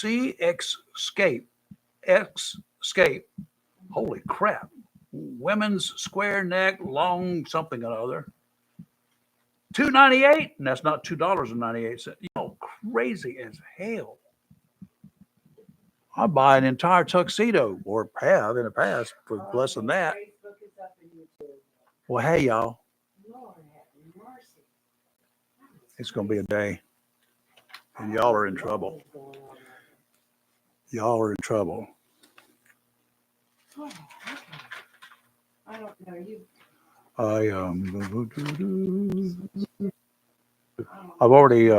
Sea Escape. Escape. Holy crap. Women's square neck, long something or other. $2.98, and that's not $2.98. You know, crazy as hell. I buy an entire tuxedo, or have in the past, for less than that. Well, hey, y'all. It's going to be a day, and y'all are in trouble. Y'all are in trouble. I don't know you. I've already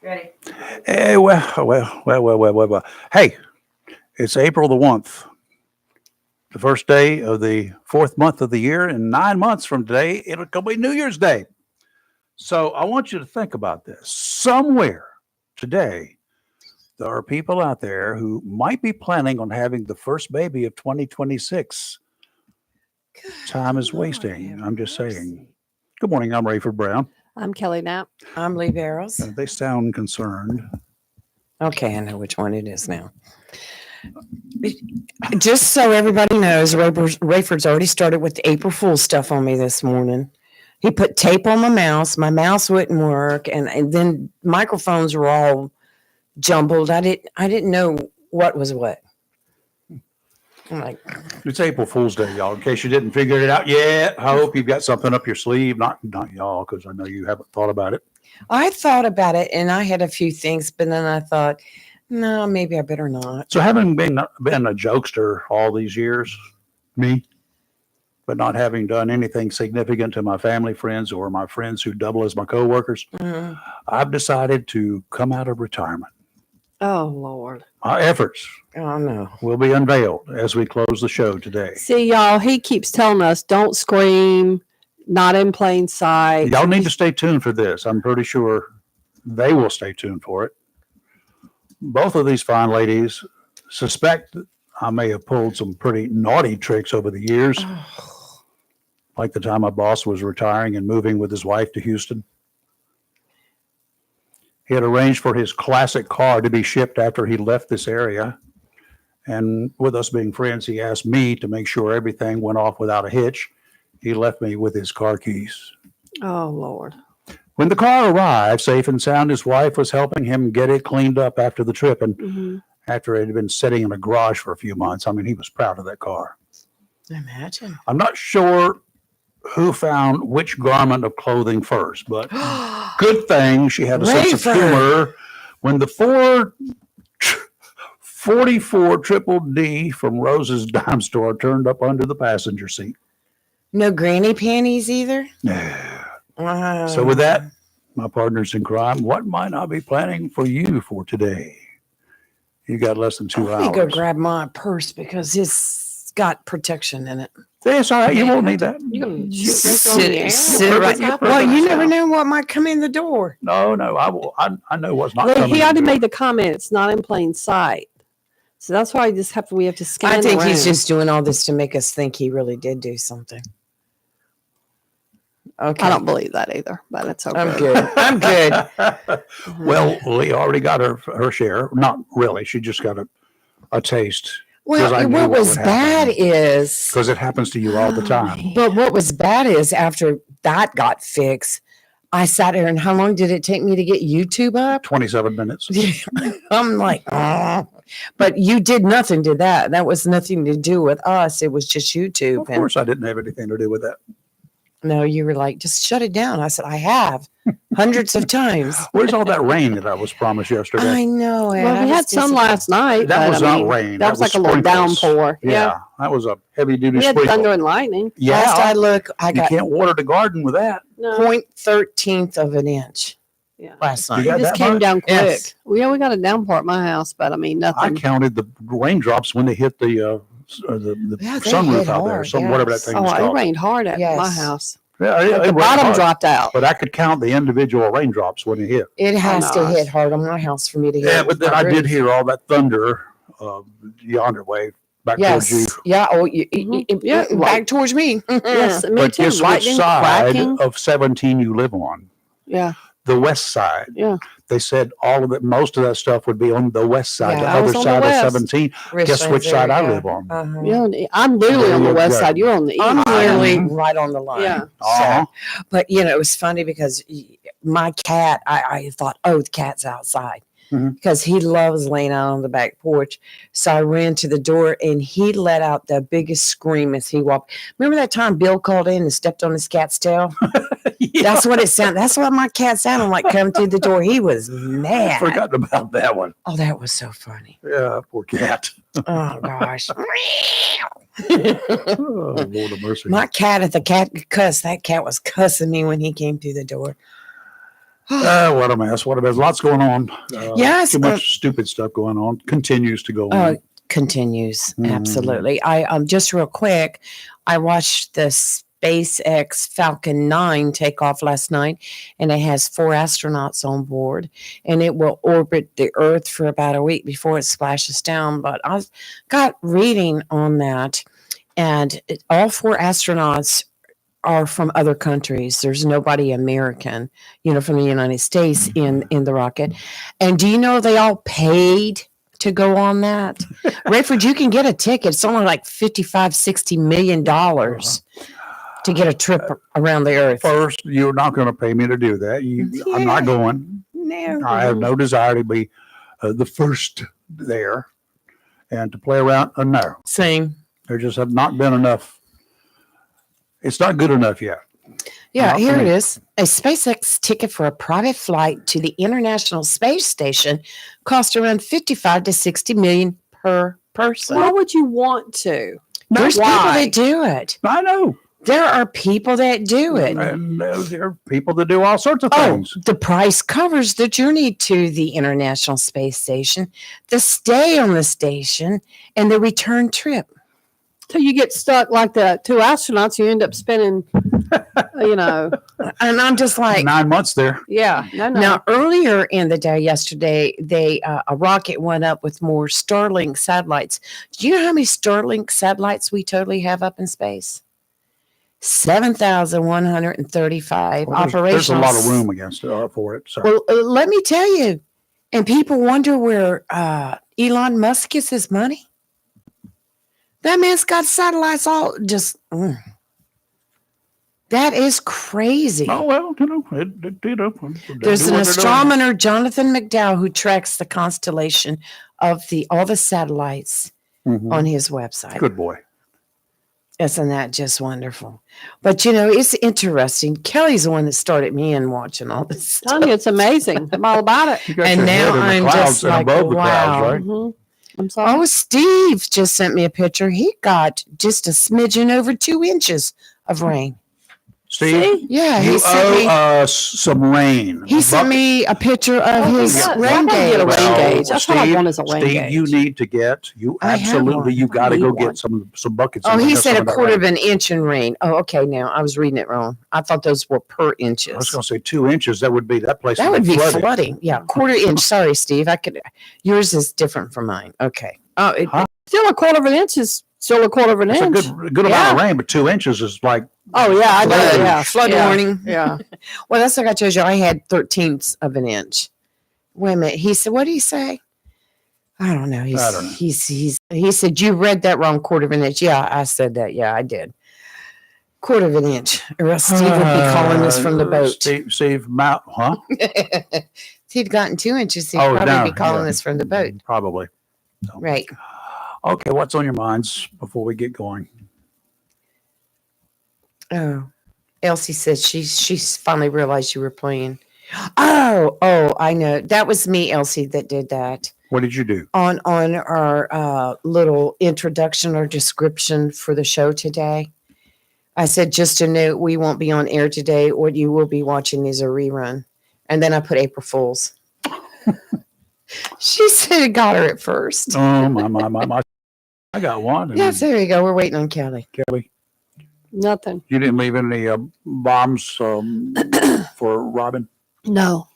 Ready? Hey, well. Hey, it's April the 1st, the first day of the fourth month of the year, and 9 months from today, it'll be New Year's Day. So I want you to think about this. Somewhere today, there are people out there who might be planning on having the first baby of 2026. Time is wasting. I'm just saying. Good morning. I'm Rayford Brown. I'm Kelly Knapp. I'm Lee Barrows. They sound concerned. Okay, I know which one it is now. Just so everybody knows, Rayford's already started with the April Fool stuff on me this morning. He put tape on my mouse. My mouse wouldn't work, and then microphones were all jumbled. I didn't know what was what. I'm like, It's April Fool's Day, y'all. In case you didn't figure it out yet, I hope you've got something up your sleeve. Not y'all, because I know you haven't thought about it. I thought about it, and I had a few things, but then I thought, no, maybe I better not. So having been a jokester all these years, me, but not having done anything significant to my family, friends, or my friends who double as my coworkers, I've decided to come out of retirement. Oh, Lord. Our efforts Oh, no. will be unveiled as we close the show today. See, y'all, he keeps telling us, don't scream, not in plain sight. Y'all need to stay tuned for this. I'm pretty sure they will stay tuned for it. Both of these fine ladies suspect that I may have pulled some pretty naughty tricks over the years. Like the time my boss was retiring and moving with his wife to Houston. He had arranged for his classic car to be shipped after he left this area. And with us being friends, he asked me to make sure everything went off without a hitch. He left me with his car keys. Oh, Lord. When the car arrived safe and sound, his wife was helping him get it cleaned up after the trip. And after it had been sitting in a garage for a few months, I mean, he was proud of that car. Imagine. I'm not sure who found which garment of clothing first, but good thing she had a sense of humor when the 44 Triple D from Rose's Dime Store turned up under the passenger seat. No granny panties either. So with that, my partners in crime, what might I be planning for you for today? You got less than 2 let me hours. go grab my purse because it's got protection in it. It's all right. You won't need that. You gonna shoot right on the air? Sit right. You're Well, you perfect. never know what might come in the door. No, I will. I know what's not Well, coming. he already in. made the comment. It's not in plain sight. So that's why we have to scan. I think the he's room. just doing all this to make us think he really did do something. Okay. I don't believe that either, but it's okay. I'm good. I'm good. Well, Lee already got her share. Not really. She just got a taste. 'Cause I Well, knew what what was would bad happen. is, Because it happens to you all the time. but what was bad is after that got fixed, I sat there and how long did it take me to get YouTube up? 27 minutes. I'm like, oh. But you did nothing to that. That was nothing to do with us. It was just YouTube. Of course, I didn't have anything to do with that. No, you were like, just shut it down. I said, I have hundreds of times. Where's all that rain that I was promised yesterday? I know. Ed. Well, I we was had some disappointed. last night. That but, was I not mean, rain. That was like a little sprinkles. downpour. Yeah, that was a heavy duty We had sprinkle. thunder and lightning. Last I Yeah, look, I you got can't water the garden with that. No. 0.13th of an inch Yeah. last You night. got It just that came much? down quick. Yes. Well, yeah, we got a downpour at my house, but I mean I nothing. counted the raindrops when they hit the Yeah, they sunroof hit out there, hard, whatever that yes. thing is It called. rained hard at my Yes. house. Yeah, But it the rained bottom hard, dropped out. but I could count the individual raindrops when it hit. It has to nice. hit hard on my house for me to hit. Yeah, it but with then my I did roof. hear all that thunder yonder way back towards you. Yes. Yeah. Oh, Yeah, back towards me. Yes, me But too. guess which Lightning, side cracking. of 17 you live on? Yeah, The west side. yeah. They said all of it, most of that stuff would be on the west side, Yeah, the I was other on the side of west. 17. Guess which side I live on? Uh-huh. Yeah, I'm literally There on the you west go. side. You're on the east. I'm side. literally Mhm. right on the line. Yeah. Uh-huh. But it was funny because my cat, I thought, oh, the cat's outside Mhm. because he loves laying out on the back porch. So I ran to the door and he let out the biggest scream as he walked. Remember that time Bill called in and stepped on his cat's tail? That's what it sounded. That's what my cat sounded like coming through the door. He was mad. Forgotten about that one. Oh, that was so funny. Yeah, poor cat. Oh gosh. Oh, Lord of mercy. My cat, if the cat could cuss, that cat was cussing me when he came through the door. What a mess. What a mess. Lots going on. Yes, Too much stupid stuff going on. Continues to go on. Continues. Mhm. Absolutely. I just real quick, I watched the SpaceX Falcon 9 take off last night, and it has 4 astronauts on board, and it will orbit the Earth for about a week before it splashes down. But I got reading on that, and all 4 astronauts are from other countries. There's nobody American, from the United States in the rocket. And do you know they all paid to go on that? Rayford, you can get a ticket. It's only like $55-60 million to get a trip around the Earth. First, you're not going to pay me to do that. I'm not going. No. I have no desire to be the first there and to play around. No, Same. there just have not been enough. It's not good enough yet. Yeah, Not here for it me. is. A SpaceX ticket for a private flight to the International Space Station cost around $55-60 million per person. Why would you want to? There's people Why? that do it. I know. There are people that do it. And there are people that do all sorts of Oh, things. the price covers the journey to the International Space Station, the stay on the station, and the return trip. Till you get stuck like the 2 astronauts, you end up spending, And I'm just like, 9 months there. yeah. No. now earlier in the day, yesterday, a rocket went up with more Starlink satellites. Do you know how many Starlink satellites we totally have up in space? 7,135 Well, operational. there's a lot of room for it. So Well, let me tell you, and people wonder where Elon Musk gets his money. That man's got satellites all just. That is crazy. oh well, There's an astronomer, Jonathan McDowell, who tracks the constellation of all the satellites on his website. Good boy. Isn't that just wonderful? But it's interesting. Kelly's the one that started me in watching all this stuff. Telling you, it's amazing. I'm all about it. You got And your now head in the I'm clouds just and like, above the clouds, wow. right? Mhm. I'm sorry. Oh, Steve just sent me a picture. He got just a smidgen over 2 inches of rain. Steve, See? Yeah, you he sent owe me. us some rain. He sent me a picture of Oh, his he does. I rain gotta get a gauge. rain gauge. That's what I want is a rain Steve, you gauge. need to get. You I have absolutely. one. You got to I go need get one. some buckets. Oh, and he bring us said some a of that quarter rain. of an inch in rain. Oh, okay. Now I was reading it wrong. I thought those were per I was inches. going to say 2 inches. That would be that place. That would be flooded. flooding. Yeah, quarter inch. Sorry, Steve. I could. Yours is different from mine. Okay. Oh, it, Huh? Still a quarter of an inch is still a quarter of an It's a inch. good amount of rain, but 2 inches is like. Oh yeah, I know. Flood. Yeah, flood yeah, warning. Yeah. Well, that's like I told you. I had 13ths of an inch. Wait a minute. He said, "What did he say?" I don't know. I don't know. He said you read that wrong. Quarter of an inch. Yeah, I said that. Yeah, I did. Quarter of an inch. Or else Steve would be calling us from the boat. Steve Mount, huh? If he'd gotten 2 inches, he'd Oh, probably no, be calling yeah. us from the boat. Probably. Right. Okay, what's on your minds before we get going? Oh, Elsie said she's finally realized you were playing. Oh, I know. That was me, Elsie, that did that. What did you do? On our little introduction or description for the show today, I said, just a note, we won't be on air today. What you will be watching is a rerun. And then I put April Fools. She said it got her at first. Oh, my. I got one. And Yes, there you go. We're waiting on Kelly. Kelly, Nothing. you didn't leave any bombs for Robin? No,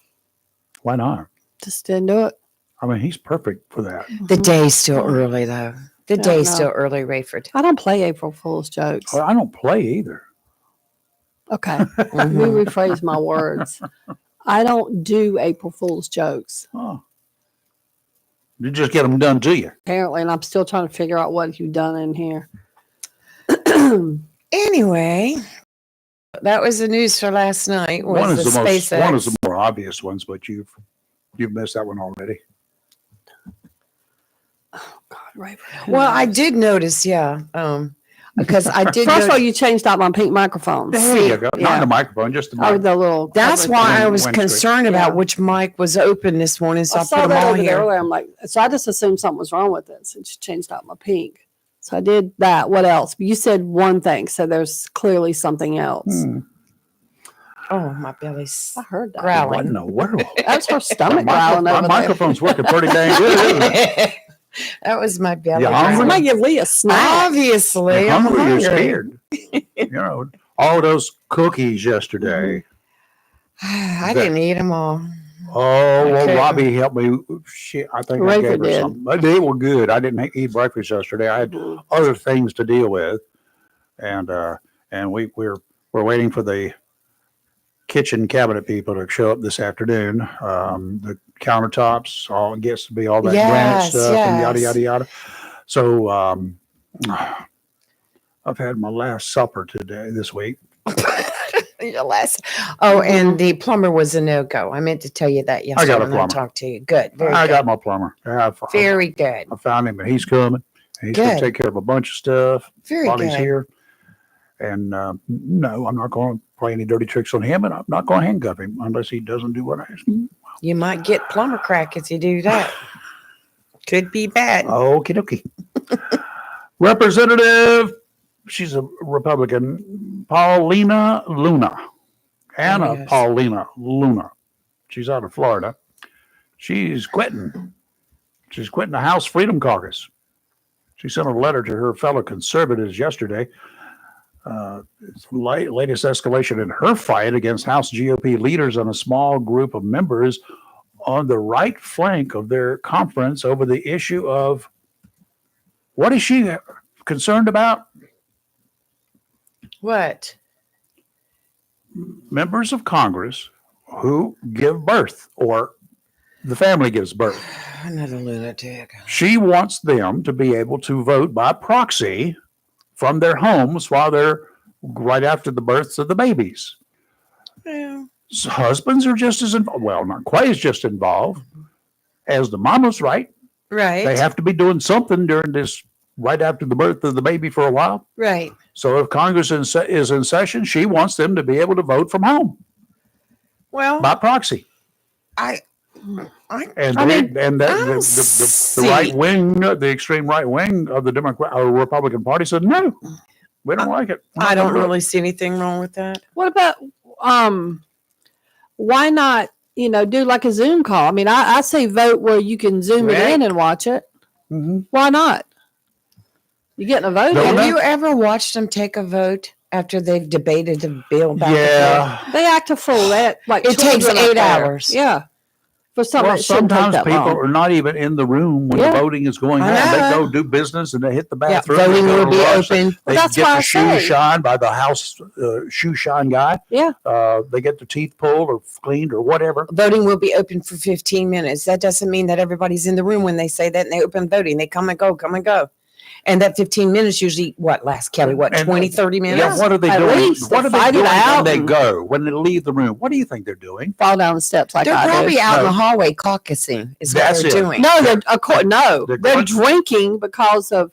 Why not? just didn't do it. I mean, he's perfect for that. The day's still early, though. The Yeah, day's no. still early, Rayford. I don't play April Fool's jokes. Well, I don't play either. Okay, let me Mhm. rephrase my words. I don't do April Fool's jokes. Oh. You just get them done to you. Apparently, and I'm still trying to figure out what you've done in here. Anyway, that was the news for last night. Was One is the the most. SpaceX. One is the more obvious ones, but you've missed that one already. God, Raven, who Well, I knows? did notice, yeah, because I did. First of go- all, you changed out my pink microphones. There you go. Not Yeah. the microphone, just the Oh, mic. the little. That's cover why thing. I was Windscreen. concerned about Yeah. which mic was open this morning, so I I saw put them that all over there here. earlier. I'm like, so I just assumed something was wrong with it since you changed out my pink. So I did that. What else? You said one thing, so there's clearly something else. Oh, my belly's I heard that. growling. What in the world? That's her stomach My growling over there. microphone's working pretty dang good, isn't it? That was my belly. You hungry? Somebody growling. give Lee a snack. Obviously, You're I'm hungry, you're hungry. scared. You know, all those cookies yesterday. I didn't eat them all. Oh, well, Okay. Robbie helped me. Shit, I think I Rafer gave her did. some. But they were good. I didn't eat breakfast yesterday. I had other things to deal with, and we're waiting for the kitchen cabinet people to show up this afternoon. The countertops, all it gets to be all that granite Yes, stuff and yada yes. yada yada. So I've had my last supper this week. Your last. Oh, and the plumber was a no-go. I meant to tell you that yesterday got a when I plumber. talked to you. Good. Very I good. got my plumber. Very good. I found him, and he's coming. He's going Good. to take care of a bunch of stuff Very while good. he's here. And no, I'm not going to play any dirty tricks on him, and I'm not going to handcuff him unless he doesn't do what I ask him. You might get plumber crack if you do that. Could be bad. Okie dokie. Representative, she's a Republican, Paulina Luna. Anna yes. Paulina Luna. She's out of Florida. She's quitting. She's quitting the House Freedom Caucus. She sent a letter to her fellow conservatives yesterday. It's the latest escalation in her fight against House GOP leaders and a small group of members on the right flank of their conference over the issue of what is she concerned about? What? Members of Congress who give birth or the family gives birth. Another lunatic. She wants them to be able to vote by proxy from their homes while they're right after the births of the babies. Yeah. So husbands are just as involved. Well, not quite as just involved as the mamas, right? Right. They have to be doing something during this right after the birth of the baby for a while. Right. So if Congress is in session, she wants them to be able to vote from home Well, by proxy. I And I mean, the right wing, the extreme right wing of the Democrat or Republican Party said no. We don't like it. We're I not don't gonna do it. really see anything wrong with that. What about why not, do like a Zoom call? I mean, I say vote where you can zoom it in and watch it. Mhm. Why not? You're getting a vote No, in. no. Have you ever watched them take a vote after they've debated the bill back and forth? Yeah. They act a fool. They act like It takes children up 8 there. hours. Yeah. For something Well, that shouldn't take sometimes that people long. are not even in the room when Yeah. the voting is going on. I They know. go do business and they hit the Yeah, bathroom. they voting go will to be lunch, open. They Well, that's get why the I shoe say- shine by the house shoe shine guy. Yeah. They get their teeth pulled or cleaned or whatever. Voting will be open for 15 minutes. That doesn't mean that everybody's in the room when they say that and they open voting. They come and go, come and go. And that 15 minutes usually, lasts, Kelly? And- 20, 30 minutes? Yeah, what are they At doing? least What they are they fight it doing when out they and- go? When they leave the room? What do you think they're doing? Fall down the steps like They're I probably do. out in No. the hallway caucusing is what That's they're it. doing. No, they're They're going- drinking because of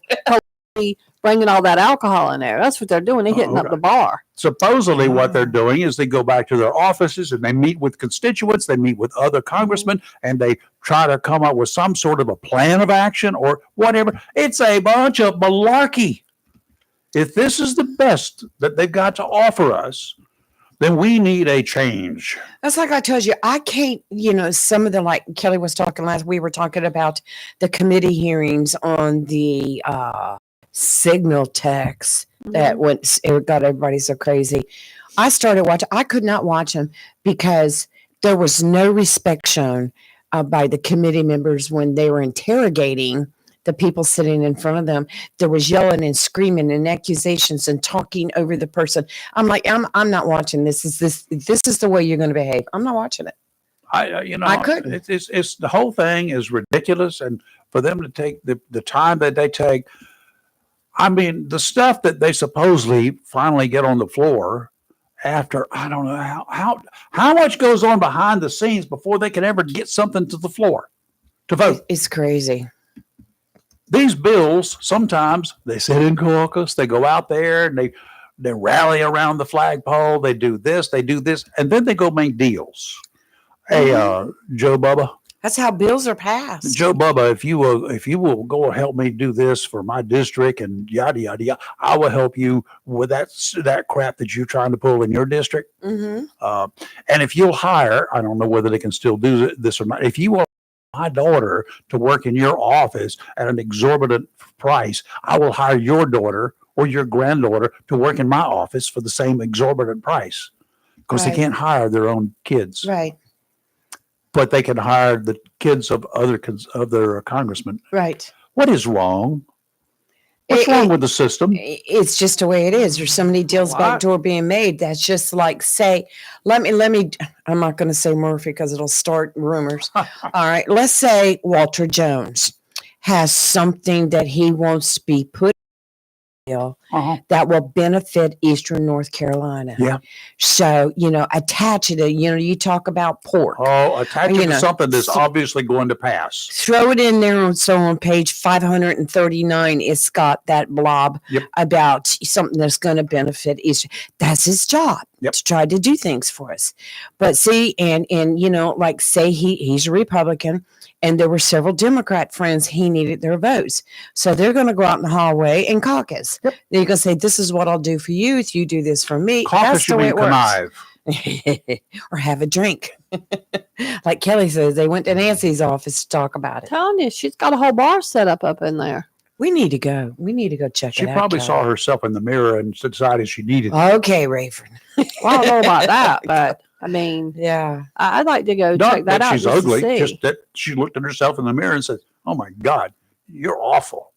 bringing all that alcohol in there. That's what they're doing. They're Oh, hitting up okay. the bar. Supposedly, what they're doing is they go back to their offices and they meet with constituents, they meet with other congressmen, and they try to come up with some sort of a plan of action or whatever. It's a bunch of malarkey. If this is the best that they've got to offer us, then we need a change. That's like I told you, I can't, some of the, like Kelly was talking we were talking about the committee hearings on the signal text that it got everybody so crazy. I started watching, I could not watch them because there was no respect shown by the committee members when they were interrogating the people sitting in front of them. There was yelling and screaming and accusations and talking over the person. I'm like, I'm not watching this. This is the way you're going to behave. I'm not watching it. I couldn't. It's the whole thing is ridiculous, and for them to take the time that they take. I mean, the stuff that they supposedly finally get on the floor after, I don't know how much goes on behind the scenes before they can ever get something to the floor to vote. It's crazy. These bills, sometimes they sit in caucus, they go out there and they rally around the flagpole, they do this, and then they go make deals. Hey, Joe Bubba. That's how bills are passed. Joe Bubba, if you will go and help me do this for my district and yada yada yada, I will help you with that crap that you're trying to pull in your district. Mm-hmm. And if you'll hire, I don't know whether they can still do this or not. If you want my daughter to work in your office at an exorbitant price, I will hire your daughter or your granddaughter to work in my office for the same exorbitant price, because Right. they can't hire their own kids. Right. But they can hire the kids of their congressmen. Right. What is wrong? What's wrong with the system? It's just the way it is. There's so many deals backdoor being made. That's just like, say, let me, I'm not going to say Murphy because it'll start rumors. All right. Let's say Walter Jones has something that he wants to be put bill that will benefit Eastern North Carolina. Yeah. So, attach it to, you talk about pork. Oh, attach it to something that's obviously going to pass. Throw it in there. So on page 539, it's got that blob about something that's going to benefit Eastern. That's his job to try to do things for us. But see, and like say he's a Republican, and there were several Democrat friends he needed their votes. So they're going to go out in the hallway and caucus. They're going to say, this is what I'll do for you if you do this for me. Caucus, That's the way it connive. works. Or have a drink. Like Kelly says, they went to Nancy's office to talk about it. Telling you, she's got a whole bar set up in there. We need to go. We need to go check She it out. probably Kelly. saw herself in the mirror and decided she needed. Okay, Rayford. Well, I don't know about that, but I mean, Yeah. I'd like to go Not check that that out. she's just to ugly, see. just that she looked at herself in the mirror and said, "Oh my God, you're awful."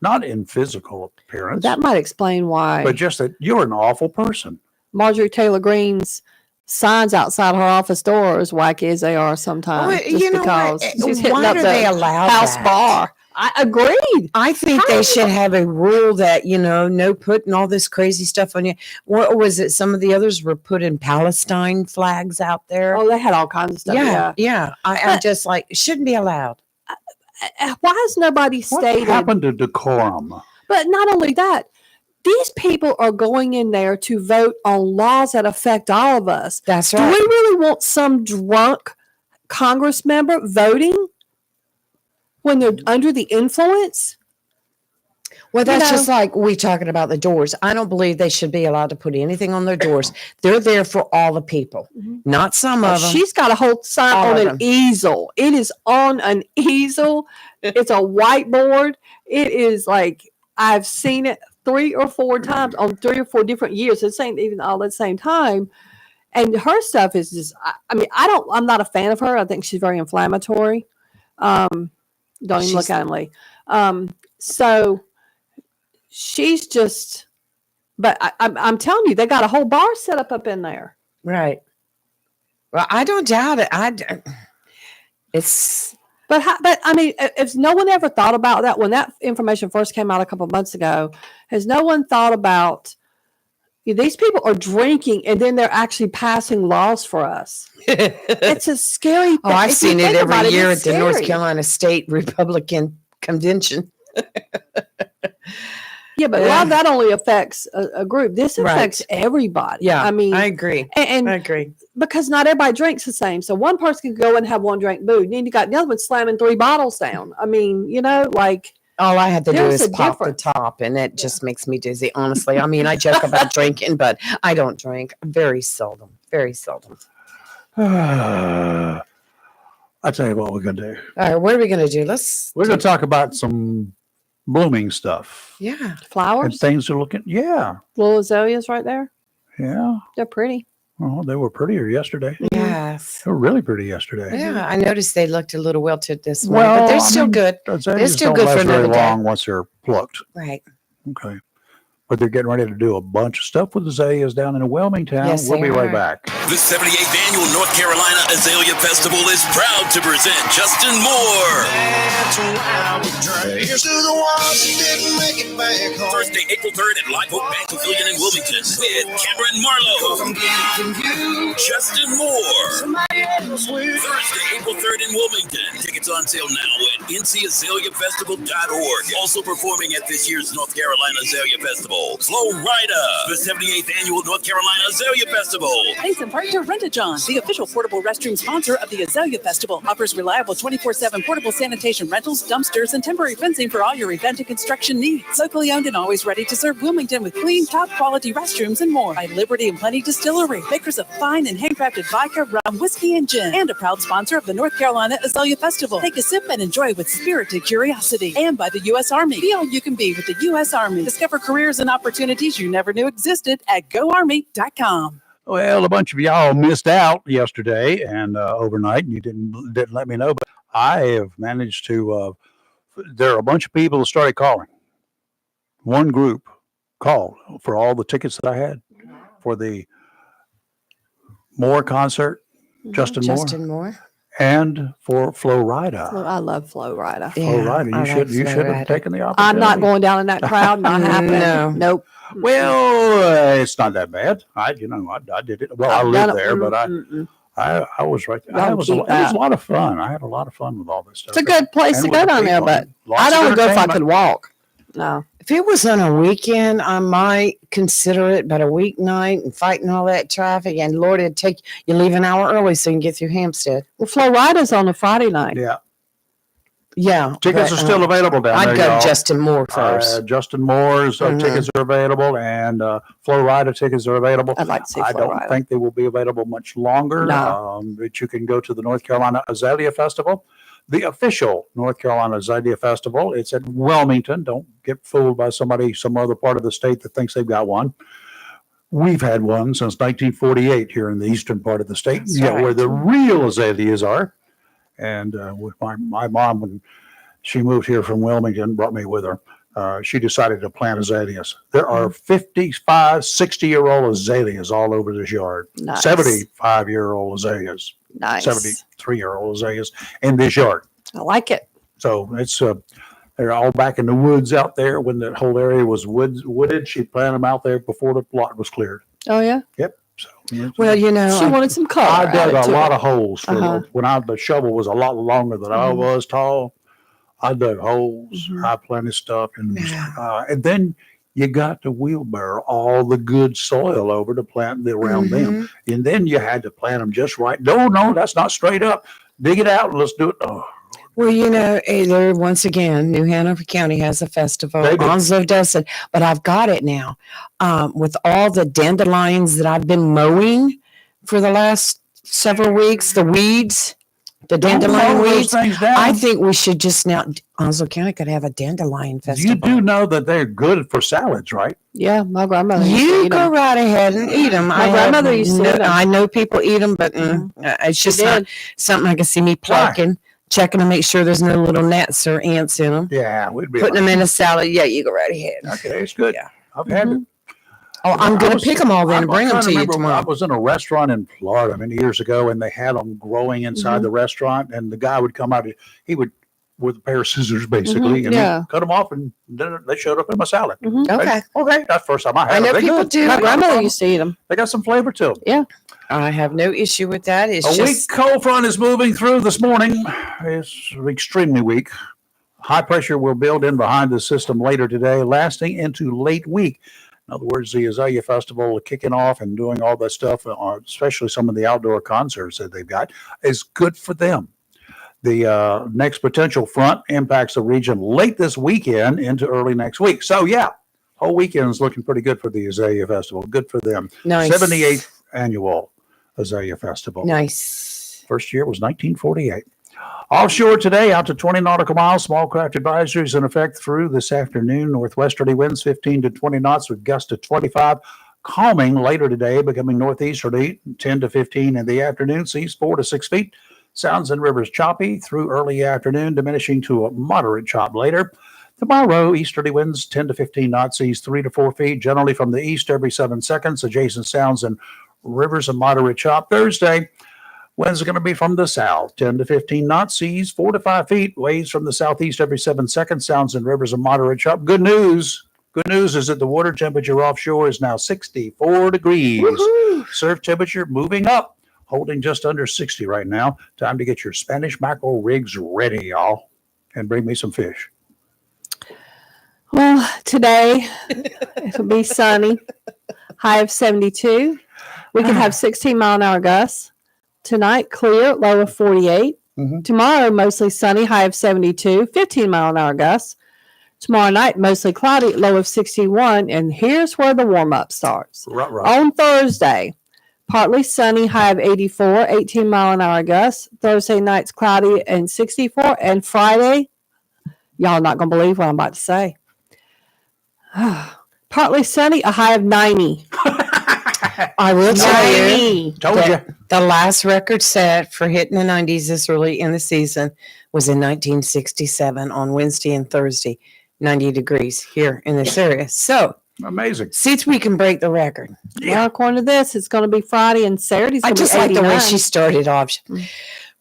Not in physical appearance, That might explain why but just that you're an awful person. Marjorie Taylor Greene's signs outside her office door are as wacky as they are sometimes. Well, just you know because what? she's hitting Why up do the they allow house that? bar. I agreed. I think How they do should have a rule that, no putting all this crazy stuff on you. What was it? Some of the others were putting Palestine flags out there. Oh, they had all kinds of stuff. Yeah. I'm just like, it shouldn't be allowed. Why has nobody What stated? happened to decorum? But not only that, these people are going in there to vote on laws that affect all of us. That's Do right. we really want some drunk Congress member voting when they're under the influence? Well, that's know, just like we talking about the doors. I don't believe they should be allowed to put anything on their doors. They're there for all the people, not some of them. she's got a whole sign All on of an them. easel. It is on an easel. It's a whiteboard. It is like I've seen it 3 or 4 times on 3 or 4 different years. It's ain't even all at the same time. And her stuff is just. I mean, I'm not a fan of her. I think she's very inflammatory. Don't even look at him, Lee. So she's just. But I'm telling you, they got a whole bar set up in there. Right. Well, I don't doubt it. It's But I mean, if no one ever thought about that when that information first came out a couple of months ago, has no one thought about these people are drinking and then they're actually passing laws for us? It's a scary thing. oh, I've If you seen it think about every year at it's the North scary. Carolina State Republican Convention. Yeah, but a lot of that only affects a group. This Right. affects everybody. Yeah, I mean, I agree. and I agree. because not everybody drinks the same. So one person can go and have one drink booze, and then you got the other one slamming 3 bottles down. I mean, like All I had to do There's is a pop the difference. top, and it just makes me dizzy. Honestly, I mean, I joke about drinking, but I don't drink very seldom. Very seldom. I tell you what we're going to do. All right, what are we going to do? We're going to talk about some blooming stuff Yeah. and flowers, things are looking. Yeah. little azaleas right there. Yeah. They're pretty. Oh, they were prettier yesterday. Yes. They were really pretty yesterday. Yeah, I noticed they looked a little wilted this morning, but they're still good. Azaleas still don't good for last very another day. long once they're plucked. Right. Okay. But they're getting ready to do a bunch of stuff with azaleas down in Wilmington. Yes, We'll they be right are. back. The 78th Annual North Carolina Azalea Festival is proud to present Justin Moore. Here's to the ones who didn't make it back home. Thursday, April 3rd at Live Oak Bank Pavilion in Wilmington with Cameron Marlowe. I'm getting you. Justin Moore. Somebody else with. Thursday, April 3rd in Wilmington. Tickets on sale now at ncazaleafestival.org. Also performing at this year's North Carolina Azalea Festival, Flo Rida, the 78th Annual North Carolina Azalea Festival. Thanks in part to Rent-A-John, the official portable restroom sponsor of the Azalea Festival. Offers reliable 24/7 portable sanitation rentals, dumpsters, and temporary fencing for all your event and construction needs. Locally owned and always ready to serve Wilmington with clean, top-quality restrooms and more. By Liberty and Plenty Distillery, makers of fine and handcrafted vodka, rum, whiskey, and gin. And a proud sponsor of the North Carolina Azalea Festival. Take a sip and enjoy with spirited curiosity. And by the U.S. Army. Be all you can be with the U.S. Army. Discover careers and opportunities you never knew existed at GoArmy.com. Well, a bunch of y'all missed out yesterday and overnight, and you didn't let me know. But I have managed to. There are a bunch of people that started calling. One group called for all the tickets that I had for the Moore concert, Justin Moore, and for Flo Rida. I love Flo Rida. Flo Rida, I like you Flo should have Rida. taken the opportunity. I'm not going down in that crowd. Not happening. No. Nope. Well, it's not that bad. I did it. Well, I I've done lived it. there, but I was right there. It was a lot of fun. I had a lot of fun with all this stuff. It's a good place And to with go the down there, people. but Lots I'd of only go if I entertainment. could walk. No. If it was on a weekend, I might consider it, but a weeknight and fighting all that traffic, and Lord, it'd take you leave an hour early so you can get through Hampstead. Well, Flo Rida's on a Friday night. Yeah, Yeah. tickets but, are still available down I'd there. go y'all. Justin Moore first. Justin Moore's tickets are available, and Flo Rida tickets are available. I'd like to see I Flo don't Rida. think they will be available much longer. No. But you can go to the North Carolina Azalea Festival, the official North Carolina Azalea Festival. It's at Wilmington. Don't get fooled by some other part of the state that thinks they've got one. We've had one since 1948 here in the eastern part of the state, That's right. where the real azaleas are. And with my mom, when she moved here from Wilmington, brought me with her. She decided to plant azaleas. There are 55, 60-year-old azaleas all over this yard. Nice. 75-year-old azaleas, Nice. 73-year-old azaleas in this yard. I like it. So it's they're all back in the woods out there. When that whole area was wooded, she planted them out there before the lot was cleared. Oh, yeah. Yep. So Well, you know, She wanted some color. I dug added a to lot it. of holes for when the shovel was a lot longer than I was tall. I dug holes. I planted stuff, and then you got to wheelbarrow all the good soil over to plant around them, and then you had to plant them just right. No, that's not straight up. Dig it out and let's do it. Oh, Well, there once again, New Hanover County has a festival. They do. Onslow does it, but I've got it now. With all the dandelions that I've been mowing for the last several weeks, the weeds, the dandelion Don't mow those weeds. things down. I think we should just now. Onslow County could have a dandelion festival. You do know that they're good for salads, right? Yeah, my grandmother. used to You eat go 'em. right ahead and eat them. My grandmother used to eat 'em. I know people eat them, but it's She just not did. something I can see me plucking, checking to make sure there's no little gnats or ants in them. Yeah, we'd be Putting them in a salad. Yeah, you go right ahead. Okay, it's good. Yeah. I've had it. Oh, I'm I going was- to pick them all then and I'm bring them trying to you remember when I tomorrow. was in a restaurant in Florida many years ago, and they had them growing inside the restaurant, and the guy would come out. He would with a pair of scissors, basically, and yeah. he'd cut them off, and then they showed up in my salad. Okay. Okay, that's the first time I had I know them. They people good. do. My Not a grandmother problem. used to eat them. They got some flavor to them. I have no issue with that. It's A weak just cold front is moving through this morning. It's extremely weak. High pressure will build in behind the system later today, lasting into late week. In other words, the Azalea Festival kicking off and doing all that stuff, especially some of the outdoor concerts that they've got, is good for them. The next potential front impacts the region late this weekend into early next week. So, yeah, whole weekend is looking pretty good for the Azalea Festival. Good for them. nice. 78th annual Azalea Festival. Nice. First year was 1948. Offshore today, out to 20 nautical miles. Small craft advisories in effect through this afternoon. Northwesterly winds 15 to 20 knots with gusts to 25. Calming later today, becoming northeasterly 10 to 15 in the afternoon. Seas 4 to 6 feet. Sounds and rivers choppy through early afternoon, diminishing to a moderate chop later. Tomorrow, easterly winds 10 to 15 knots, seas 3 to 4 feet, generally from the east every 7 seconds. Adjacent sounds and rivers a moderate chop. Thursday, winds are going to be from the south, 10 to 15 knots, seas 4 to 5 feet, waves from the southeast every 7 seconds, sounds and rivers a moderate chop. Good news. Good news is that the water temperature offshore is now 64 degrees. Woohoo. Surf temperature moving up, holding just under 60 right now. Time to get your Spanish mackerel rigs ready, y'all, and bring me some fish. Well, today it'll be sunny, high of 72. We can have 16-mile-an-hour gusts. Tonight, clear, low of 48. Mhm. Tomorrow, mostly sunny, high of 72, 15-mile-an-hour gusts. Tomorrow night, mostly cloudy, low of 61. And here's where the warm-up starts. Right. On Thursday, partly sunny, high of 84, 18-mile-an-hour gusts. Thursday night's cloudy and 64. And Friday, y'all not going to believe what I'm about to say. Partly sunny, a high of 90. I will tell you, 90. Told you. the last record set for hitting the 90s this early in the season was in 1967 on Wednesday and Thursday, 90 degrees here in this area. So, Amazing. see if we can break the record. Well, according to this, it's going to be Friday and Saturday's I going to be just like the way 89. she started off.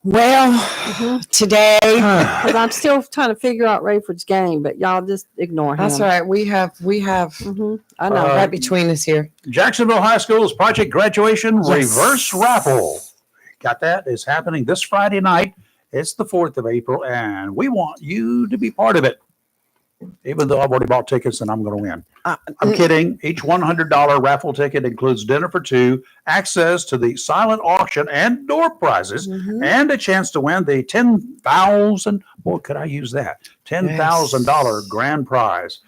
Well, today, Because I'm still trying to figure out Rayford's game, but y'all just ignore him. that's all right. We have I know. right between us here. Jacksonville High School's Project Graduation Yes. Reverse Raffle. Got that? Is happening this Friday night. It's the 4th of April, and we want you to be part of it. Even though I've already bought tickets and I'm going to win. I'm kidding. Each $100 raffle ticket includes dinner for two, access to the silent auction and door prizes, and a chance to win the $10,000. Boy, could I use that? $10,000 grand prize.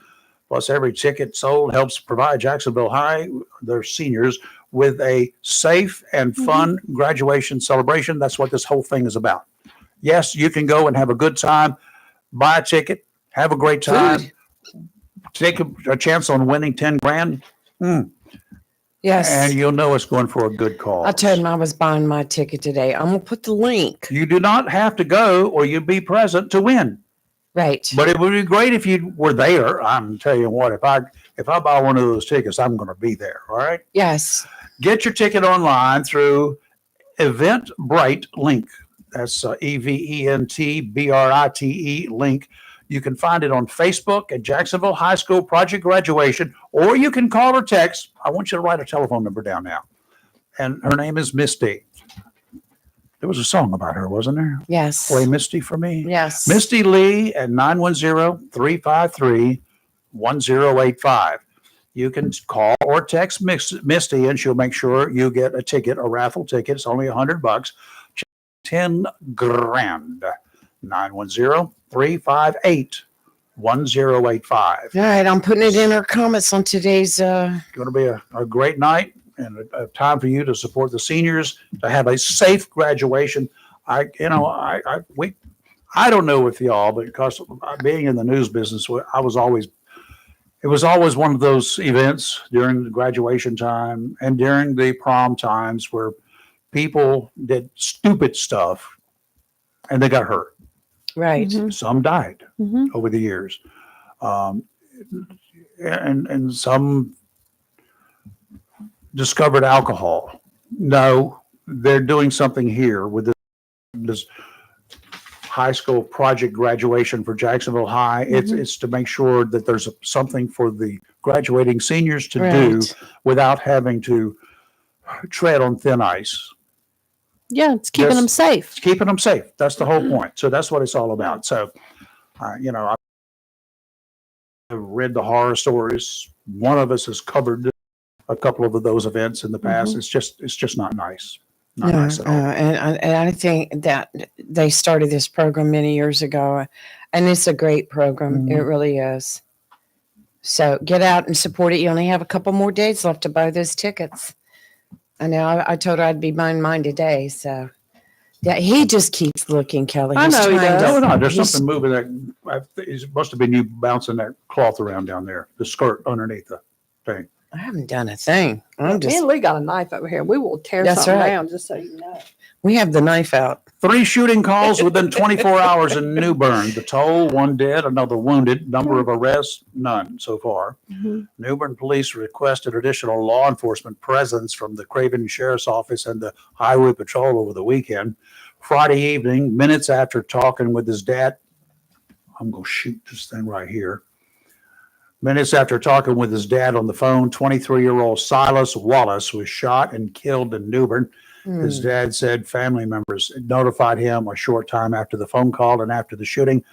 Plus, every ticket sold helps provide Jacksonville High, their seniors, with a safe and fun graduation celebration. That's what this whole thing is about. Yes, you can go and have a good time, buy a ticket, have a great time, take a chance on winning 10 grand, Yes. and you'll know it's going for a good cause. I told him I was buying my ticket today. I'm going to put the link. You do not have to go or you'd be present to win. Right. But it would be great if you were there. I'm telling you what, if I buy one of those tickets, I'm going to be there. All right. Yes. Get your ticket online through Eventbrite link. That's EVENTBRITE link. You can find it on Facebook at Jacksonville High School Project Graduation, or you can call or text. I want you to write a telephone number down now. And her name is Misty. There was a song about her, wasn't there? Yes. Play Misty for me. Yes. Misty Lee at 910-353-1085. You can call or text Misty, and she'll make sure you get a ticket, a raffle ticket. It's only $100. 10 grand. 910-358-1085. All right, I'm putting it in our comments on today's. It's going to be a great night and a time for you to support the seniors, to have a safe graduation. I don't know if y'all, but because being in the news business, it was always one of those events during the graduation time and during the prom times where people did stupid stuff and they got hurt. Right. Mhm. Some died Mhm. over the years. And some discovered alcohol. No, they're doing something here with this high school project graduation for Jacksonville High. It's to make sure that there's something for the graduating seniors to do Right. without having to tread on thin ice. Yeah, it's keeping them Just- safe. It's keeping them safe. That's the whole point. So that's what it's all about. So, I've read the horror stories. One of us has covered a couple of those events in the past. It's just not nice. Not nice at all. And I think that they started this program many years ago, and it's a great program. It really is. So get out and support it. You only have a couple more days left to buy those tickets. I know. I told her I'd be buying mine today. So yeah, he just keeps looking, Kelly. I know he does. No, no, there's he's- something moving that. It must have been you bouncing that cloth around down there, the skirt underneath the thing. I haven't done a thing. I'm Me just. and Lee got a knife over here. We will tear That's something right. down, just so you know. We have the knife out. 3 shooting calls within 24 hours in New Bern. The toll, 1 dead, another wounded. Number of arrests, none so far. Mhm. New Bern police requested additional law enforcement presence from the Craven Sheriff's Office and the Highway Patrol over the weekend. Friday evening, minutes after talking with his dad, I'm going to shoot this thing right here. Minutes after talking with his dad on the phone, 23-year-old Silas Wallace was shot and killed in New Bern. His dad said family members notified him a short time after the phone call and after the shooting,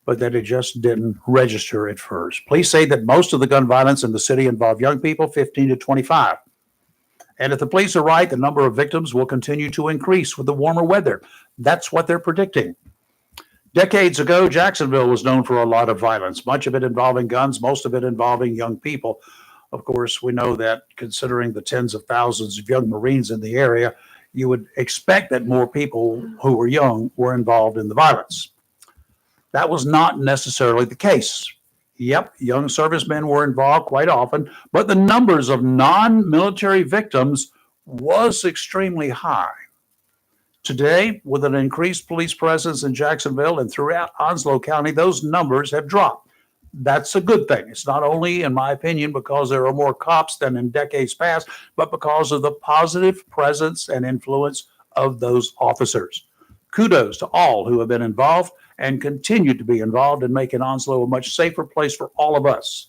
but that it just didn't register at first. Police say that most of the gun violence in the city involved young people, 15 to 25. And if the police are right, the number of victims will continue to increase with the warmer weather. That's what they're predicting. Decades ago, Jacksonville was known for a lot of violence, much of it involving guns, most of it involving young people. Of course, we know that considering the tens of thousands of young Marines in the area, you would expect that more people who were young were involved in the violence. That was not necessarily the case. Yep, young servicemen were involved quite often, but the numbers of non-military victims was extremely high. Today, with an increased police presence in Jacksonville and throughout Onslow County, those numbers have dropped. That's a good thing. It's not only, in my opinion, because there are more cops than in decades past, but because of the positive presence and influence of those officers. Kudos to all who have been involved and continue to be involved in making Onslow a much safer place for all of us.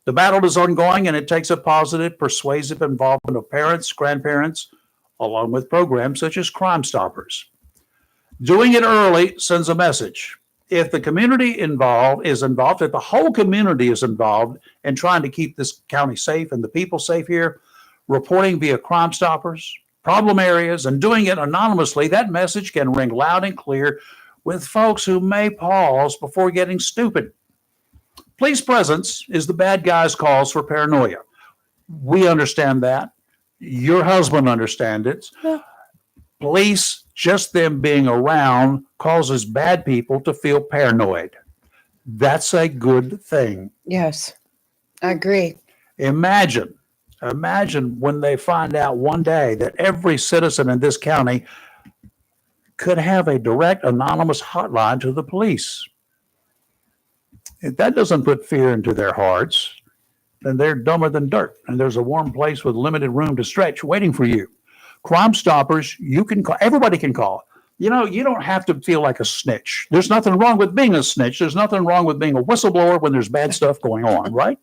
The battle is ongoing, and it takes a positive, persuasive involvement of parents, grandparents, along with programs such as Crime Stoppers. Doing it early sends a message. If the community is involved, if the whole community is involved in trying to keep this county safe and the people safe here, reporting via Crime Stoppers, problem areas, and doing it anonymously, that message can ring loud and clear with folks who may pause before getting stupid. Police presence is the bad guy's cause for paranoia. We understand that. Your husband understands it. Yeah. Police, just them being around, causes bad people to feel paranoid. That's a good thing. Yes, I agree. Imagine when they find out one day that every citizen in this county could have a direct anonymous hotline to the police. If that doesn't put fear into their hearts, then they're dumber than dirt, and there's a warm place with limited room to stretch waiting for you. Crime Stoppers, you can call, everybody can call. You know, you don't have to feel like a snitch. There's nothing wrong with being a snitch. There's nothing wrong with being a whistleblower when there's bad stuff going on, right?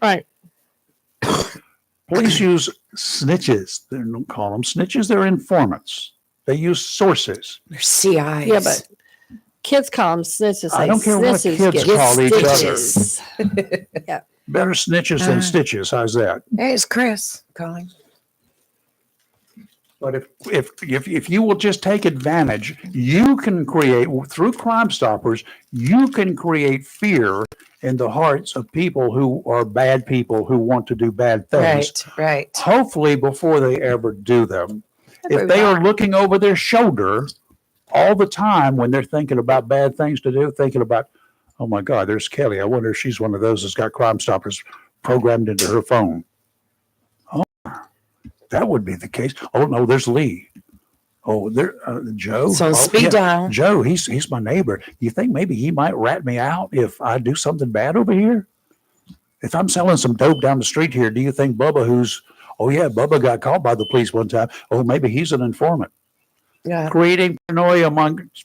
Right. Police use snitches. They don't call them snitches. They're informants. They use sources. They're CIs. Yeah, but kids call them snitches. I don't care what snitches kids get call each other. stitches. Better snitches than Uh. stitches. How's that? Hey, it's Chris calling. But if you will just take advantage, you can create through Crime Stoppers. You can create fear in the hearts of people who are bad people who want to do bad things. Right. Hopefully, before they ever do them, if they are looking over their shoulder all the time when they're thinking about bad things to do, thinking about, oh my God, there's Kelly. I wonder if she's one of those that's got Crime Stoppers programmed into her phone. Oh, that would be the case. Oh no, there's Lee. Oh, there, Joe. So Oh, speed dial. Joe, he's my neighbor. You think maybe he might rat me out if I do something bad over here? If I'm selling some dope down the street here, do you think Bubba, Bubba got caught by the police one time. Oh, maybe he's an informant. Yeah. Creating paranoia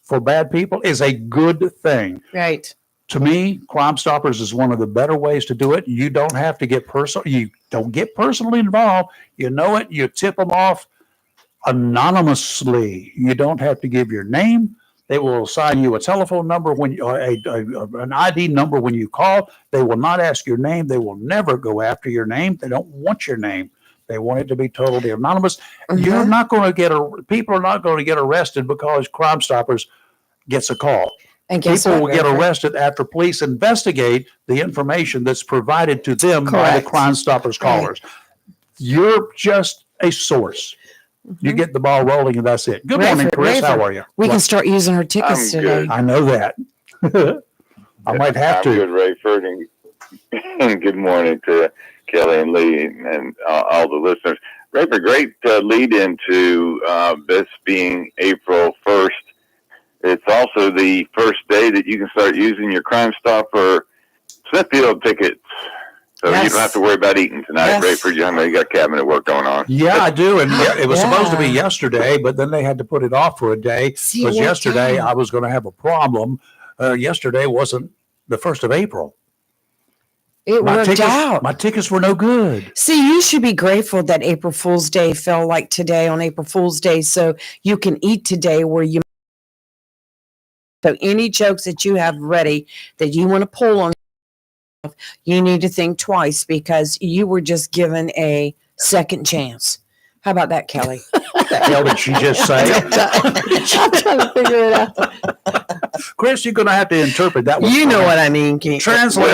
for bad people is a good thing. Right. To me, Crime Stoppers is one of the better ways to do it. You don't have to get personal. You don't get personally involved. You know it. You tip them off anonymously. You don't have to give your name. They will assign you a telephone number an ID number when you call. They will not ask your name. They will never go after your name. They don't want your name. They want it to be totally anonymous. Mm-hmm. You're not going to people are not going to get arrested because Crime Stoppers gets a call. And guess People what, will get Rayford? arrested after police investigate the information that's provided to them by the Correct. Crime Stoppers callers. You're just a source. Mm-hmm. You get the ball rolling, and that's it. Good morning, Chris. How are you? We can start using her tickets I'm today. good. I know that. I might have I'm to. good, Rayford, and good morning to Kelly and Lee and all the listeners. Rayford, great lead into this being April 1st. It's also the first day that you can start using your Crime Stopper Smithfield tickets. So you don't have to worry about eating tonight, Rayford. I know you got cabinet work going on. Yeah, I do. And it was supposed to be yesterday, but then they had to put it off for a day because yesterday I was going to have a problem. Yesterday wasn't the 1st of April. It worked out. My tickets were no good. See, you should be grateful that April Fool's Day fell like today on April Fool's Day so you can eat today where you. So any jokes that you have ready that you want to pull on, you need to think twice because you were just given a second chance. How about that, Kelly? What the hell did she just say? I'm trying to figure it out. Chris, you're going to have to interpret that one. You know what I mean, King. Translate.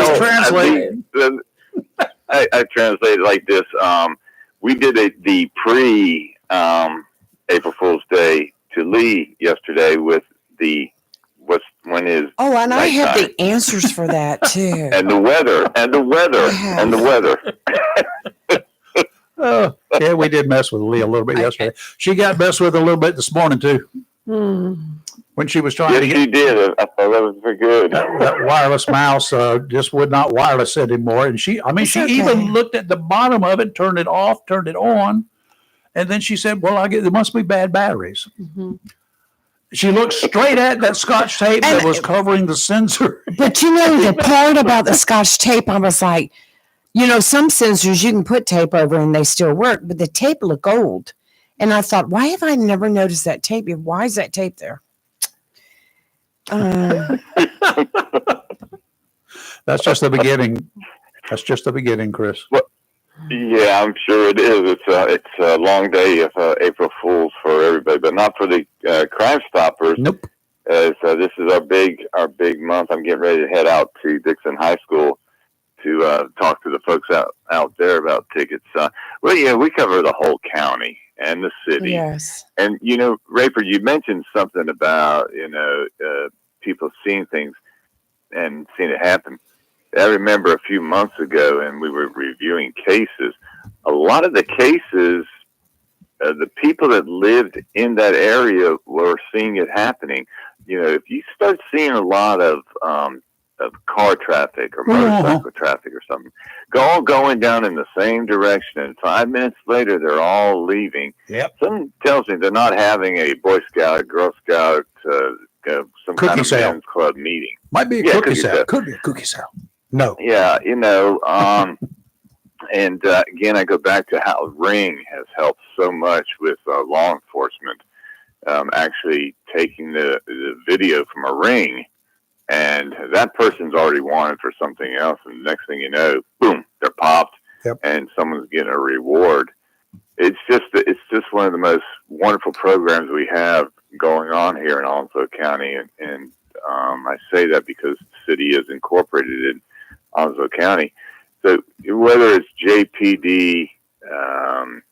I translate it like this. We did the pre April Fool's Day to Lee yesterday with the when is and I have nighttime. the answers for that too. and the weather. Yeah, we did mess with Lee a little bit yesterday. She got messed with a little bit this morning too. When she was trying to get. Yes, she did. I thought that was pretty good. That wireless mouse just would not wireless anymore. And she even looked at the bottom of it, turned it off, turned it on. And then she said, well, there must be bad batteries. Mm-hmm. She looked straight at that Scotch tape that was covering the sensor. But you know, the part about the Scotch tape, I was like, some sensors you can put tape over and they still work, but the tape looked old. And I thought, why have I never noticed that tape? Why is that tape there? That's just the beginning. That's just the beginning, Chris. Well, yeah, I'm sure it is. It's a long day of April Fools for everybody, but not for the Crime Stoppers. Nope. This is our big month. I'm getting ready to head out to Dixon High School to talk to the folks out there about tickets. We cover the whole county and the city. Yes. And Rayford, you mentioned something about people seeing things and seeing it happen. I remember a few months ago, and we were reviewing cases. A lot of the cases, the people that lived in that area were seeing it happening. If you start seeing a lot of car traffic or motorcycle traffic or something, all going down in the same direction, and 5 minutes later they're all leaving. Yep. Something tells me they're not having a Boy Scout, Girl Scout, some cookie kind of sale. men's club meeting. Might be a cookie sale. Could be a cookie sale. No. Yeah, and again, I go back to how Ring has helped so much with law enforcement, actually taking the video from a ring, and that person's already wanted for something else, and the next thing you know, boom, they're popped, and someone's getting a reward. it's just one of the most wonderful programs we have going on here in Onslow County, and I say that because the city is incorporated in Onslow County. So whether it's JPD,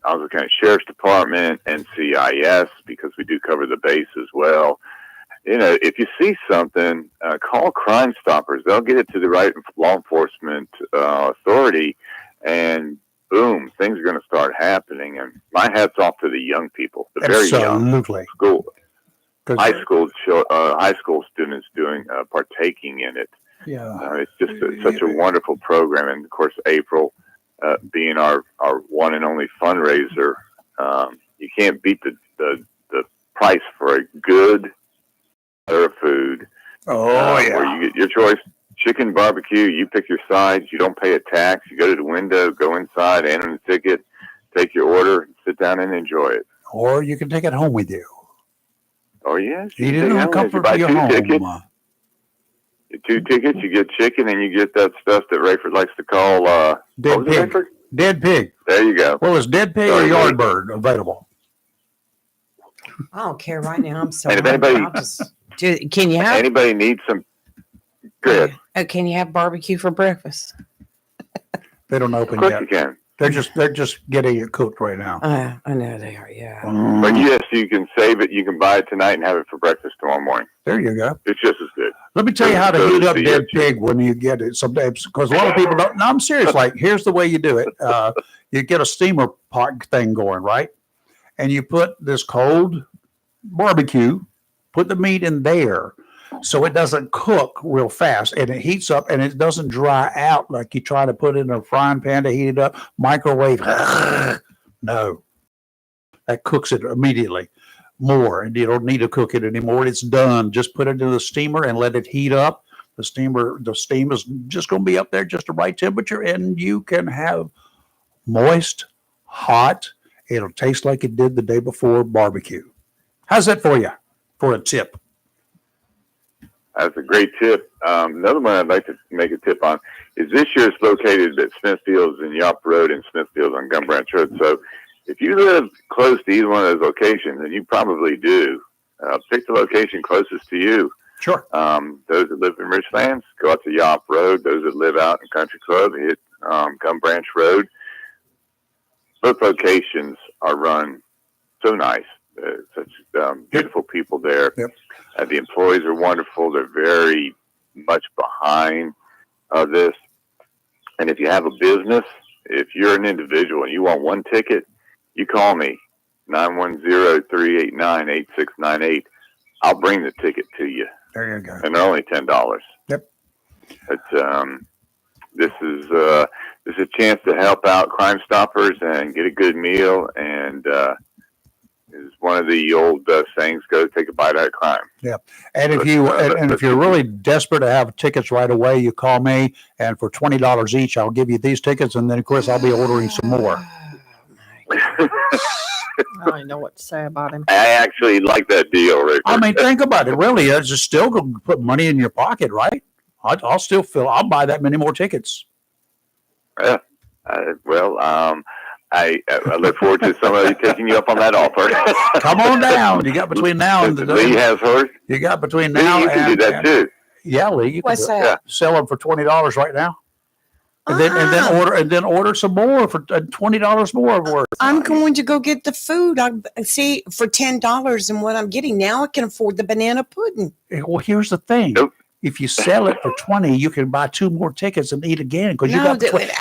Onslow County Sheriff's Department, NCIS, because we do cover the base as well. You know, if you see something, call Crime Stoppers. They'll get it to the right law enforcement authority, and boom, things are going to start happening. And my hat's off to the young people, the very young Absolutely. school, high school students partaking in it. Yeah. It's just such a wonderful program, and of course, April being our one and only fundraiser, you can't beat the price for a good food. Oh, yeah. Where you get your choice: chicken, barbecue. You pick your sides. You don't pay a tax. You go to the window, go inside, enter the ticket, take your order, sit down and enjoy it. Or you can take it home with you. Oh yes, Eat it in the comfort of your home. Tickets. 2 tickets, you get chicken, and you get that stuff that Rayford likes to call Dead pig. Rayford? Dead pig. There you go. Well, is dead pig or yard bird available? I don't care right now. I'm so And if hungry. anybody- I'll just can you have Anybody needs some? Good. can you have barbecue for breakfast? They don't Of open course yet. you can. They're just getting it cooked right now. I know they are. Yeah. But yes, you can save it. You can buy it tonight and have it for breakfast tomorrow morning. There you go. It's just as good. Let me tell you how to So heat does up the, dead pig when you get it sometimes, because a lot of people don't. No, I'm serious. Like, here's the way you do it. You get a steamer pot thing going, right? And you put this cold barbecue, put the meat in there so it doesn't cook real fast, and it heats up and it doesn't dry out like you try to put it in a frying pan to heat it up. Microwave. No. That cooks it immediately more, and you don't need to cook it anymore. It's done. Just put it in the steamer and let it heat up. The steam is just going to be up there, just the right temperature, and you can have moist, hot. It'll taste like it did the day before barbecue. How's that for you? For a tip? That's a great tip. Another one I'd like to make a tip on is this year it's located at Smithfield's and Yop Road and Smithfield's on Gun Branch Road. So if you live close to either one of those locations, and you probably do, pick the location closest to you. Sure. Those that live in Richlands, go out to Yop Road. Those that live out in Country Club, hit Gun Branch Road. Both locations are run so nice. Such beautiful people there. Yep. The employees are wonderful. They're very much behind this. And if you have a business, if you're an individual and you want one ticket, you call me, 910-389-8698. I'll bring the ticket to you. There you go. And they're only $10. Yep. But this is a chance to help out Crime Stoppers and get a good meal. And as one of the old sayings goes, take a bite out of crime. Yeah. And if you and if you're really desperate to have tickets right away, you call me, and for $20 each, I'll give you these tickets, and then of course I'll be ordering some more. I don't know what to say about him. I actually like that deal, Rick. I mean, think about it. Really, it's just still going to put money in your pocket, right? I'll still I'll buy that many more tickets. Yeah. I look forward to somebody taking you up on that offer. Come on down. You got between now and the Lee has hers. You got between Lee, now you can and do that too. Yeah, Lee, you What's can that? sell them for $20 right now, and then order some more for $20 more worth. I'm going to go get the food. I see for $10, and what I'm getting now, I can afford the banana pudding. Well, here's the thing. Nope. If you sell it for $20, you can buy 2 more tickets and eat again because No,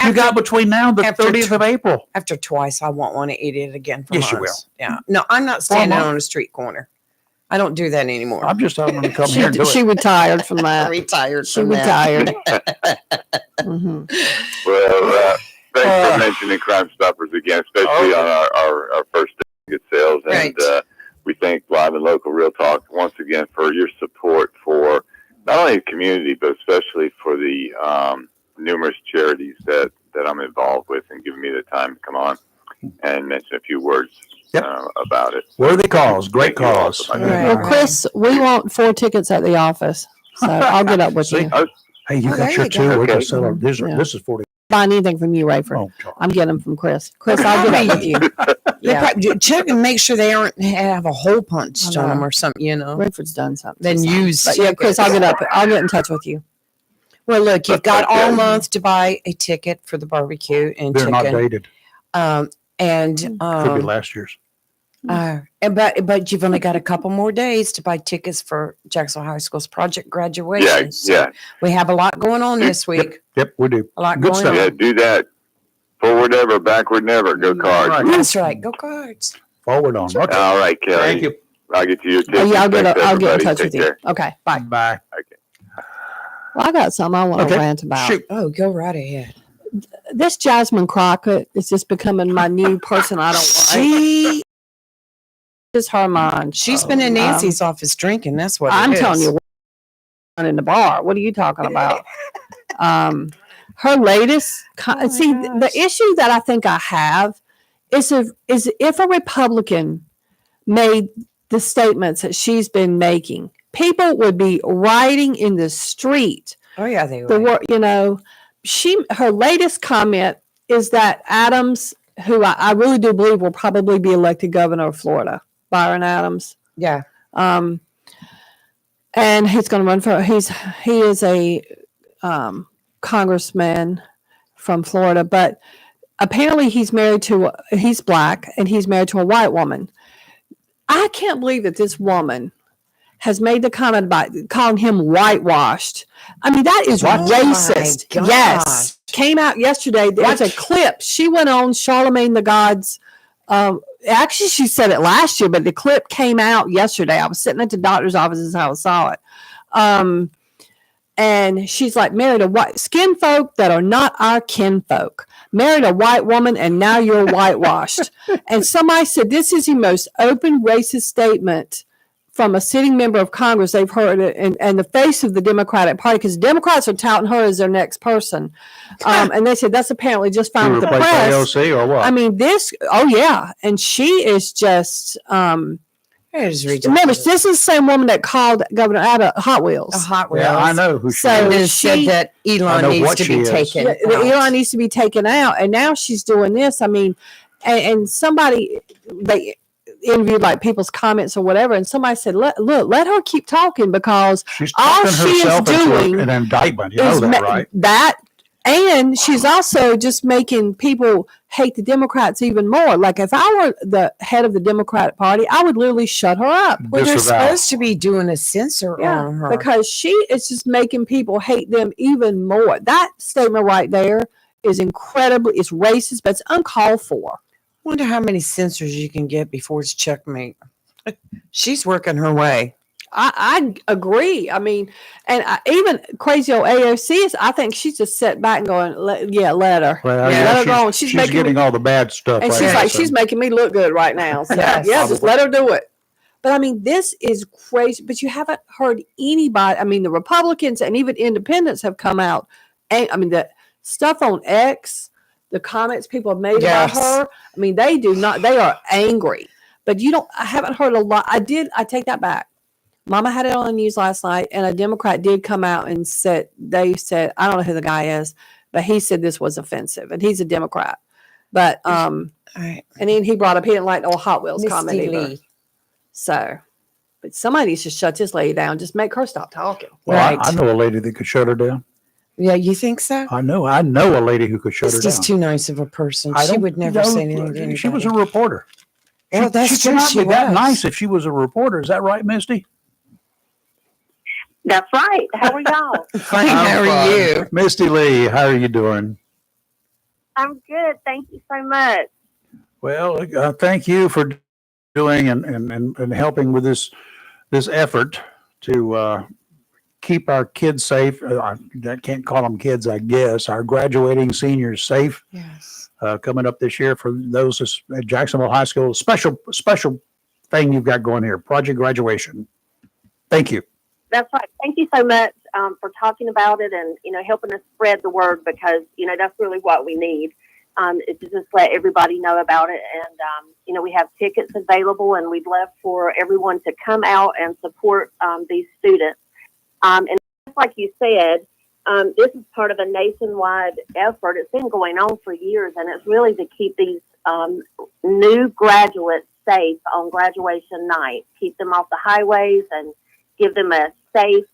you got between now and the after 30th of April. After twice, I won't want to eat it again for Yes, you months. Yeah. No, I'm not standing month. on a street corner. I don't do that anymore. I'm just telling them to come here and do She it. retired from that. retired She from that. retired. Mhm. Well, thanks for mentioning Crime Stoppers again, especially on our first ticket sales. Right. And we thank Live and Local Real Talk once again for your support for not only the community, but especially for the numerous charities that I'm involved with, and giving me the time to come on and mention a few words about it. Worthy cause, great Thank you all cause. so much. Right. Well, Chris, we want 4 tickets at the office, so I'll get up with See? you. Hey, you Oh, got there your you 2. go. We're Okay. going to sell them. This Yeah. is 40. buying anything from you, Rayford. Oh, Charles. I'm getting them from Chris. Chris, I'll get up with you. Yeah, Check and make sure they aren't have a hole punched I on know. them or something, Rayford's done something. Then use. But yeah, Chris, I'll get in touch with you. Well, look, you've got all Okay. month to buy a ticket for the barbecue and They're not chicken. dated. And Could be last year's. but you've only got a couple more days to buy tickets for Jacksonville High School's project graduation. Yeah, So yeah. we have a lot going on this week. Yep, we do. A lot Good going stuff. Yeah, on. do that. Forward ever, backward never. Go Cards. Right. That's right. Go Cards. Forward on. Okay. All right, Kelly. Thank you. I'll get to you. Oh, yeah, I'll get Thanks, in everybody. touch Take with you. care. Okay, bye. Bye. Well, I got something I want to Okay. rant about. Shoot. Oh, go right ahead. This Jasmine Crockett is just becoming my new person I don't like. She Just her mind. she's been in Nancy's office drinking. That's what I'm it telling is. you, in the bar. What are you talking about? Her latest. See, the issue that I think I have is if a Republican made the statements that she's been making, people would be rioting in the street. Oh yeah, they The were. word, her latest comment is that Adams, who I really do believe will probably be elected governor of Florida, Byron Adams. Yeah. And he's going to run for. He is a congressman from Florida, but apparently he's black and he's married to a white woman. I can't believe that this woman has made the comment about calling him whitewashed. I mean, that is What? racist. My Yes. gosh. Came out yesterday. There's a clip. She went on Charlemagne the God's. Actually, she said it last year, but the clip came out yesterday. I was sitting at the doctor's office is how I saw it. And she's like, married a white skin folk that are not our kinfolk. Married a white woman, and now you're whitewashed. And somebody said this is the most open racist statement from a sitting member of Congress they've heard it, and the face of the Democratic Party, because Democrats are touting her as their next person. And they said that's apparently just fine with the Replace press. AOC or what? I mean, oh yeah. And she is just, It is remember, ridiculous. this is the same woman that called Governor Abbott Hot Wheels. A Hot Wheels. yeah, I know who she So- And is. then said she- that I Elon know needs what to she be is. taken. The out. Elon needs to be taken out, and now she's doing this. I mean, and somebody they interviewed like people's comments or whatever, and somebody said, "Let her keep talking because She's all talking she is herself into doing an indictment. You know is that, right? that." And she's also just making people hate the Democrats even more. Like if I were the head of the Democratic Party, I would literally shut her up. Well, they're Disavow. supposed to be doing a censor on her. Because she is just making people hate them even more. That statement right there is incredibly, it's racist, but it's uncalled for. Wonder how many censors you can get before it's checkmate. She's working her way. I agree. I mean, and even crazy old AOC I think she's just sat back and going, let her. Well, Yeah, let her go on. She's making getting all the bad stuff. and right she's now, like, so- she's making me look good right now. So Yes. yeah, just let her do it. But I mean, this is crazy. But you haven't heard anybody. I mean, the Republicans and even independents have come out. And I mean, the stuff on X, the comments people have made Yes. about her. I mean, they are angry. But I haven't heard a lot. I take that back. Mama had it on the news last night, and a Democrat did come out and they said, I don't know who the guy is, but he said this was offensive, and he's a Democrat. But All right. and then he brought up he didn't like the old Hot Wheels Misty comment either. Lee. So, but somebody needs to shut this lady down. Just make her stop talking. Well, Right. I know a lady that could shut her down. Yeah, you think so? I know a lady who could shut her Misty's down. too nice of a person. I She don't would never know. say anything to anybody. She was a reporter. Well, that's she true. cannot She be that was. nice if she was a reporter. Is that right, Misty? That's right. How are y'all? Fine. I'm How are fine. you? Misty Lee? How are you doing? I'm good. Thank you so much. Well, thank you for doing and helping with this effort to keep our kids safe. I can't call them kids, I guess. Our graduating seniors safe Yes. coming up this year for those at Jacksonville High School. Special thing you've got going here, project graduation. Thank you. That's right. Thank you so much for talking about it and, helping us spread the word because, that's really what we need is to just let everybody know about it. And, we have tickets available and we'd love for everyone to come out and support these students. And like you said, this is part of a nationwide effort. It's been going on for years, and it's really to keep these new graduates safe on graduation night, keep them off the highways and give them a safe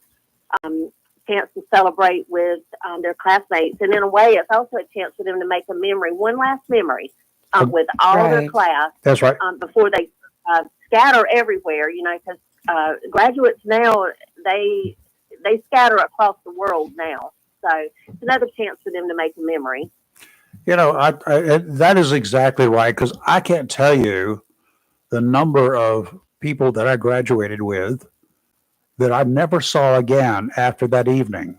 chance to celebrate with their classmates. And in a way, it's also a chance for them to make a memory, one last memory with all of their Right. class That's right. before they scatter everywhere, because graduates now, they scatter across the world now. So it's another chance for them to make a memory. That is exactly right, because I can't tell you the number of people that I graduated with that I never saw again after that evening.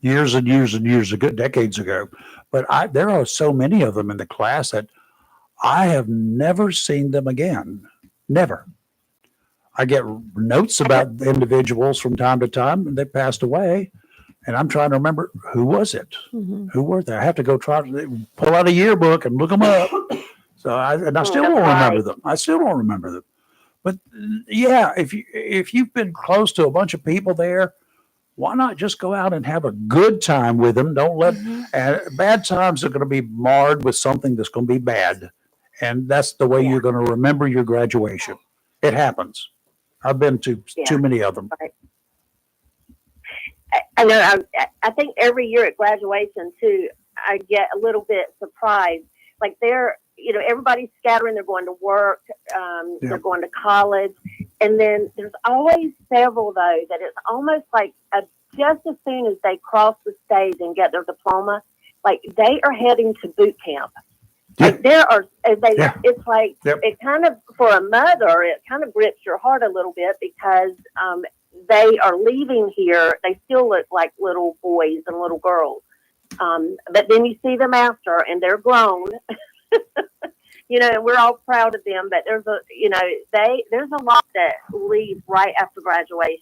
Years and years and years ago, decades ago. But there are so many of them in the class that I have never seen them again. Never. I get notes about the individuals from time to time, and they passed away. And I'm trying to remember, who was it? Who were they? I have to go try to pull out a yearbook and look them up. So I still don't remember them. I still don't remember them. But yeah, if you've been close to a bunch of people there, why not just go out and have a good time with them? Don't let bad times are going to be marred with something that's going to be bad, and that's the way you're going to remember your graduation. It happens. I've been to too many of them. Right. I know. I think every year at graduation too, I get a little bit surprised. Like everybody's scattering. They're going to work. They're going to college, and then there's always several though that it's almost like just as soon as they cross the stage and get their diploma, like they are heading to boot camp. Like it's like it kind of, for a mother, it kind of grips your heart a little bit because they are leaving here. They still look like little boys and little girls. But then you see them after and they're grown, and we're all proud of them, but there's there's a lot that leave right after graduation.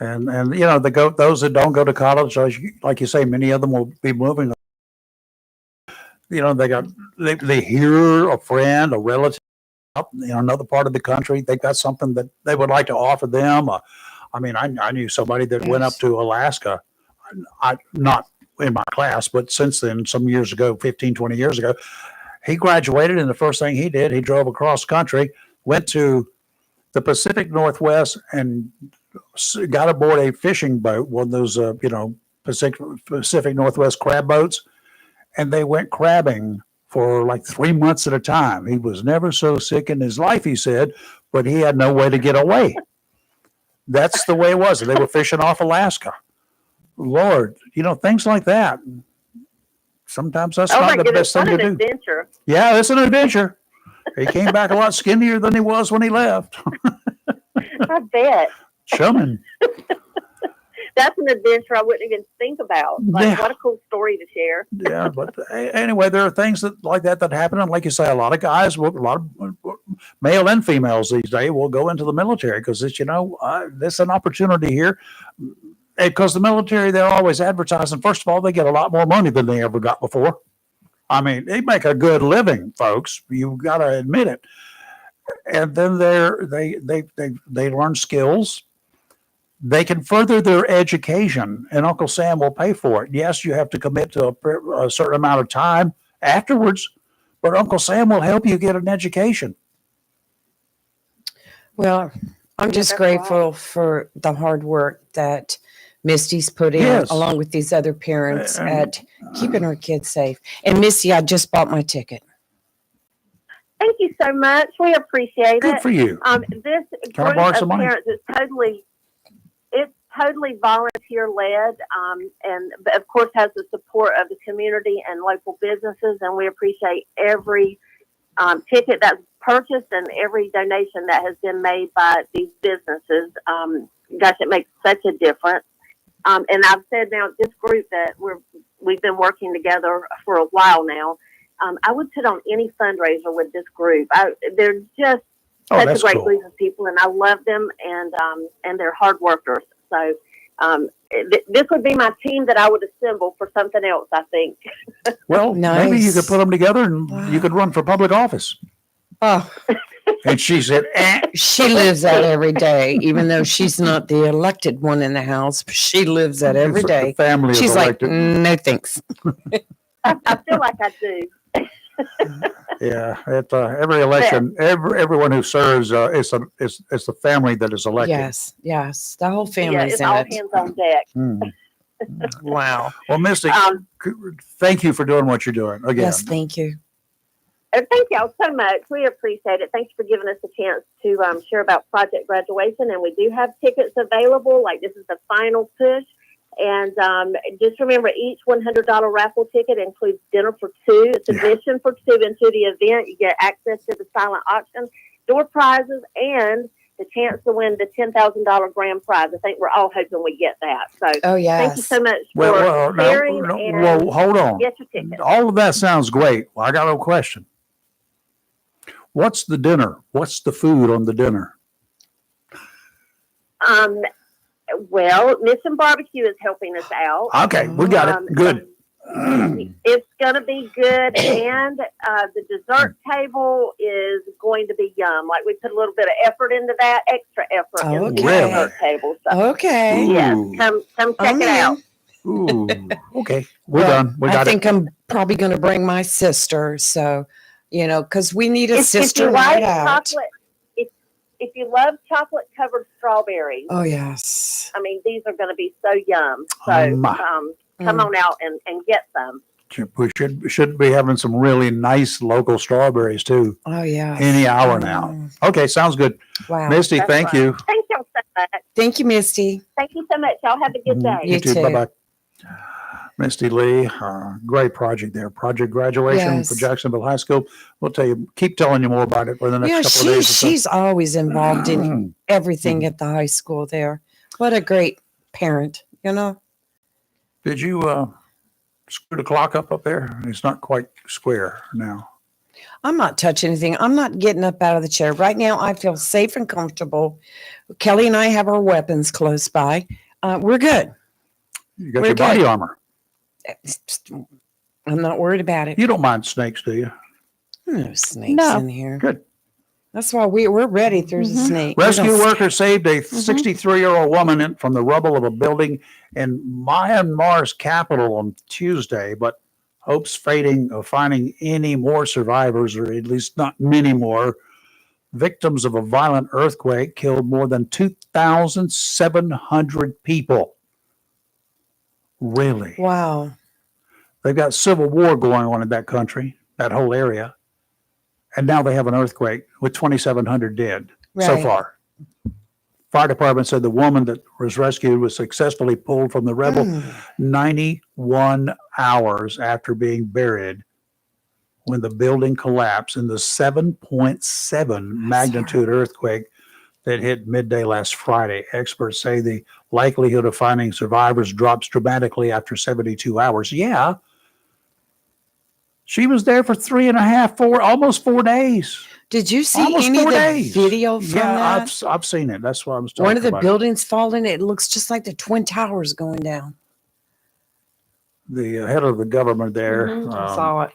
And those that don't go to college, like you say, many of them will be moving. They hear a friend, a relative up in another part of the country. They've got something that they would like to offer them. I knew somebody that went up to Alaska, not in my class, but since then, some years ago, 15, 20 years ago, he graduated, and the first thing he did, he drove across country, went to the Pacific Northwest, and got aboard a fishing boat, one of those, Pacific Northwest crab boats, and they went crabbing for like 3 months at a time. He was never so sick in his life, he said, but he had no way to get away. That's the way it was. They were fishing off Alaska. Lord, things like that. Sometimes that's not the best thing to do. Adventure. Yeah, it's an adventure. He came back a lot skinnier than he was when he left. I bet. Chumming. That's an adventure I wouldn't even think about. What a cool story to share. Yeah, but anyway, there are things like that happen. And like you say, a lot of guys, a lot of male and females these days will go into the military because it's, there's an opportunity here. Because the military, they're always advertising. First of all, they get a lot more money than they ever got before. I mean, they make a good living, folks. You got to admit it. And then they learn skills. They can further their education, and Uncle Sam will pay for it. Yes, you have to commit to a certain amount of time afterwards, but Uncle Sam will help you get an education. Well, I'm just grateful for the hard work that Misty's put in, along with these other parents, at keeping our kids safe. And Misty, I just bought my ticket. Thank you so much. We appreciate it. Good for you. This group of parents is totally volunteer led, and of course has the support of the community and local businesses. And we appreciate every ticket that's purchased and every donation that has been made by these businesses. Gosh, it makes such a difference. And I've said now, this group that we've been working together for a while now, I would put on any fundraiser with this group. They're just such a great group of people, and I love them, and they're hard workers. So this would be my team that I would assemble for something else, I think. Well, maybe you could put them together and you could run for public office. Oh, And she said, eh. She lives that every day, even though she's not the elected one in the house. She lives that every The day. family She's is like, elected. no thanks. I feel like I do. Yeah, at every election, everyone who serves, it's the family that is elected. Yes, yes. The whole Yeah, family's it's in all it. hands on deck. Mm. Wow. Well, Misty, Um, thank you for doing what you're doing again. Yes, thank you. Thank y'all so much. We appreciate it. Thanks for giving us a chance to share about Project Graduation. And we do have tickets available. Like, this is the final push. And just remember, each $100 raffle ticket includes dinner for two. It's admission for two into the event. You get access to the silent auction, door prizes, and the chance to win the $10,000 grand prize. I think we're all hoping we get that. So Oh, yes. thank you so much Well, for sharing. and well, hold on. get your ticket. All of that sounds great. Well, I got a question. What's the dinner? What's the food on the dinner? Well, Mission Barbecue is helping us out. Okay, we got it. Good. It's going to be good, and the dessert table is going to be yum. Like, we put a little bit of effort into that, extra effort into the Okay. dessert table. So, Okay. yes, Ooh. come check I'm it out. Ooh, okay. We're Well, done. We I got think it. I'm probably going to bring my sister. So, because we need a If sister you night like out. chocolate, if you love chocolate covered strawberries, Oh, yes. I mean, these are going to be so yum. So, come Mm. on out and get some. We should be having some really nice local strawberries too. Oh, yeah. Any hour now. Okay, sounds good. Wow. Misty, That's thank right. you. Thank y'all so much. Thank you, Misty. Thank you so much. Y'all have a good day. You too. Bye bye. Misty Lee, great project there. Project Graduation for Yes. Jacksonville High School. We'll keep telling you more about it for the next Yeah, couple of days. or so. she's always involved in everything at the high school there. What a great parent, Did you screw the clock up there? It's not quite square now. I'm not touching anything. I'm not getting up out of the chair. Right now, I feel safe and comfortable. Kelly and I have our weapons close by. We're good. You got We're your body good. armor. I'm not worried about it. You don't mind snakes, do you? No snakes No. in here. Good. That's why we're ready if there's a snake. We Rescue don't- workers saved a 63-year-old woman from the rubble of a building in Myanmar's capital on Tuesday, but hopes fading of finding any more survivors, or at least not many more. Victims of a violent earthquake killed more than 2,700 people. Really? Wow. They've got civil war going on in that country, that whole area. And now they have an earthquake with 2,700 dead so Right. far. Fire department said the woman that was rescued was successfully pulled from the rubble 91 hours after being buried when the building collapsed in the 7.7 magnitude earthquake that hit midday last Friday. Experts say the likelihood of finding survivors drops dramatically after 72 hours. Yeah. She was there for 3.5, 4, almost 4 days. Did you see Almost any of 4 the days. video from Yeah, that? I've seen it. That's what I was talking One of the about. buildings falling. It looks just like the Twin Towers going down. The head of the government there, I saw it.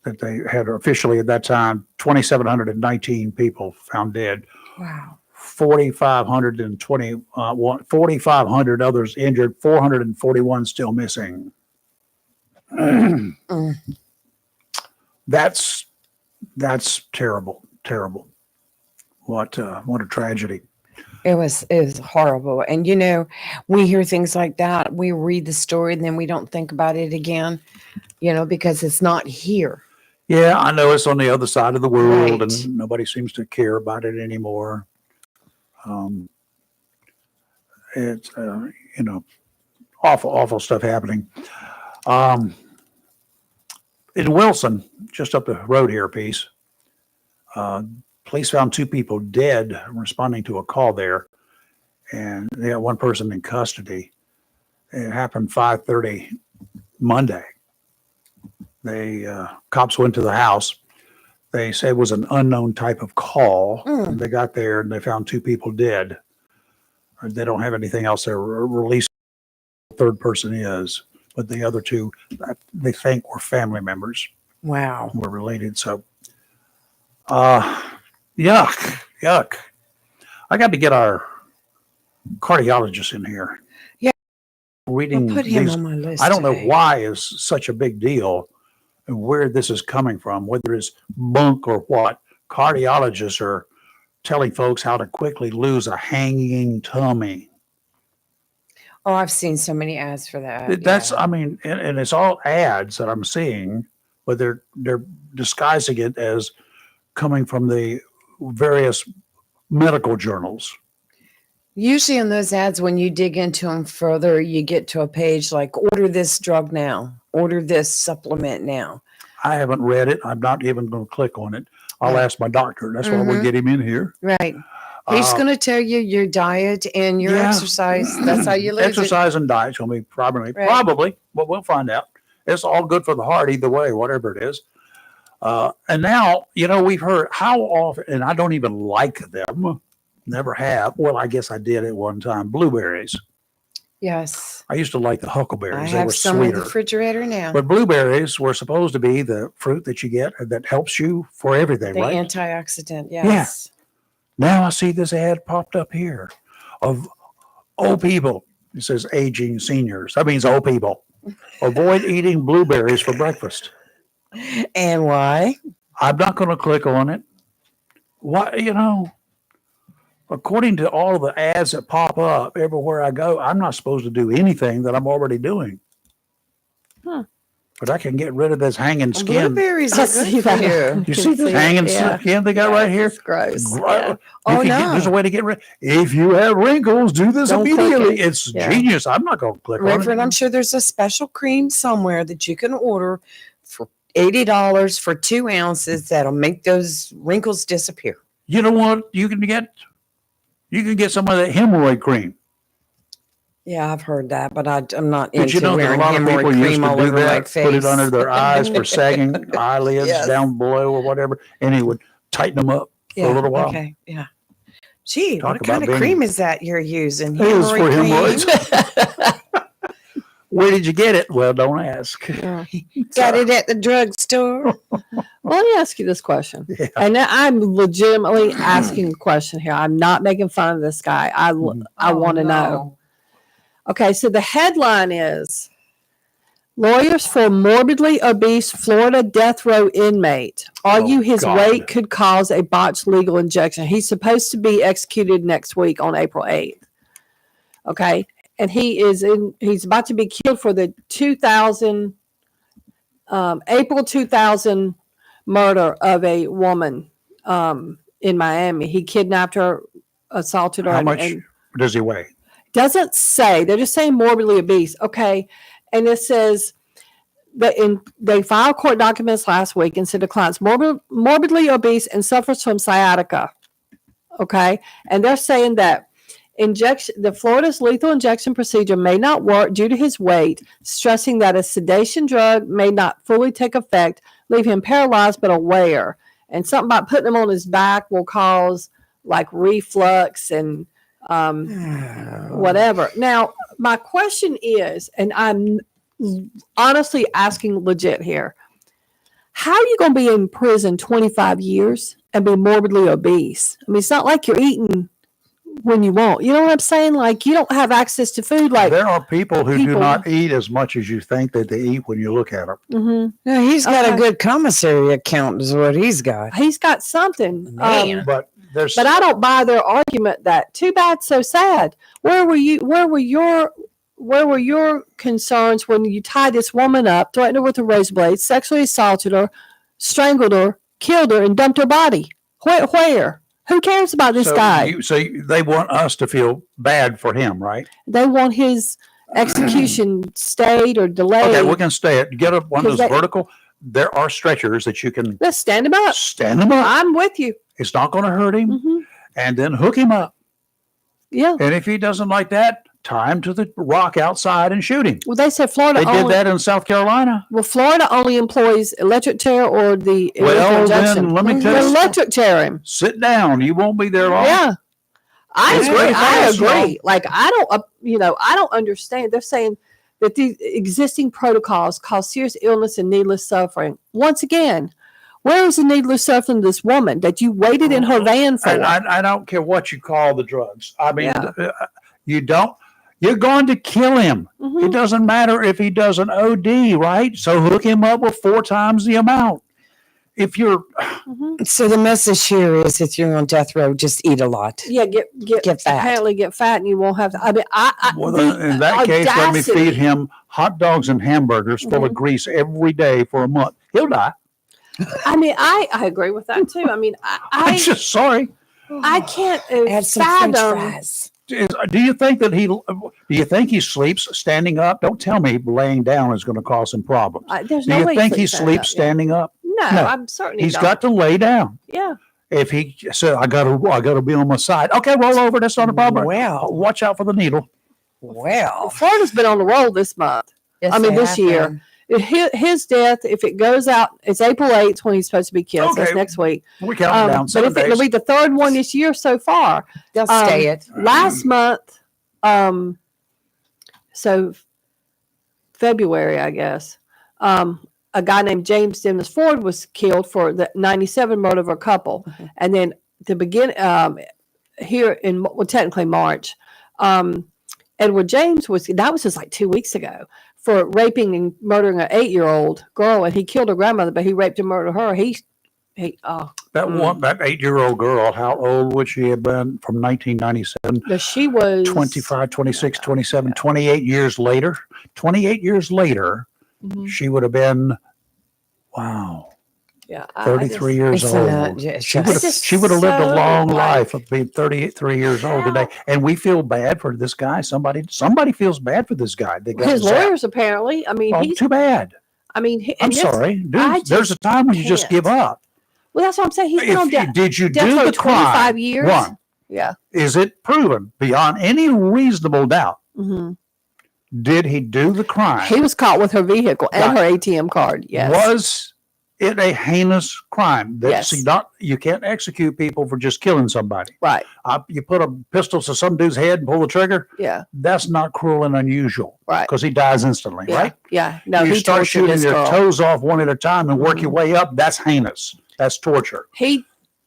that they had officially at that time, 2,719 people found dead, Wow. 4,500 others injured, 441 still missing. That's terrible, terrible. What a tragedy. It was horrible. And we hear things like that. We read the story and then we don't think about it again, because it's not here. Yeah, I know it's on the other side of the world, Right. and nobody seems to care about it anymore. It's awful stuff happening. In Wilson, just up the road here a piece, police found 2 people dead responding to a call there, and they got one person in custody. It happened 5:30 Monday. Cops went to the house. They said it was an unknown type of call. And they got there and they found 2 people dead. They don't have anything else they're releasing. The third person is, but the other 2 they think were family members, Wow. were related. So, Yuck. I got to get our cardiologist in here. Yeah. Reading I'll put him these, on my list. I don't know today. why is such a big deal and where this is coming from, whether it's bunk or what. Cardiologists are telling folks how to quickly lose a hanging tummy. Oh, I've seen so many ads for that. That's, yeah. I mean, and it's all ads that I'm seeing, but they're disguising it as coming from the various medical journals. Usually in those ads, when you dig into them further, you get to a page like order this drug now, order this supplement now. I haven't read it. I'm not even going to click on it. I'll Right. ask my doctor. That's why we get him in here. Right. He's going to tell you your diet and your yeah. exercise. That's how you lose Exercise and diet's going to be probably, but we'll find out. It's all good for the heart either way, whatever it is. And now, we've heard how often, and I don't even like them, never have. Well, I guess I did at one time. Blueberries. it. Yes. I used to like the huckleberries. I They have were some in the sweeter. refrigerator now. But blueberries were supposed to be the fruit that you get that helps you for everything, The right? antioxidant. Yes. Now I see this ad popped up here of old people. It says aging seniors. That means old people. Avoid eating blueberries for breakfast. And why? I'm not going to click on it. Why, according to all the ads that pop up everywhere I go, I'm not supposed to do anything that I'm already doing. Huh. But I can get rid of this hanging skin. Blueberries I are see good for that. you. You see this hanging skin they got right here? It's gross. Gro- Oh, There's a no. way to get rid. If you have wrinkles, do this Don't click immediately. it. It's Yeah. genius. I'm not going to click on Rayford, it. I'm sure there's a special cream somewhere that you can order for $80 for 2 ounces that'll make those wrinkles disappear. You know what? You can get some of that hemorrhoid cream. Yeah, I've heard that, but I'm not Did into you know that a wearing lot of hemorrhoid people used cream to all do over my that? face. Put it under their eyes for sagging eyelids Yes. down below or whatever, and he would tighten them up for a little while. Okay, yeah. Gee, Talk what kind about of being- cream is that you're using? It is for Hemorrhoid cream? Where did you get it? Well, don't ask. Got it at the drugstore. Well, let me ask you this question. Yeah. And I'm legitimately asking a question here. I'm not making fun of this guy. I want to know. Okay, so the headline is Lawyers for Morbidly Obese Florida Death Row Inmate argue his God. weight could cause a botched legal injection. He's supposed to be executed next week on April 8th. Okay, and he's about to be killed for the April 2000 murder of a woman in Miami. He kidnapped her, assaulted her. How and- much and does he weigh? doesn't say. They're just saying morbidly obese. Okay, and it says that they filed court documents last week and said the client's morbidly obese and suffers from sciatica. Okay, and they're saying that the Florida's lethal injection procedure may not work due to his weight, stressing that a sedation drug may not fully take effect, leave him paralyzed but aware. And something about putting him on his back will cause like reflux and whatever. Now, my question is, and I'm honestly asking legit here, how are you going to be in prison 25 years and be morbidly obese? I mean, it's not like you're eating when you want. You know what I'm saying? Like, you don't have access to food. Like, There are people who do people- not eat as much as you think that they eat when you look at them. mhm. Yeah, he's got Okay. a good commissary account, is what he's got. He's got something. Man. But there's But I don't buy their argument that too bad, so sad. Where were you? Where were your concerns when you tied this woman up, threatened her with a razor blade, sexually assaulted her, strangled her, killed her, and dumped her body? Where? Who cares about this guy? So they want us to feel bad for him, right? They want his execution stayed or delayed. Okay, we're going to stay it. Get up one of 'Cause those they- vertical. There are stretchers that you can Let's stand him up. stand him up. I'm with you. It's not going to hurt him. hmm And then hook him up. Yeah. And if he doesn't like that, tie him to the rock outside and shoot him. Well, they said Florida They did only. that in South Carolina. Well, Florida only employs electric chair or the Well, lethal then injection. let me tell Well, you- electric chair him. Sit down. You won't be there long. Yeah. I It's agree. very I fast, agree. Like I don't understand. They're saying that the existing protocols cause serious illness and needless suffering. Once again, Where is the needless suffering of this woman that you waited in her van for? And I don't care what you call the drugs. I mean, Yeah. you don't. You're going to kill him. Mhm. It doesn't matter if he does an OD, right? So hook him up with 4 times the amount. If you're Mhm. So the message here is, if you're on death row, just eat a lot. Yeah, get Get fat. apparently get fat, and you won't have to. I mean, well, in that case, let me feed him hot dogs and hamburgers full of grease every day for a month. He'll die. I mean, I agree with that too. I mean, I'm just sorry. I can't Add some French fathom. fries. Do you think that do you think he sleeps standing up? Don't tell me laying down is going to cause him problems. There's Do no you way think he standing sleeps up, yeah. standing up? No, No. I'm certainly He's not. got to lay down. Yeah. If he said, I gotta be on my side. Okay, roll over. That's not a problem. Well. Watch out for the needle. Well, Florida's been on the roll this month. yes, I mean, they this have year. been. His death, if it goes out, it's April 8th when he's supposed to be killed. So Okay. it's next week. We count down But 7 if it'll days. be the third one this year so far. They'll stay it. Last month, so February, I guess, a guy named James Dennis Ford was killed for the 97 murder of a couple. Mm-hmm. And then to begin here in, well, technically March, Edward James that was just like 2 weeks ago, for raping and murdering an 8-year-old girl. And he killed her grandmother, but he raped and murdered her. That 8-year-old girl, how old would she have been from 1997? She was 25, 26, 27, 28 years later. 28 years later, Mhm. she would have been, wow, Yeah, 33 years It's old. not- it's She would have just she would have lived a so, long like, life of being 33 years old today. And we feel bad for this guy. Somebody feels bad for this guy. They got his zapped. lawyers apparently. I mean, Oh, he's. too bad. I mean, I'm sorry, dude. There's a just time when you just can't. give up. Well, that's what I'm saying. He's been on death. Did you death do row the 25 crime? years. One, Yeah. is it proven beyond any reasonable doubt? hmm Did he do the crime? He was caught with her vehicle and Right. her ATM card. Yes. Was it a heinous crime? Yes. You can't execute people for just killing somebody. Right. You put a pistol to some dude's head and pull the trigger. Yeah. That's not cruel and unusual. Right. Because he dies instantly, Yeah. right? Yeah. No, you he start tortured shooting this your girl. toes off one at a time and work your way up. That's heinous. That's torture. He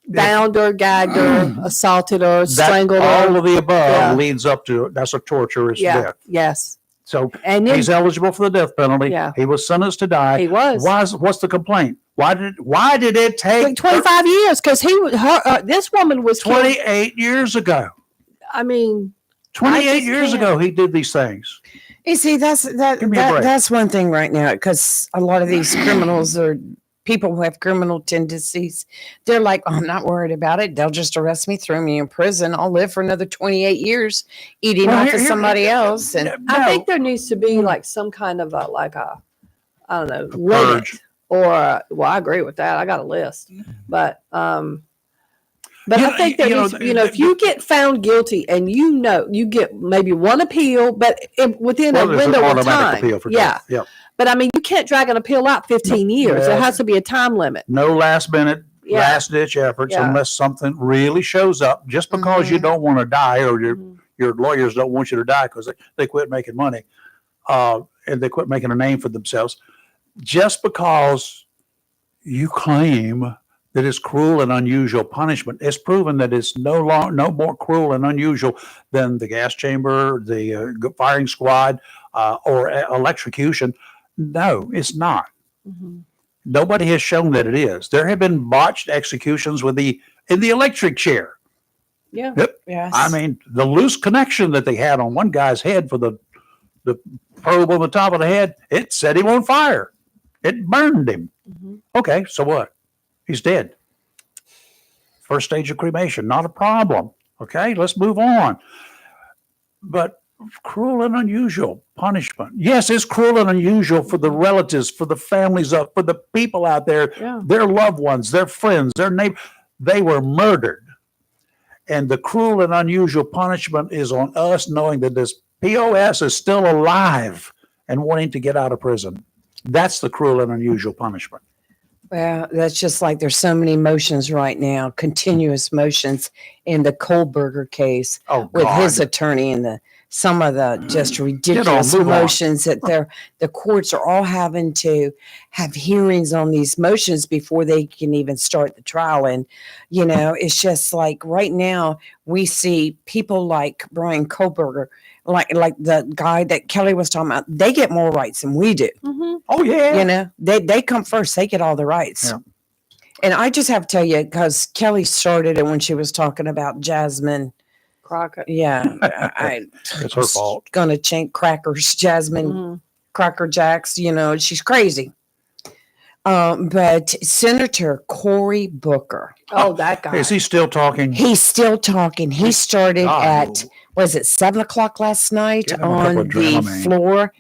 bound her, gagged her, assaulted her, strangled all her. of the above Yeah. leads up to that's a torturous Yeah. death. Yes. So And then he's eligible for the death penalty. Yeah. He was sentenced to die. he was. What's the complaint? Why did it take Like 25 years because this woman was killed. 28 years ago? I mean, 28 just years can't. ago, he did these things. You see, that's Give me a break. that's one thing right now, because a lot of these criminals or people who have criminal tendencies, they're like, oh, I'm not worried about it. They'll just arrest me, throw me in prison. I'll live for another 28 years eating Well, off here- of here- somebody else. And I think there needs to be like some kind of a I don't know, limit. purge. Or well, I agree with that. I got a list, but You I know, think there you know, needs, if you get found guilty and you get maybe one appeal, but within a Well, there's an window of automatic time. appeal for Yeah, death. Yep. but I mean, you can't drag an appeal out 15 years. There Yeah. has to be a time limit. No last minute, Yeah. last ditch efforts Yeah. unless something really shows up. Just because you don't want to die or Mhm. your lawyers don't want you to die because they quit making money and they quit making a name for themselves. Just because you claim that it's cruel and unusual punishment, it's proven that it's no more cruel and unusual than the gas chamber, the firing squad, or electrocution. No, it's not. Mhm. Nobody has shown that it is. There have been botched executions in the electric chair. Yeah. Yep. yes. I mean, the loose connection that they had on one guy's head for the probe on the top of the head, it set him on fire. It burned him. Mhm. Okay, so what? He's dead. First stage of cremation, not a problem. Okay, let's move on. But cruel and unusual punishment. Yes, it's cruel and unusual for the relatives, for the families, for the people out there, Yeah. their loved ones, their friends, their neighbors. They were murdered. And the cruel and unusual punishment is on us knowing that this POS is still alive and wanting to get out of prison. That's the cruel and unusual punishment. Well, that's just like there's so many motions right now, continuous motions in the Kohlberger case Oh, with God. his attorney and the some of the just ridiculous move on. motions that the courts are all having to have hearings on these motions before they can even start the trial. And, it's just like right now we see people like Brian Kohlberger, like the guy that Kelly was talking about, they get more rights than we do. Mm-hmm. Oh yeah. They come first, they get all the rights. Yeah. And I just have to tell you, because Kelly started it when she was talking about Jasmine. Crockett. Yeah. It's her fault. Gonna change crackers, Jasmine Mhm. Cracker Jacks, she's crazy. But Senator Cory Booker, Oh, that guy. Is he still talking? he's still talking. He started God. at, was it 7:00 last night Give him a couple on of the Dramamine. floor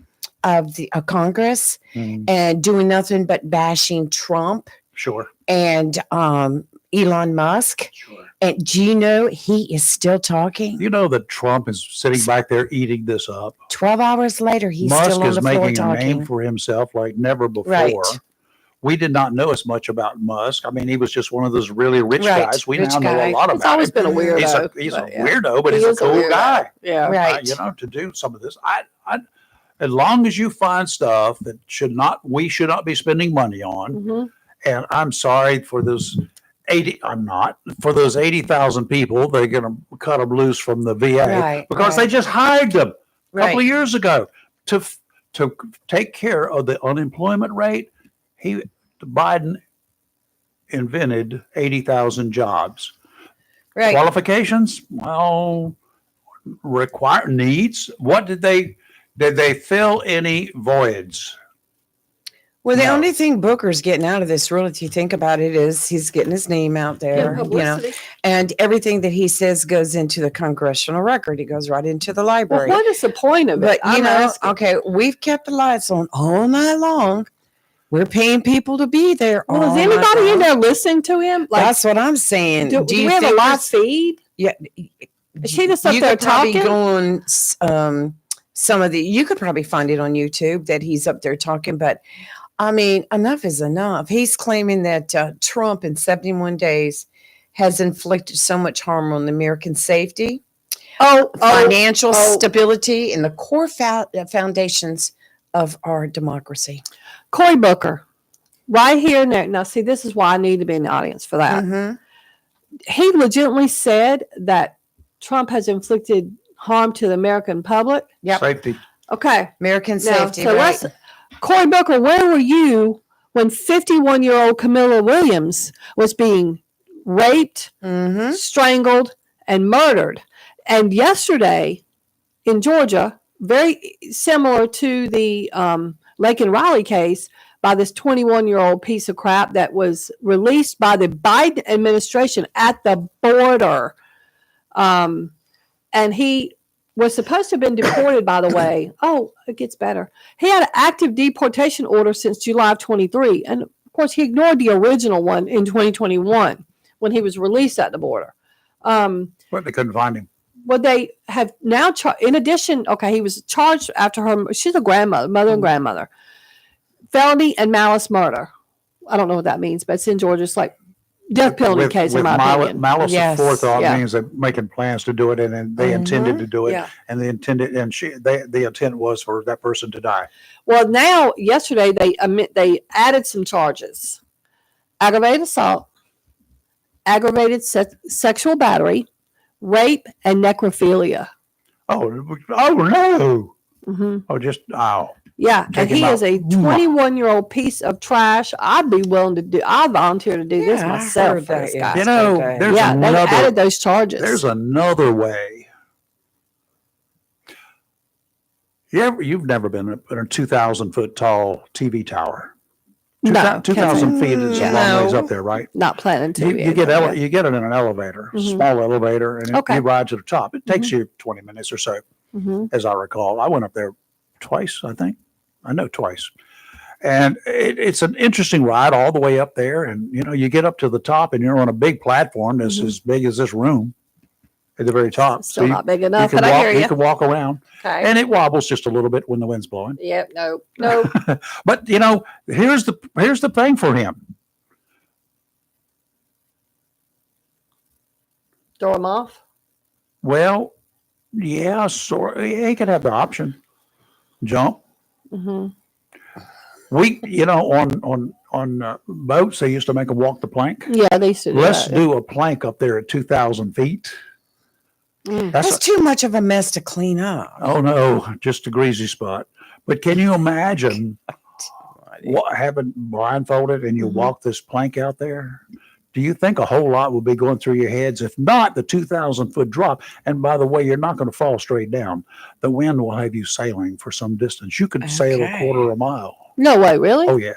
of the Congress Mm, and doing nothing but bashing Trump sure. and Elon Musk. Sure. And do you know he is still talking? You know that Trump is sitting back there eating this up. 12 hours later, he's Musk still on is the floor making a name talking. for himself like never before. Right. We did not know as much about Musk. I mean, he was just one of those really rich Right, guys. We rich now know guy. a lot He's about always him. been a weirdo. He's a but yeah. weirdo, but He he's a is cool weirdo. guy. Yeah. Right. To do some of this. As long as you find stuff that we should not be spending money on. Mhm. And I'm sorry for those 80,000 people. They're going to cut them loose from the VA Right, because right. they just hired them a couple of Right. years ago to take care of the unemployment rate. Biden invented 80,000 jobs. Right. Qualifications, well, needs. What did they fill any voids? Well, the No. only thing Booker's getting out of this, really, if you think about it, is he's getting his name out there, Publicity. and everything that he says goes into the congressional record. It goes right into the Well, library. what is the point of But it? I'm asking. okay, we've kept the lights on all night long. We're paying people to be there. Well, all is night anybody in long. there listening to him? Like, That's what I'm saying. do you we have a think live there's- feed? Yeah. Is she just up You there could probably talking? go on you could probably find it on YouTube that he's up there talking, but I mean, enough is enough. He's claiming that Trump in 71 days has inflicted so much harm on American safety, financial stability, and the core foundations of our democracy. Cory Booker, right here and there. Now, see, this is why I need to be in the audience for that. Mhm. He legitimately said that Trump has inflicted harm to the American public. Yep. Safety. Okay. American Now, safety. so Right? Cory Booker, where were you when 51-year-old Camilla Williams was being raped, Mhm. strangled, and murdered? And yesterday in Georgia, very similar to the Lake and Riley case, by this 21-year-old piece of crap that was released by the Biden administration at the border. And he was supposed to have been deported, by the way. Oh, it gets better. He had an active deportation order since July of 23. And of course, he ignored the original one in 2021 when he was released at the border. But they couldn't find him. Well, they have now, in addition, okay, he was charged after her, she's a grandmother, mother and grandmother, felony and malice murder. I don't know what that means, but it's in Georgia. It's like death penalty case, in my opinion. Malice Yes. of forethought Yeah. means they're making plans to do it, and then they intended to do it, Yeah. and they intended, and the intent was for that person to die. Well, now, yesterday, they added some charges. Aggravated assault, aggravated sexual battery, rape, and necrophilia. Oh no! Hmm. Yeah, Check and he him out. is a 21-year-old piece of trash. I'd be willing to do. I volunteer to do this Yeah, I myself heard for that this guy. You know, Okay. there's Yeah, they added another. those charges. There's another way. You've never been in a 2,000-foot tall TV tower. No, 2,000 feet is a long ways No. up there, right? not planning to. You get it in an elevator, Mhm. small elevator, and Okay. you ride to the top. It takes you 20 minutes or so, Hmm. as I recall. I went up there twice, I think. I know twice. And it's an interesting ride all the way up there. And, you get up to the top and you're on a big platform that's Mhm. as big as this room at the very top. Still not big enough, can but I walk, hear you you. can walk around. Okay. And it wobbles just a little bit when the wind's blowing. Yep. No. But, here's the thing for him. Throw him off. Well, Yeah, he could have the option. Jump. Hmm. On boats, they used to make them walk the plank. Yeah, they used to do Let's that. do a plank up there at 2,000 feet. Mm. That's That's too much of a mess to clean up. oh no, just a greasy spot. But can you imagine what having blindfolded and you Mhm. walk this plank out there? Do you think a whole lot will be going through your heads? If not, the 2,000-foot drop. And by the way, you're not going to fall straight down. The wind will have you sailing for some distance. You could sail a Okay. quarter of a mile. No way, really? Oh yeah.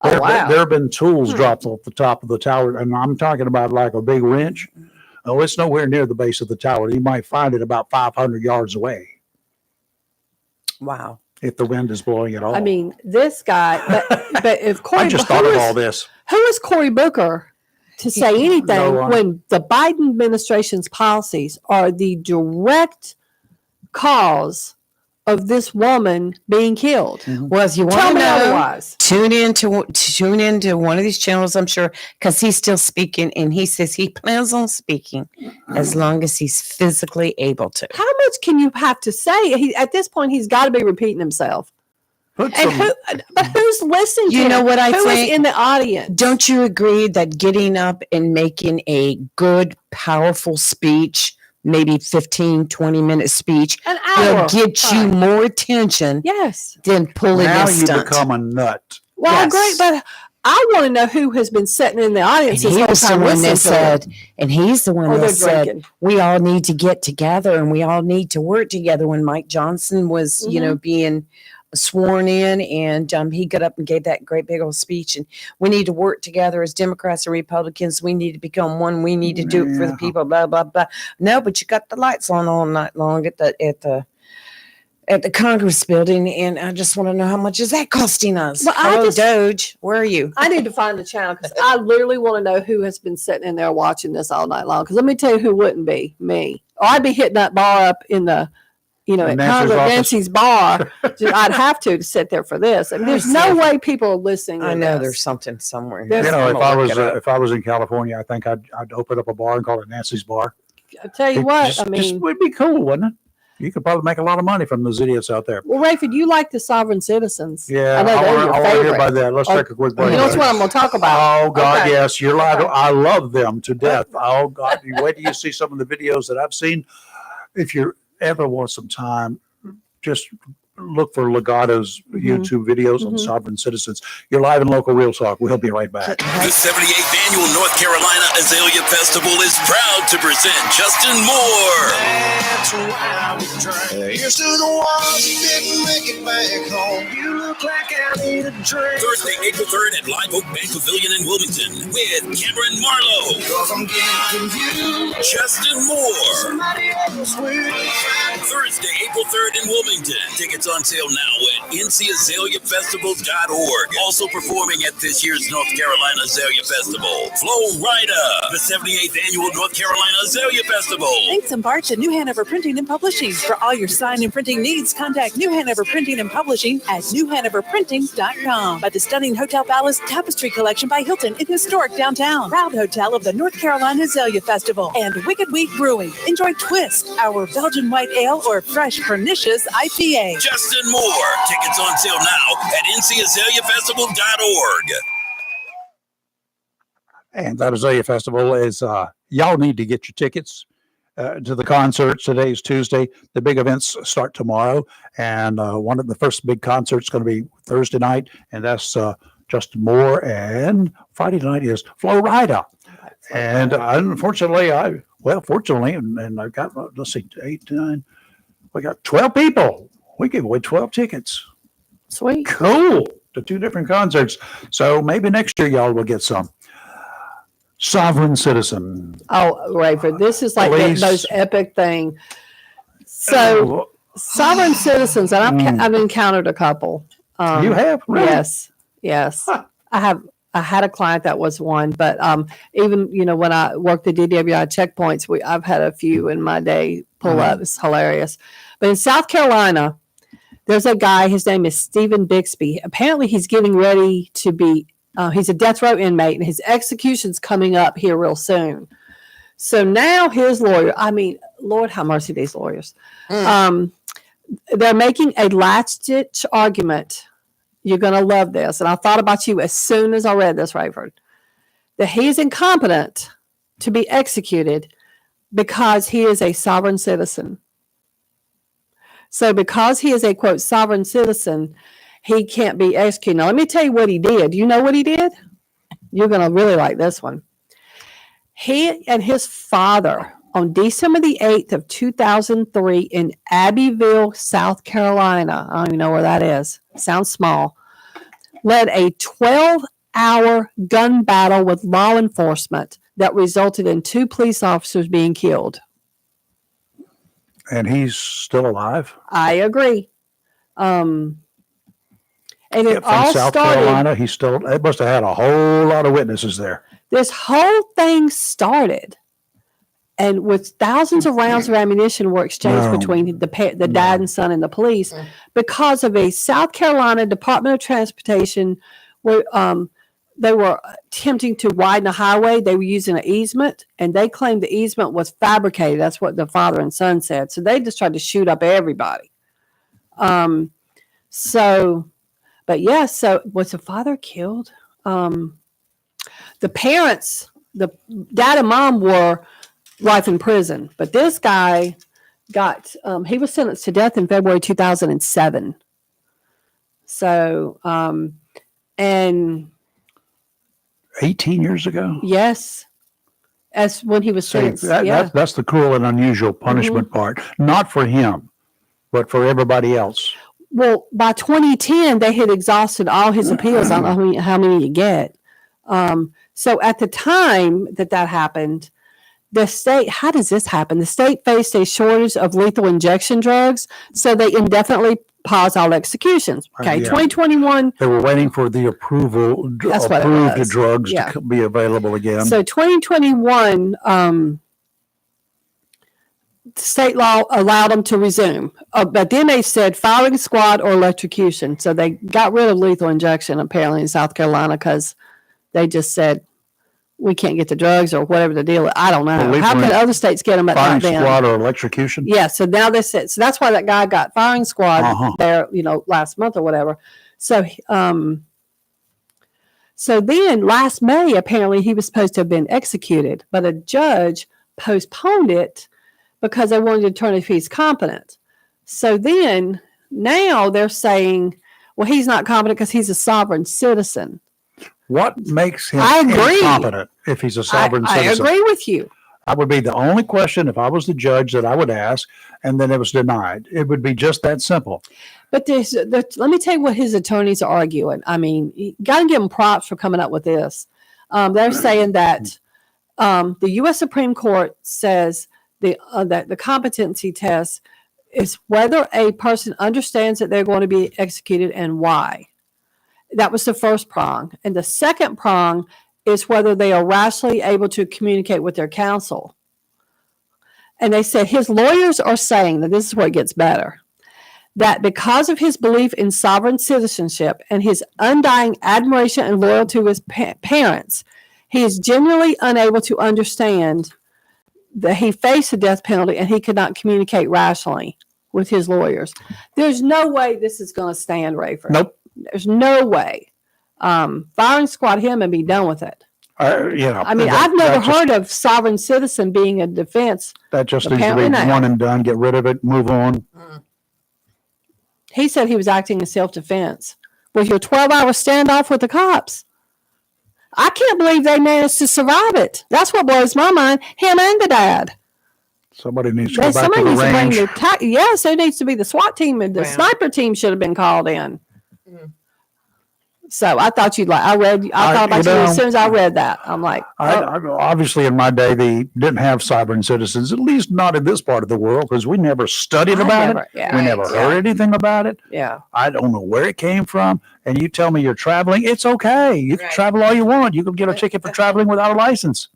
Oh, wow. There have been tools Hmm. dropped off the top of the tower, and I'm talking about like a big wrench. Oh, it's nowhere near the base of the tower. You might find it about 500 yards away Wow. if the wind is blowing at all. I mean, this guy, but if Cory, I just thought of all this. who is Cory Booker to say anything No one. when the Biden administration's policies are the direct cause of this woman being killed? Well, if you want Tell to me know, otherwise. tune into one of these channels, I'm sure, because he's still speaking, and he says he plans on speaking as long as he's physically able to. How much can you have to say? At this point, he's got to be repeating himself. Put And some, but who's listening to You know him? what I Who is think? in the audience? Don't you agree that getting up and making a good, powerful speech, maybe 15, 20-minute speech, An will hour. get you Fine. more attention Yes. than pulling now a you stunt? become a nut. Well, Yes. great, but I want to know who has been sitting in the And audience this he whole was the time one that listening to him. said, and he's the one Or that they're said, drinking. we all need to get together and we all need to work together. When Mike Johnson was, being sworn in, and he got up and gave that great big old speech, and we need to work together as Democrats and Republicans. We need to become one. We need to do it for the Yeah. people, blah, blah, blah. No, but you got the lights on all night long at the Congress building, and I just want to know how much is that costing us? Well, Hello, Doge, where are you? I need to find the channel because I literally want to know who has been sitting in there watching this all night long. Because let me tell you who wouldn't be me. Or I'd be hitting that bar up in the, at Nancy's Congress, office. Nancy's bar. I'd have to sit there for this. I mean, there's no way people are listening. To I know this. there's something somewhere. There's- You know, I'm if gonna I look was it up. if I was in California, I think I'd open up a bar and call it Nancy's Bar. I tell you It what, just, I just mean, would be cool, wouldn't it? You could probably make a lot of money from those idiots out there. well, Rayford, you like the sovereign citizens. Yeah, I know they're your I want to hear favorite. about that. Let's Oh, take a quick break. You know what I'm going to talk about? Oh God, Okay. yes, you're live. Okay. I love them to death. Oh God, you wait till you see some of the videos that I've seen. If you ever want some time, just look for Legato's YouTube videos on sovereign citizens. You're live in local real talk. We'll be right back. The 78th Annual North Carolina Azalea Festival is proud to present Justin Moore. That's why we drink. Here's to the ones who didn't make it back home. You look like I need a drink. Thursday, April 3rd at Live Oak Bank Pavilion in Wilmington with Cameron Marlowe, Cause I'm getting confused. Justin Moore. Somebody else will. Thursday, April 3rd in Wilmington. Tickets on sale now at ncazaleafestival.org. Also performing at this year's North Carolina Azalea Festival, Flo Rida, the 78th Annual North Carolina Azalea Festival. Thanks in part to New Hanover Printing and Publishing. For all your sign and printing needs, contact New Hanover Printing and Publishing at newhanoverprinting.com. By the stunning Hotel Palace Tapestry Collection by Hilton in historic downtown. Proud hotel of the North Carolina Azalea Festival. And Wicked Wheat Brewing. Enjoy Twist, our Belgian white ale, or fresh pernicious IPA. Justin Moore. Tickets on sale now at ncazaleafestival.org. And that Azalea Festival is, y'all need to get your tickets to the concerts. Today's Tuesday. The big events start tomorrow. And one of the first big concerts is going to be Thursday night. And that's Justin Moore. And Friday night is Flo Rida. And unfortunately, fortunately, and I've got, let's see, 8, 9, we got 12 people. We gave away 12 tickets. Sweet. Cool. To 2 different concerts. So maybe next year y'all will get some. Sovereign citizen. Oh, Rayford, this is like the Police. most epic thing. So, sovereign citizens, and I've encountered a couple. You have? Really? Yes. I had a client that was one, but even when I worked the DWI checkpoints, I've had a few in my day pull up. It's hilarious. But in South Carolina, there's a guy. His name is Stephen Bixby. Apparently, he's getting ready to be. He's a death row inmate, and his execution's coming up here real soon. So now his lawyer, I mean, Lord have mercy, these lawyers. They're making a last-ditch argument. You're going to love this. And I thought about you as soon as I read this, Rayford, that he is incompetent to be executed because he is a sovereign citizen. So because he is a, quote, sovereign citizen, he can't be executed. Now, let me tell you what he did. Do you know what he did? You're going to really like this one. He and his father, on December the 8th of 2003 in Abbeville, South Carolina, I don't even know where that is. Sounds small, led a 12-hour gun battle with law enforcement that resulted in 2 police officers being killed. And he's still alive? I agree. And it From all South started. Carolina, it must have had a whole lot of witnesses there. This whole thing started, and with thousands of rounds of ammunition were exchanged No. between the dad and son and the police because of a South Carolina Department of Transportation where they were attempting to widen a highway. They were using an easement, and they claimed the easement was fabricated. That's what the father and son said. So they just tried to shoot up everybody. So was the father killed? The parents, the dad and mom were life in prison, but this guy got, he was sentenced to death in February 2007. So, and 18 years ago? yes, as when he was See, sentenced. Yeah. that's the cruel and unusual punishment part. Not for him, but for everybody else. Well, by 2010, they had exhausted all his appeals. I don't know how many you get. So at the time that happened, the state, how does this happen? The state faced a shortage of lethal injection drugs, so they indefinitely paused all executions. Okay, Yeah. 2021. They were waiting for the That's what it approved was. drugs Yeah. to be available again. So 2021, state law allowed them to resume. But then they said firing squad or electrocution. So they got rid of lethal injection apparently in South Carolina because they just said, we can't get the drugs or whatever the deal is. I don't know. Well, How can other states get them at Firing not them? squad or electrocution? Yeah. So now they said, so that's why that guy got firing squad Uh-huh. there, last month or whatever. So, so then last May, apparently he was supposed to have been executed, but a judge postponed it because they wanted to determine if he's competent. So then now they're saying, well, he's not competent because he's a sovereign citizen. What makes him I agree. incompetent if he's a sovereign I citizen? agree with you. That would be the only question if I was the judge that I would ask, and then it was denied. It would be just that simple. But let me tell you what his attorneys are arguing. I mean, you got to give them props for coming up with this. They're saying that the U.S. Supreme Court says that the competency test is whether a person understands that they're going to be executed and why. That was the first prong. And the second prong is whether they are rationally able to communicate with their counsel. And they said his lawyers are saying that this is where it gets better, that because of his belief in sovereign citizenship and his undying admiration and loyalty to his parents, he is genuinely unable to understand that he faced the death penalty and he could not communicate rationally with his lawyers. There's no way this is going to stand, Rayford. Nope. There's no way. Firing squad him and be done with it. I mean, I've never heard of sovereign citizen being a defense. That just needs to Apparently be not. one and done. Get rid of it. Move on. He said he was acting in self-defense with your 12-hour standoff with the cops. I can't believe they managed to survive it. That's what blows my mind. Him and the dad. Somebody needs to go back to Somebody the needs to bring range. yes, there needs to be the SWAT team and the Wow. sniper team should have been called in. So I thought you'd I thought about you as soon as I read that. I'm like, Obviously, in my day, they didn't have sovereign citizens, at least not in this part of the world, because we never studied about it. yeah, We never heard anything about it. yeah. I don't know where it came from. And you tell me you're traveling, it's okay. You can Right. travel all you want. You can get a ticket for traveling without a license.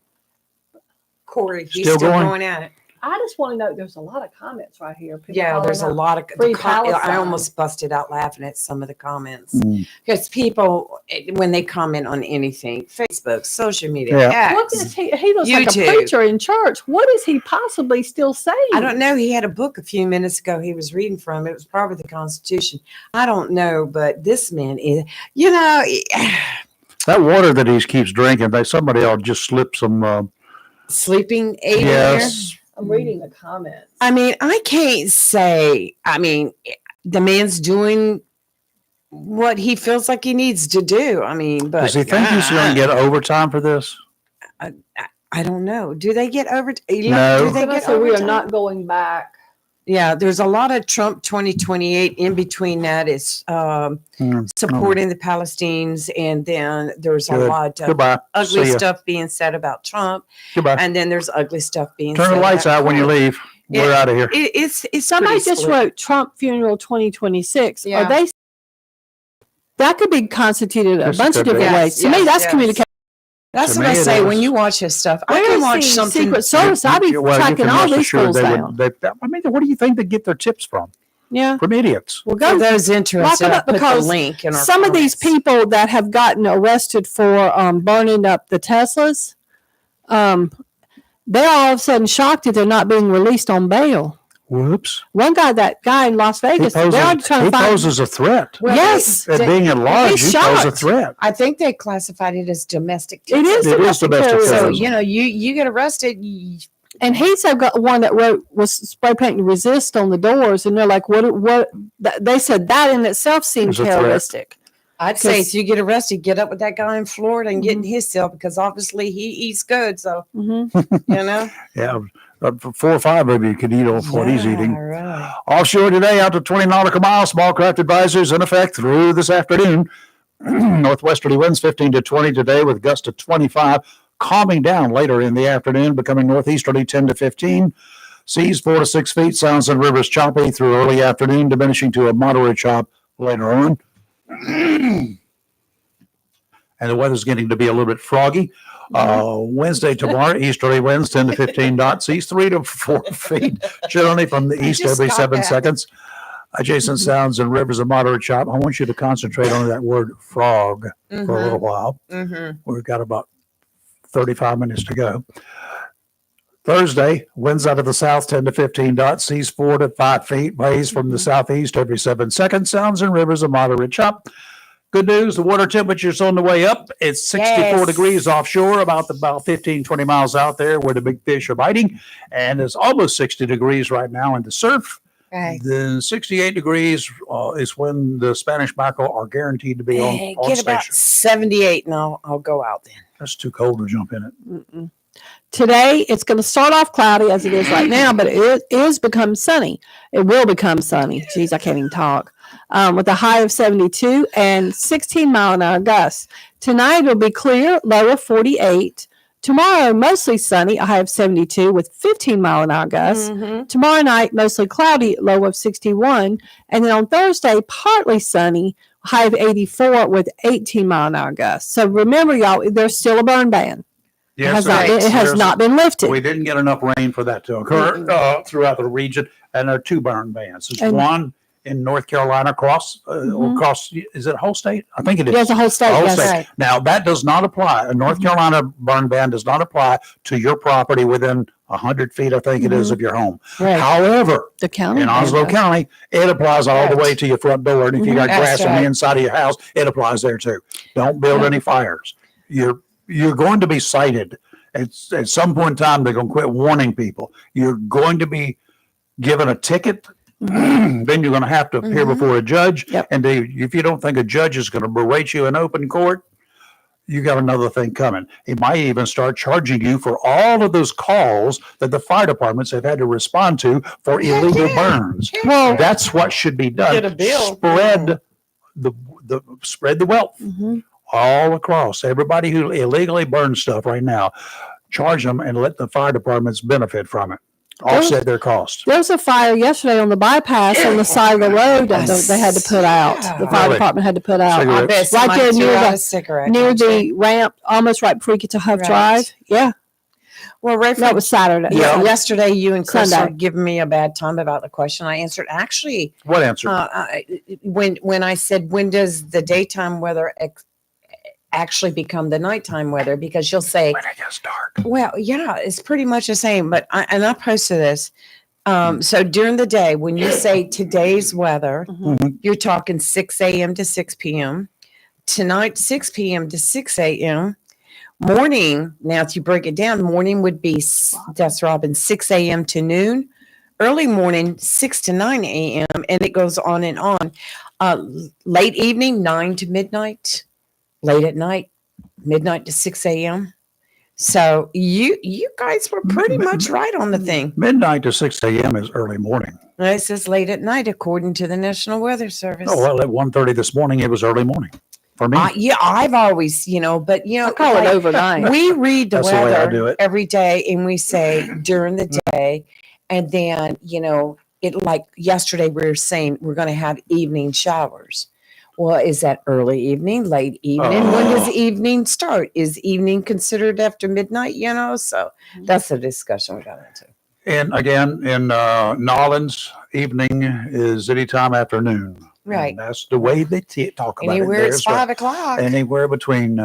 Corey, he's Still still going? going at it. I just want to know. There's a lot of comments right here. People Yeah, there's a calling out lot of. Free I Palestine. almost busted out laughing at some of the comments Mm. because people, when they comment on anything, Facebook, social media, Yeah. What X, is he? He looks like a YouTube. preacher in church. What is he possibly still saying? I don't know. He had a book a few minutes ago he was reading from. It was probably the Constitution. I don't know, but this man is, That water that he keeps drinking, somebody will just slip some. sleeping aid in Yes. I'm reading the comments. I mean, I can't say, the man's doing what he feels like he needs to do. I mean, but Does he think he's going to get overtime for this? I don't know. Do they get over? No. Do they get So we are overtime? not going back. Yeah, there's a lot of Trump 2028 in between that is supporting the Palestinians, and then there's a Good. lot of Goodbye. ugly See ya. stuff being said about Trump, Goodbye. and then there's ugly stuff being Turn said the lights about out when you Trump. leave. We're out of here. It's Somebody pretty just split. wrote Trump funeral 2026. Yeah. Are they? That could be constituted a Yes, it bunch of could be. different ways. To me, Yes, that's yes. communication. That's To what me I it say is. when you watch his stuff. I Where can is watch the something. Secret Service? I'll be Well, you tracking can all rest these assured fools they down. what do you think they get their tips from? Yeah. From idiots. Well, For go. those interested, Lock it I up put the because link in our Some of these comments. people that have gotten arrested for burning up the Teslas, they're all of a sudden shocked that they're not being released on bail. Whoops. That guy in Las He Vegas, they're already trying to find. poses a threat. Well, Yes. At being at large, he's you pose a shocked. threat. I think they classified it as domestic. It is It is domestic domestic terrorism. So terrorism. you get arrested. And he's got one that was spray painting resist on the doors, and they're like, "What?" They said that in itself seemed It's a threat. terroristic. I'd say Because- if you get arrested, get up with that guy in Florida and get in Mhm. his cell because obviously he eats good. So Mm-hmm. you know, Yeah. 4 or 5 of you could eat off what he's eating. Right. Offshore today, out to 20 nautical miles. Small craft advisories in effect through this afternoon. Northwesterly winds 15 to 20 today with gusts to 25. Calming down later in the afternoon, becoming northeasterly 10 to 15. Seas 4 to 6 feet. Sounds and rivers choppy through early afternoon, diminishing to a moderate chop later on. And the weather's getting to be a little bit froggy. Wednesday, tomorrow, easterly winds 10 to 15 knots, seas 3 to 4 feet, generally from the east just every got 7 that. seconds. Adjacent sounds and rivers of moderate chop. I want you to concentrate on that word frog for a little while. Mm-hmm. We've got about 35 minutes to go. Thursday, winds out of the south 10 to 15 knots, seas 4 to 5 feet, waves from the southeast every 7 seconds, sounds and rivers of moderate chop. Good news, the water temperature's on the way up. It's 64 Yes. degrees offshore, about 15, 20 miles out there where the big fish are biting. And it's almost 60 degrees right now in the surf. Right. Then 68 degrees is when the Spanish mackerel are guaranteed to be on Get about station. 78, and I'll go out then. That's too cold to jump in it. Mm-mm. Today, it's going to start off cloudy as it is right now, but it is become sunny. It will become sunny. Geez, I can't even talk. With a high of 72 and 16-mile-an-hour gusts. Tonight, it'll be clear, low of 48. Tomorrow, mostly sunny, a high of 72 with 15-mile-an-hour gusts. Mm-hmm. Tomorrow night, mostly cloudy, low of 61. And then on Thursday, partly sunny, high of 84 with 18-mile-an-hour gusts. So remember, y'all, there's still a burn ban. It has, not, been, it has not been lifted. We didn't get enough rain for that to occur throughout the region, and there are 2 burn bans. There's And- one in North Carolina across, across. Is it a whole state? I think it is. There's a whole state. The whole Yes. state. Now that does not apply. A North Carolina burn ban does not apply to your property within 100 feet, I think it is, of your home. Right. However, The county. in ban Oslo does. County, it applies all the Right. way to your front door. And if you got That's grass on right. the inside of your house, it applies there too. Don't build any fires. You're going to be cited. At some point in time, they're going to quit warning people. You're going to be given a ticket. Then you're going to have to appear before a judge. Yep. And if you don't think a judge is going to berate you in open court, you got another thing coming. He might even start charging you for all of those calls that the fire departments have had to respond to for illegal burns. Well, That's what should be done. Get a bill. Spread the wealth mhm. all across. Everybody who illegally burns stuff right now, charge them and let the fire departments benefit from it. Offset their cost. There was a fire yesterday on the bypass on the side of the road that they had to put out. The fire Really? department had to put out Cigarette. I bet Right somebody there threw near out the- a cigarette. near don't you? the ramp, almost right before you get to Huff Right. Drive. Yeah. Well, Rayford, That was Saturday. yeah, yesterday you and Chris Sunday. were giving me a bad time about the question I answered. Actually, What answer? When I said, when does the daytime weather actually become the nighttime weather? Because you'll say, When it gets dark. well, yeah, it's pretty much the same. But I posted this. So during the day, when you say today's weather, you're talking 6 a.m. to 6 p.m. Tonight, 6 p.m. to 6 a.m. Morning, now if you break it down, morning would be, that's Robin, 6 a.m. to noon. Early morning, 6 to 9 a.m. And it goes on and on. Late evening, 9 to midnight. Late at night, midnight to 6 a.m. So you guys were pretty much right on the thing. Midnight to 6 a.m. is early morning. It says late at night, according to the National Weather Service. Oh, well, at 1:30 this morning, it was early morning for me. Yeah, I've always, but I call it overnight. we read the That's the way I do weather it. every day and we say during the day, and then, it, like yesterday we were saying we're going to have evening showers. Well, is that early evening, late evening? When does evening start? Is evening considered after midnight? So that's the discussion we got into. And again, in Nolans, evening is anytime after noon. Right. And that's the way they talk about Anywhere it. it's 5 o'clock. Anywhere between,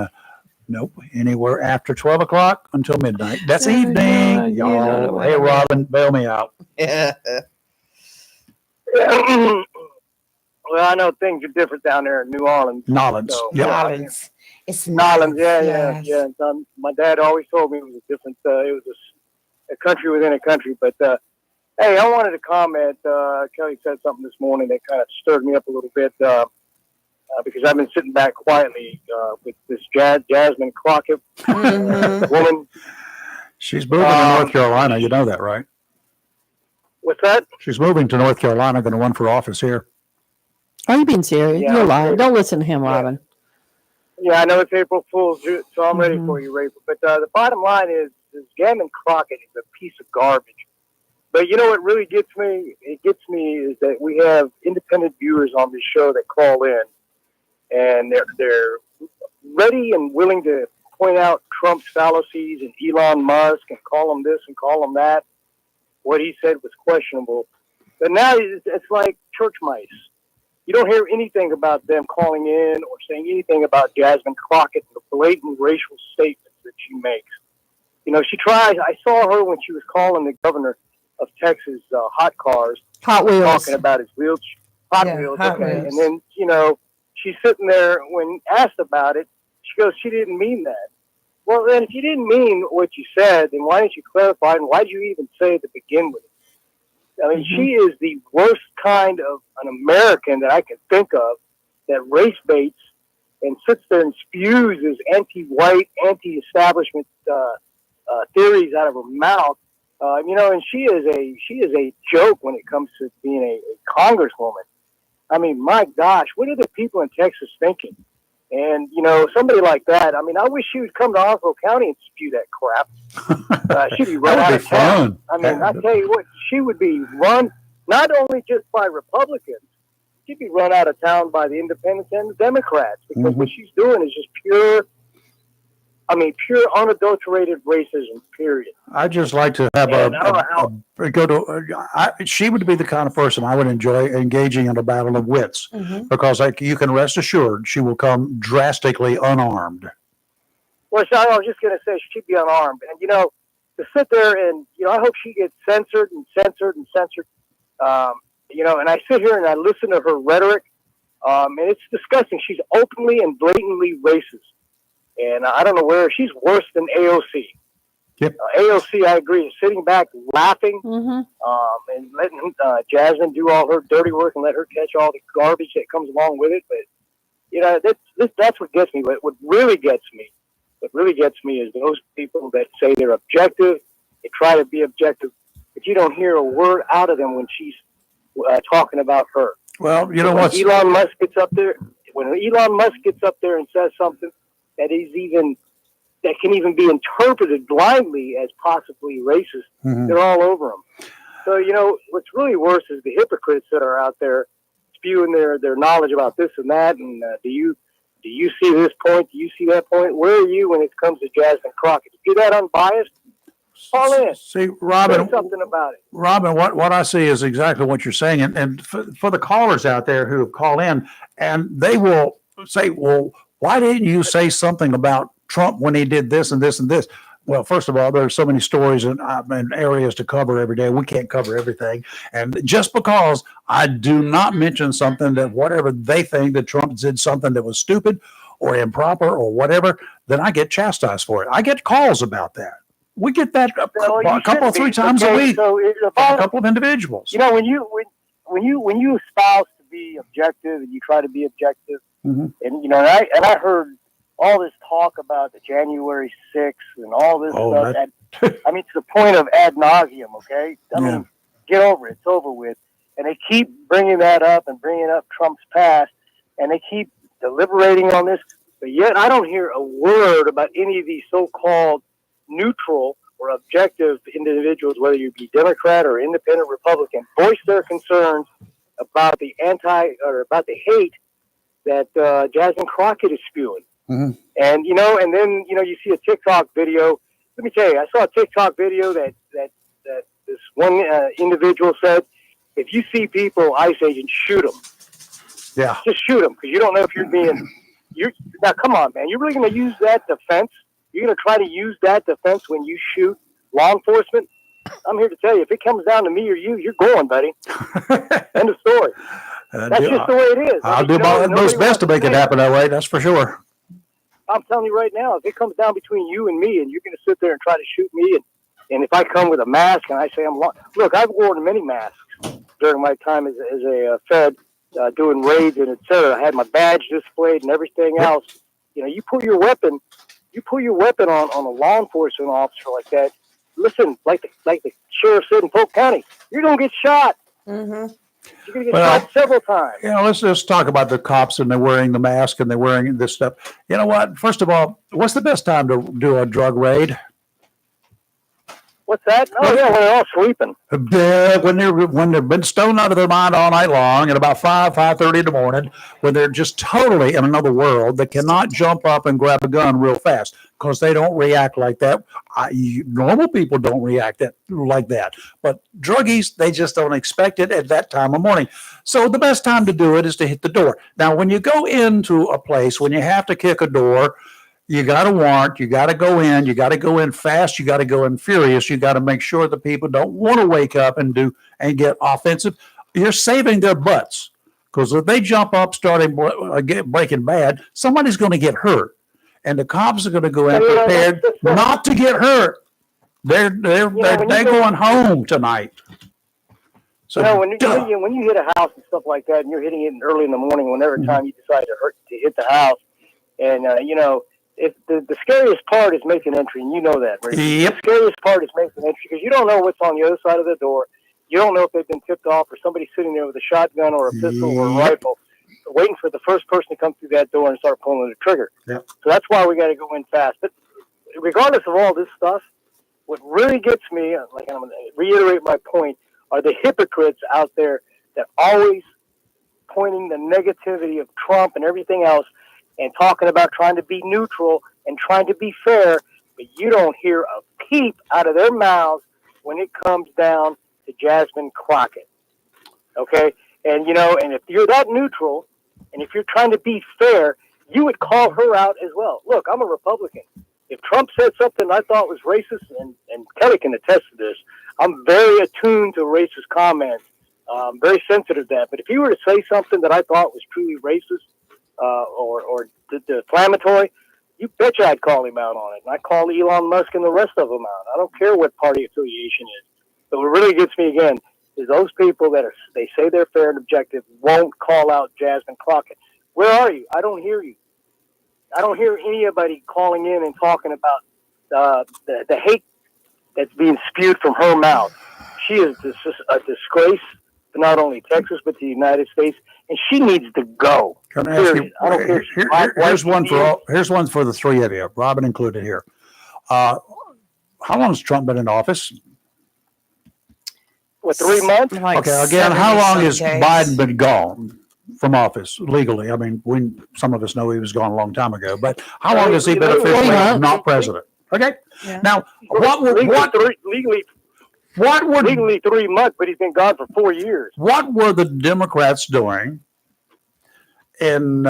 anywhere after 12 o'clock until midnight. That's Oh, evening. God, you Y'all, know what hey, I mean. Robin, bail me out. Yeah. Well, I know things are different down there in New Orleans. Nolans. So, Yep. Nolans. It's Nolans, Nolans, yeah. My dad always told me it was a different, it was a country within a country. But, hey, I wanted to comment. Kelly said something this morning that kind of stirred me up a little bit because I've been sitting back quietly with this Jasmine Crockett woman. She's moving to North Carolina. You know that, right? What's that? She's moving to North Carolina, going to run for office here. Are you being serious? Yeah, You're I'm lying. serious. Don't listen to him, Robin. Yeah, I know it's April Fool's, so I'm ready for you, Rachel. But the bottom line is Jasmine Crockett is a piece of garbage. But you know what really gets me? It gets me is that we have independent viewers on this show that call in, and they're ready and willing to point out Trump's fallacies and Elon Musk and call him this and call him that. What he said was questionable. But now it's like church mice. You don't hear anything about them calling in or saying anything about Jasmine Crockett and the blatant racial statements that she makes. She tries. I saw her when she was calling the governor of Texas hot cars, Hot Wheels. talking about his wheels, Hot Wheels. Hot Okay. Wheels. And then, she's sitting there when asked about it, she goes, she didn't mean that. Well, then if you didn't mean what you said, then why didn't you clarify and why did you even say it to begin with? I mean, she is the worst kind of an American that I can think of that race baits and sits there and spews his anti-white, anti-establishment theories out of her mouth. And she is a joke when it comes to being a congresswoman. I mean, my gosh, what are the people in Texas thinking? And, somebody like that, I mean, I wish she would come to Oslo County and spew that crap. She'd be run That out would of be town. fun. I mean, I tell you what, she would be run not only just by Republicans, she'd be run out of town by the independents and the Democrats because what she's doing is just pure unadulterated racism, period. I'd just like to have she would be the kind of person I would enjoy engaging in a battle of wits because you can rest assured she will come drastically unarmed. Well, so I was just going to say she'd be unarmed. And, to sit there and, I hope she gets censored and censored and censored. And I sit here and I listen to her rhetoric, and it's disgusting. She's openly and blatantly racist. And I don't know where she's worse than AOC. Yep. AOC, I agree, is sitting back laughing and letting Jasmine do all her dirty work and let her catch all the garbage that comes along with it. But, that's what gets me. What really gets me is those people that say they're objective. They try to be objective, but you don't hear a word out of them when she's talking about her. Well, you know what? When Elon Musk gets up there and says something that can even be interpreted blindly as possibly racist, they're all over him. So, what's really worse is the hypocrites that are out there spewing their knowledge about this and that. And do you see this point? Do you see that point? Where are you when it comes to Jasmine Crockett? If you're that unbiased, Call in. See, Say Robin, something about it. Robin, what I see is exactly what you're saying. And for the callers out there who call in, and they will say, well, why didn't you say something about Trump when he did this and this and this? Well, first of all, there's so many stories and areas to cover every day. We can't cover everything. And just because I do not mention something that whatever they think that Trump did something that was stupid or improper or whatever, then I get chastised for it. I get calls about that. We get that a couple or three times a week So from a couple of individuals. you know, when you espouse to be objective and you try to be objective, Mhm. and you know, and I heard all this talk about the January 6th and all this Oh, stuff. I mean, to the point of ad nauseum. Okay, I Yeah. mean, get over it. It's over with. And they keep bringing that up and bringing up Trump's past, and they keep deliberating on this. But yet, I don't hear a word about any of these so-called neutral or objective individuals, whether you be Democrat or Independent Republican, voice their concerns about the about the hate that Jasmine Crockett is spewing. Mhm. And and then you see a TikTok video. Let me tell you, I saw a TikTok video that this one individual said, if you see people ICE agents, shoot them. Yeah. Just shoot them, because you don't know if you're being. Now, come on, man. You're really going to use that defense? You're going to try to use that defense when you shoot law enforcement? I'm here to tell you, if it comes down to me or you, you're going, buddy. End of story. That's just the way it is. I'll do my most best to make it happen that way. That's for sure. I'm telling you right now, if it comes down between you and me, and you're going to sit there and try to shoot me, and if I come with a mask and I say look, I've worn many masks during my time as a Fed, doing raids and et cetera. I had my badge displayed and everything else. You pull your weapon on a law enforcement officer like that. Listen, like the sheriff said in Polk County, you're going to get shot. Mm-hmm. You're going to get shot several times. Let's just talk about the cops and they're wearing the mask and they're wearing this stuff. You know what? First of all, what's the best time to do a drug raid? What's that? Oh, yeah, when they're all sleeping. When they've been stoned out of their mind all night long, at about 5:30 in the morning, when they're just totally in another world, they cannot jump up and grab a gun real fast because they don't react like that. Normal people don't react like that, but druggies, they just don't expect it at that time of morning. So the best time to do it is to hit the door. Now, when you go into a place, when you have to kick a door, you got a warrant, you got to go in fast, you got to go in furious, you got to make sure that people don't want to wake up and get offensive. You're saving their butts, because if they jump up starting breaking bad, somebody's going to get hurt, and the cops are going to go in prepared not to get hurt. They're going home tonight. So when you hit a house and stuff like that, and you're hitting it early in the morning, whenever time you decide to hit the house, and if the scariest part is making entry, and you know that, right? Yep. The scariest part is making entry, because you don't know what's on the other side of the door. You don't know if they've been tipped off, or somebody's sitting there with a shotgun or a pistol or a rifle, waiting for the first person to come through that door and start pulling the trigger. Yep. So that's why we got to go in fast. But regardless of all this stuff, what really gets me, like I'm going to reiterate my point, are the hypocrites out there that always pointing the negativity of Trump and everything else, and talking about trying to be neutral and trying to be fair, but you don't hear a peep out of their mouths when it comes down to Jasmine Crockett. Okay? And, and if you're that neutral, and if you're trying to be fair, you would call her out as well. Look, I'm a Republican. If Trump said something I thought was racist, and Kelly can attest to this, I'm very attuned to racist comments. I'm very sensitive to that. But if he were to say something that I thought was truly racist, or defamatory, you betcha I'd call him out on it. And I call Elon Musk and the rest of them out. I don't care what party affiliation is. But what really gets me again is those people they say they're fair and objective won't call out Jasmine Crockett. Where are you? I don't hear you. I don't hear anybody calling in and talking about the hate that's being spewed from her mouth. She is a disgrace to not only Texas but the United States, and she needs to go. Can I ask you, I don't care. here's one for the three of you, Robin included here. How long has Trump been in office? What, 3 months? Like Okay, again, how 70 long has some days. Biden been gone from office legally? I mean, some of us know he was gone a long time ago, but how long has he been officially not president? Okay. Yeah. Now, what were Legally 3 months, but he's been gone for 4 years. what were the Democrats doing in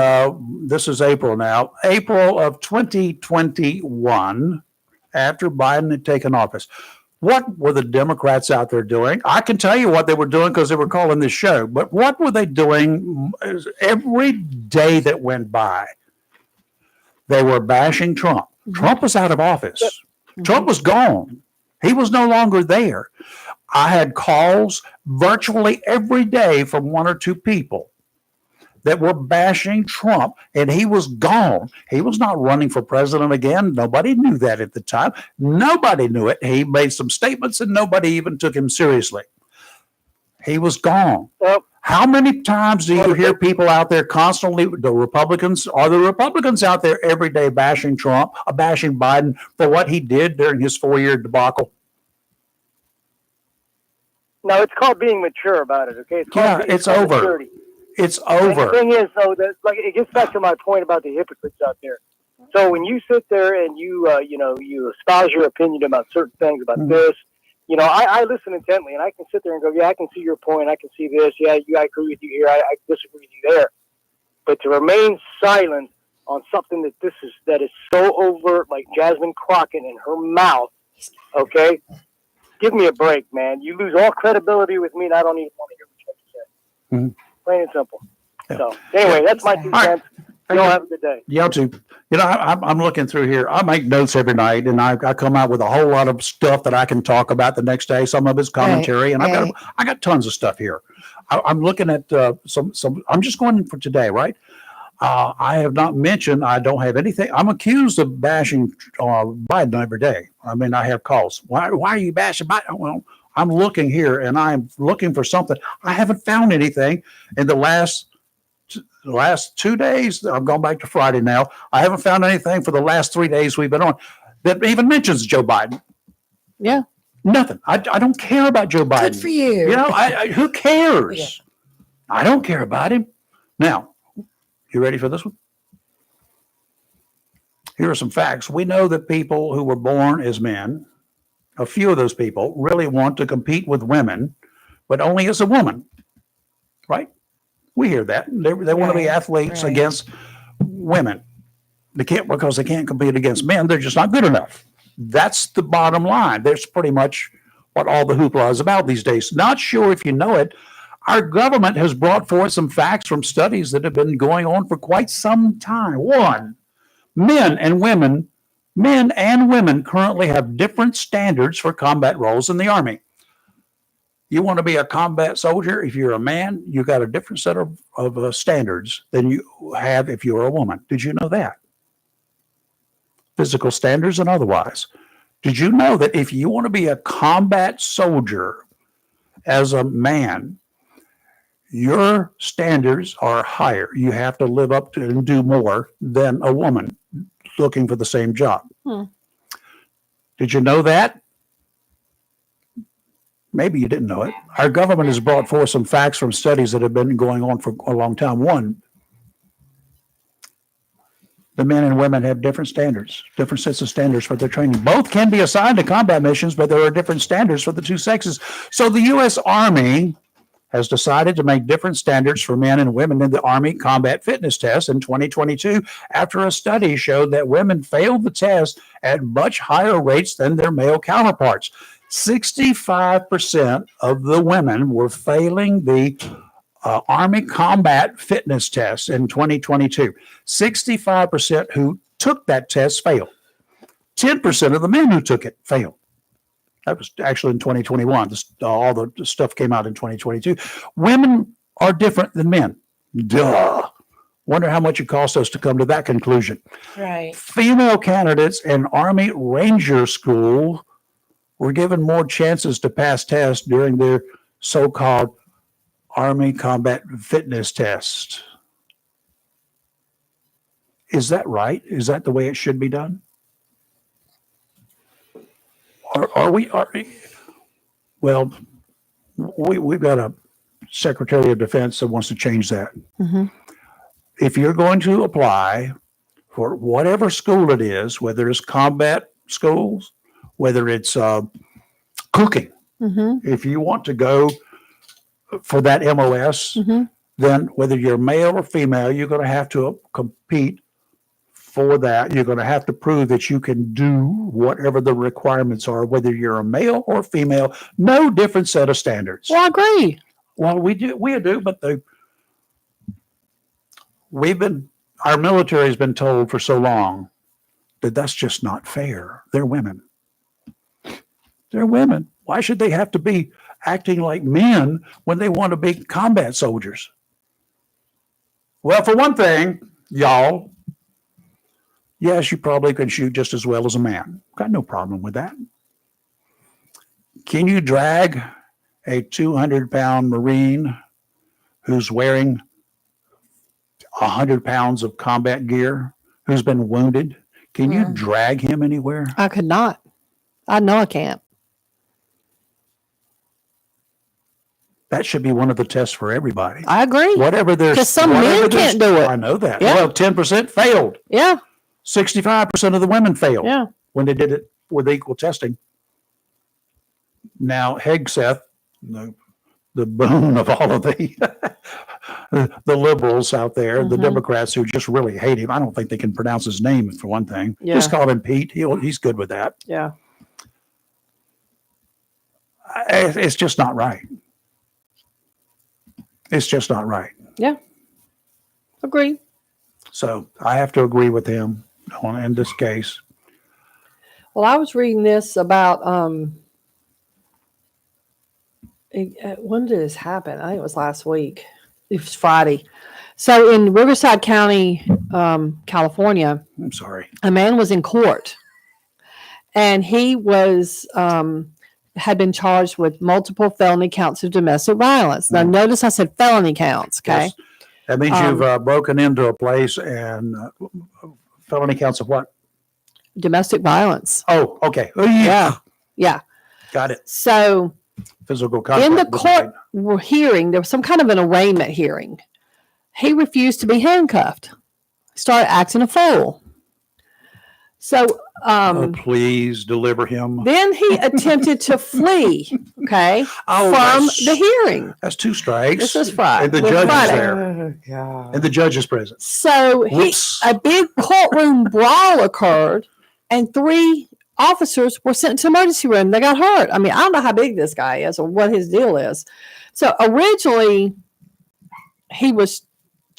this is April now, April of 2021, after Biden had taken office? What were the Democrats out there doing? I can tell you what they were doing because they were calling this show, but what were they doing every day that went by? They were bashing Trump. Trump was out of office. Trump was gone. He was no longer there. I had calls virtually every day from one or two people that were bashing Trump, and he was gone. He was not running for president again. Nobody knew that at the time. Nobody knew it. He made some statements, and nobody even took him seriously. He was gone. How many times do you hear people out there constantly, the Republicans out there every day bashing Trump, bashing Biden for what he did during his 4-year debacle? No, it's called being mature about it. Okay, It's over. Maturity. It's over. And the thing is, though, that like it gets back to my point about the hypocrites out there. So when you sit there and you espouse your opinion about certain things about this, I listen intently, and I can sit there and go, yeah, I can see your point, I can see this, yeah, I agree with you here, I disagree with you there. But to remain silent on something that is so overt, like Jasmine Crockett in her mouth, okay, give me a break, man. You lose all credibility with me, and I don't even want to hear what you have to say. Mm-hmm. Plain and simple. Yeah. So anyway, that's my 2 cents. Y'all have a good day. Y'all too. I'm looking through here. I make notes every night, and I come out with a whole lot of stuff that I can talk about the next day. Some of it's commentary, and I got tons of stuff here. I'm looking at some. I'm just going for today, right? I have not mentioned. I don't have anything. I'm accused of bashing Biden every day. I mean, I have calls. Why are you bashing Biden? Well, I'm looking here, and I'm looking for something. I haven't found anything in the last 2 days. I've gone back to Friday now. I haven't found anything for the last 3 days we've been on that even mentions Joe Biden. Yeah. Nothing. I don't care about Joe Biden. Good for you. Who cares? Yeah. I don't care about him. Now, you ready for this one? Here are some facts. We know that people who were born as men, a few of those people, really want to compete with women, but only as a woman, right? We hear that. They want to be athletes against women. They can't because they can't compete against men. They're just not good enough. That's the bottom line. That's pretty much what all the hoopla is about these days. Not sure if you know it. Our government has brought forth some facts from studies that have been going on for quite some time. One, men and women currently have different standards for combat roles in the Army. You want to be a combat soldier, if you're a man, you got a different set of standards than you have if you're a woman. Did you know that? Physical standards and otherwise. Did you know that if you want to be a combat soldier as a man, your standards are higher. You have to live up to and do more than a woman looking for the same job. Did you know that? Maybe you didn't know it. Our government has brought forth some facts from studies that have been going on for a long time. One, the men and women have different standards, different sets of standards for their training. Both can be assigned to combat missions, but there are different standards for the two sexes. So the U.S. Army has decided to make different standards for men and women in the Army combat fitness test in 2022 after a study showed that women failed the test at much higher rates than their male counterparts. 65% of the women were failing the Army combat fitness test in 2022. 65% who took that test failed. 10% of the men who took it failed. That was actually in 2021. All the stuff came out in 2022. Women are different than men. Duh. Wonder how much it cost us to come to that conclusion. Right. Female candidates in Army Ranger School were given more chances to pass tests during their so-called Army combat fitness test. Is that right? Is that the way it should be done? We've got a Secretary of Defense that wants to change that. Mm-hmm. If you're going to apply for whatever school it is, whether it's combat schools, whether it's cooking. Mm-hmm. If you want to go for that MOS, Mm-hmm. then whether you're male or female, you're going to have to compete for that. You're going to have to prove that you can do whatever the requirements are, whether you're a male or female. No different set of standards. Well, I agree. Well, we do, but our military has been told for so long that that's just not fair. They're women. They're women. Why should they have to be acting like men when they want to be combat soldiers? Well, for one thing, y'all, yes, you probably can shoot just as well as a man. Got no problem with that. Can you drag a 200-pound Marine who's wearing 100 pounds of combat gear, who's been wounded? Can you drag him anywhere? I could not. I know I can't. That should be one of the tests for everybody. I agree. Whatever there's, Because some men can't do it. I know that. Yeah. Well, 10% failed. Yeah. 65% of the women failed Yeah. when they did it with equal testing. Now, Hegseth, the boon of all of the liberals out there, the Mhm. Democrats who just really hate him. I don't think they can pronounce his name for one thing. Yeah. Just call him Pete. He's good with that. Yeah. It's just not right. It's just not right. Agree. So I have to agree with him in this case. Well, I was reading this about when did this happen? I think it was last week. It was Friday. So in Riverside County, California, I'm sorry. a man was in court, and he was had been charged with multiple felony counts of domestic violence. Now, notice I said felony counts. Okay. Yes. That means you've broken into a place and felony counts of what? Domestic violence. Oh, okay. Oh, Yeah. Yeah. Got it. So Physical contact. in the court hearing, there was some kind of an arraignment hearing. He refused to be handcuffed. Started acting a fool. So please deliver him. then he attempted to flee, okay, from that's- the hearing. That's 2 strikes. This is Friday. And the Well, judge Friday. is there. Oh, God. And the judge is present. So Whoops. a big courtroom brawl occurred, and 3 officers were sent to emergency room. They got hurt. I mean, I don't know how big this guy is or what his deal is. So originally, he was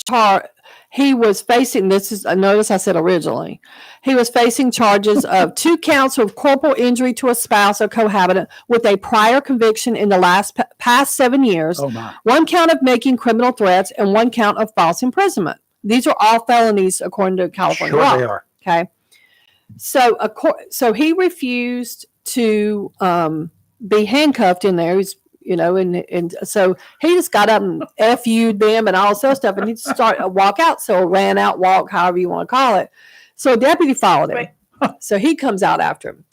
charged. He was facing, notice I said originally, he was facing charges of 2 counts of corporal injury to a spouse or cohabitant with a prior conviction in the past 7 years, Oh, my. 1 count of making criminal threats, and 1 count of false imprisonment. These are all felonies according to California Sure law. they are. Okay. So he refused to be handcuffed in there. He's, and so he just got up and FU'd them and all this other stuff, and he started walk out. So ran out, walk, however you want to call it. So a deputy followed him. So he comes out after him.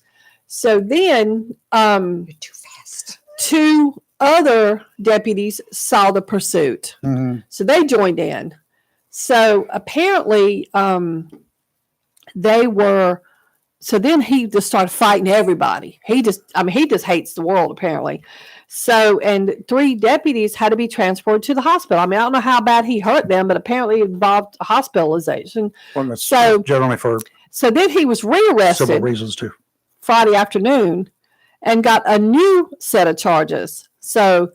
So then You're too fast. 2 other deputies saw the pursuit. Mhm. So they joined in. So apparently so then he just started fighting everybody. He just hates the world apparently. So, and 3 deputies had to be transported to the hospital. I mean, I don't know how bad he hurt them, but apparently it involved hospitalization. Well, that's So- generally for So then he was civil rearrested reasons too. Friday afternoon and got a new set of charges. So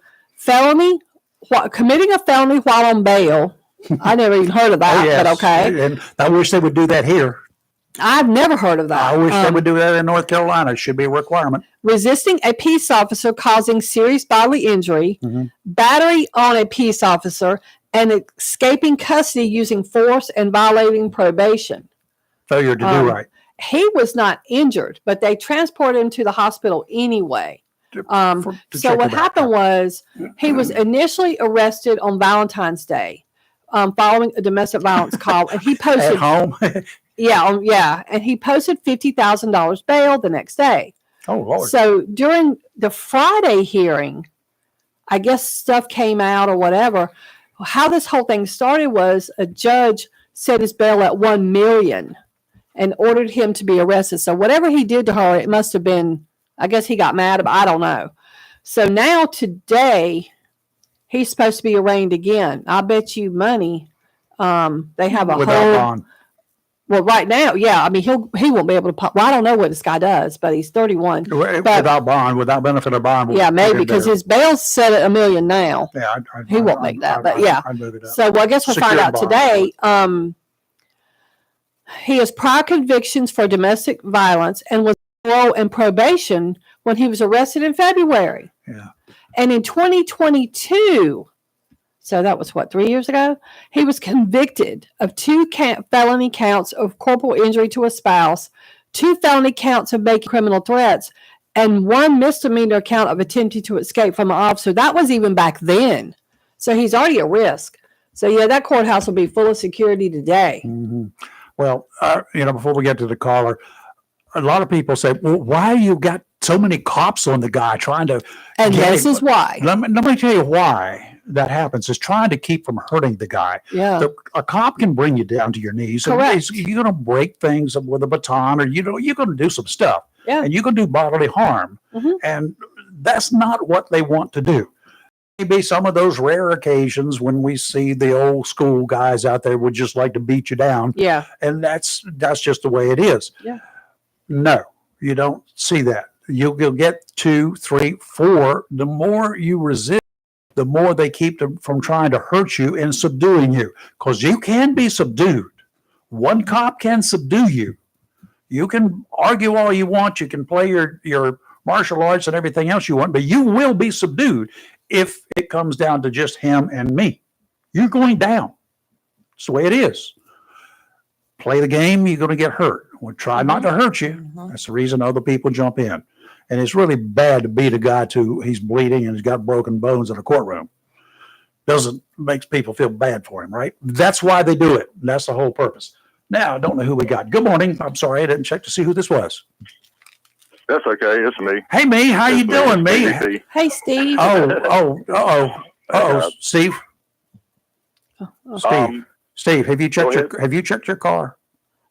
committing a felony while on bail. I never even heard of that, but okay. And I wish they would do that here. I've never heard of that. I wish they would do that in North Carolina. It should be a requirement. Resisting a peace officer causing serious bodily injury, Mhm. battery on a peace officer, and escaping custody using force and violating probation. Failure to do right. He was not injured, but they transported him to the hospital anyway. To So check what it out. happened was he was initially arrested on Valentine's Day following a domestic violence call, and he At posted home. and he posted $50,000 bail the next day. Oh, Lord. So during the Friday hearing, I guess stuff came out or whatever. How this whole thing started was a judge set his bail at $1 million, and ordered him to be arrested. So whatever he did to her, it must have been, I guess he got mad, but I don't know. So now today, he's supposed to be arraigned again. I bet you money. They have a Without whole. bond. Well, right now, yeah. I mean, he won't be able to. Well, I don't know what this guy does, but he's 31. Without bond, without benefit of bond. Yeah, maybe because his bail's set at $1 million now. Yeah, He won't make that, but yeah. I'd move it up. So, well, I guess we'll find Secured out bond. today. He has prior convictions for domestic violence and was parole and probation when he was arrested in February. Yeah. And in 2022, so that was what, 3 years ago, he was convicted of 2 felony counts of corporal injury to a spouse, 2 felony counts of making criminal threats, and 1 misdemeanor count of attempting to escape from an officer. That was even back then. So he's already at risk. So yeah, that courthouse will be full of security today. Mm-hmm. Well, before we get to the caller, a lot of people say, well, why you got so many cops on the guy trying to... And this is why. Let me tell you why that happens, is trying to keep from hurting the guy. Yeah. A cop can bring you down to your knees. Correct. You're going to break things with a baton, or you're going to do some stuff. Yeah. And you can do bodily harm. Mm-hmm. And that's not what they want to do. Maybe some of those rare occasions when we see the old school guys out there would just like to beat you down. Yeah. And that's just the way it is. Yeah. No, you don't see that. You'll get 2, 3, 4. The more you resist, the more they keep them from trying to hurt you and subduing you. Because you can be subdued. One cop can subdue you. You can argue all you want. You can play your martial arts and everything else you want, but you will be subdued if it comes down to just him and me. You're going down. It's the way it is. Play the game, you're going to get hurt. We'll try not to hurt you. Mm-hmm. That's the reason other people jump in. And it's really bad to beat a guy to he's bleeding and he's got broken bones in a courtroom. Makes people feel bad for him, right? That's why they do it. That's the whole purpose. Now, I don't know who we got. Good morning. I'm sorry, I didn't check to see who this was. That's okay. It's me. Hey, me. How you doing, me? Hey, Steve. Steve. Steve, have you checked your car?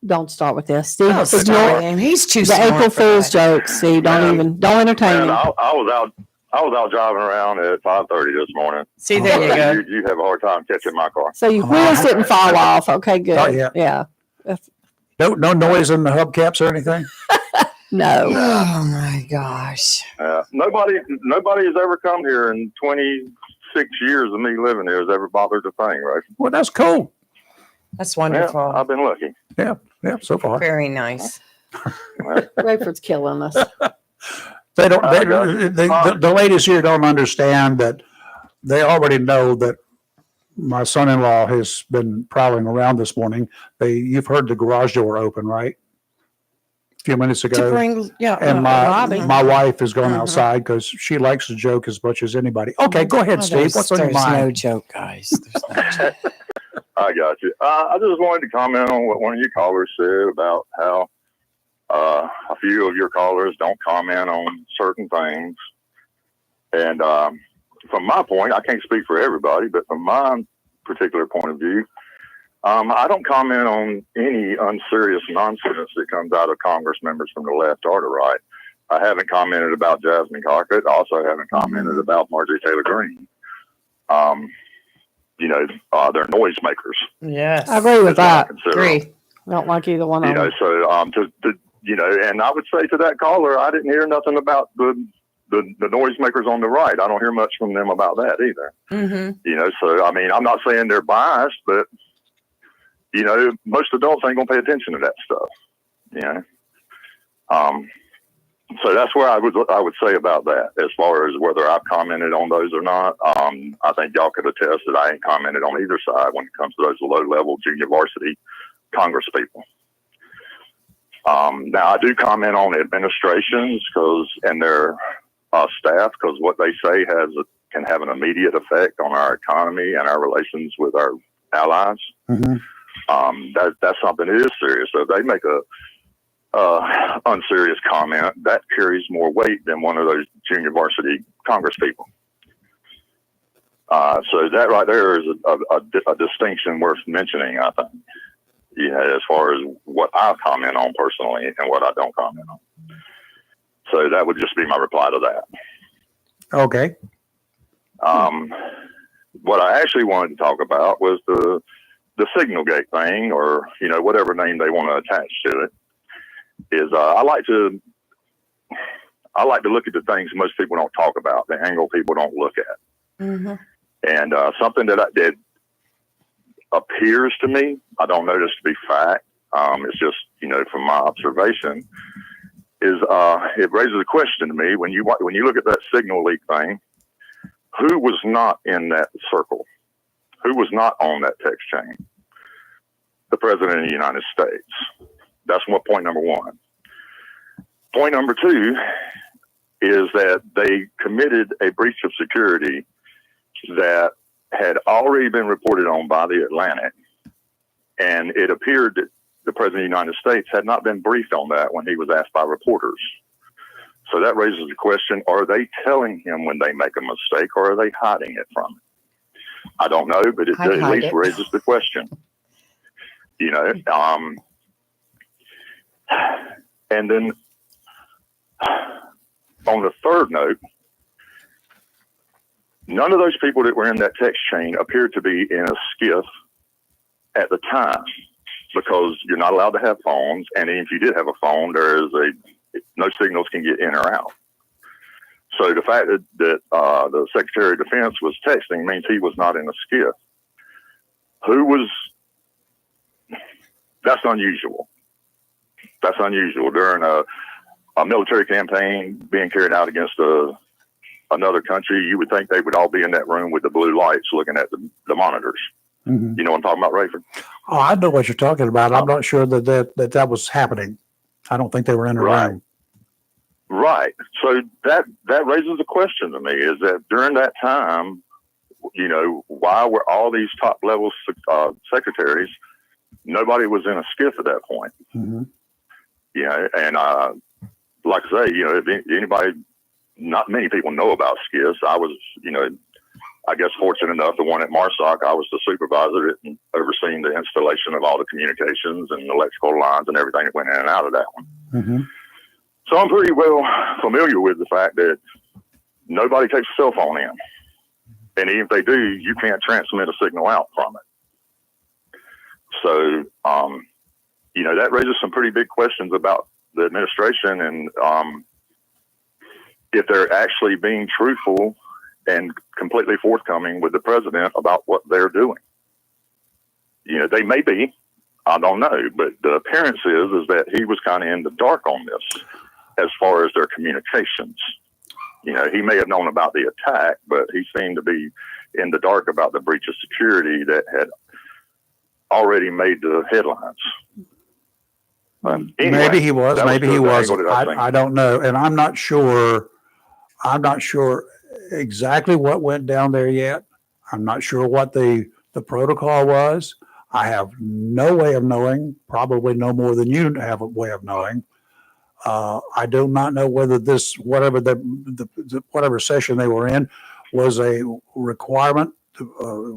Don't start with this. Steve, Oh, stop him. He's too the smart April for Fool's that. joke. Steve, don't entertain Man, him. I was out driving around at 5:30 this morning. See, there you go. You have a hard time catching my car. So your wheels didn't fall off. Okay, good. Oh, yeah. Yeah. No noise in the hubcaps or anything? No. Oh my gosh. Nobody has ever come here in 26 years of me living here has ever bothered a thing, right? Well, that's cool. That's Yeah, wonderful. I've been lucky. Yeah, so far. Very nice. Rayford's killing us. They don't. I got you. The ladies here don't understand that. They already know that my son-in-law has been prowling around this morning. You've heard the garage door open, right? A few minutes To ago. bring, yeah. And Robbie. my wife has gone Mhm. outside because she likes to joke as much as anybody. Okay, go ahead, Oh, Steve. What's on your there's no mind? joke, guys. There's no joke. I got you. I just wanted to comment on what one of your callers said about how a few of your callers don't comment on certain things. And from my point, I can't speak for everybody, but from my particular point of view, I don't comment on any unserious nonsense that comes out of Congress members from the left or the right. I haven't commented about Jasmine Crockett. I also haven't commented about Marjorie Taylor Greene. They're noisemakers. Yes. I agree with that. Agree. I don't like either one of them. And I would say to that caller, I didn't hear nothing about the noisemakers on the right. I don't hear much from them about that either. Mm-hmm. So I mean, I'm not saying they're biased, but most adults ain't gonna pay attention to that stuff. So that's where I would say about that. As far as whether I've commented on those or not, I think y'all could attest that I ain't commented on either side when it comes to those low-level junior varsity Congress people. Now I do comment on administrations and their staff, because what they say can have an immediate effect on our economy and our relations with our allies. Mhm. That's something that is serious. So if they make a unserious comment, that carries more weight than one of those junior varsity Congress people. So that right there is a distinction worth mentioning, I think. as far as what I comment on personally and what I don't comment on. So that would just be my reply to that. Okay. What I actually wanted to talk about was the signal gate thing, or whatever name they want to attach to it. Is I like to look at the things most people don't talk about, the angle people don't look at, and something that appears to me, I don't know this to be fact. It's just from my observation, is it raises a question to me when you look at that signal leak thing. Who was not in that circle? Who was not on that text chain? The President of the United States. That's point number one. Point number two is that they committed a breach of security that had already been reported on by the Atlantic. And it appeared that the President of the United States had not been briefed on that when he was asked by reporters. So that raises the question, are they telling him when they make a mistake, or are they hiding it from him? I don't know, but it at least raises the question. And then on the third note, none of those people that were in that text chain appeared to be in a skiff at the time, because you're not allowed to have phones. And if you did have a phone, no signals can get in or out. So the fact that the Secretary of Defense was texting means he was not in a skiff. That's unusual. That's unusual. During a military campaign being carried out against another country, you would think they would all be in that room with the blue lights looking at the monitors. You know what I'm talking about, Rayford? Oh, I know what you're talking about. I'm not sure that was happening. I don't think they were in a room. Right. So that raises a question to me, is that during that time, why were all these top level secretaries, nobody was in a skiff at that point? And like I say, if anybody, not many people know about skiffs. I was, I guess fortunate enough, the one at MARSOC, I was the supervisor and overseeing the installation of all the communications and electrical lines and everything that went in and out of that one. So I'm pretty well familiar with the fact that nobody takes a cell phone in. And even if they do, you can't transmit a signal out from it. So, that raises some pretty big questions about the administration and if they're actually being truthful and completely forthcoming with the president about what they're doing. They may be, I don't know, but the appearance is that he was kind of in the dark on this as far as their communications. He may have known about the attack, but he seemed to be in the dark about the breach of security that had already made the headlines. Anyway, maybe he was, maybe he wasn't. I I don't know. And I'm not sure exactly what went down there yet. I'm not sure what the protocol was. I have no way of knowing, probably no more than you have a way of knowing. I do not know whether this, whatever whatever session they were in, was a requirement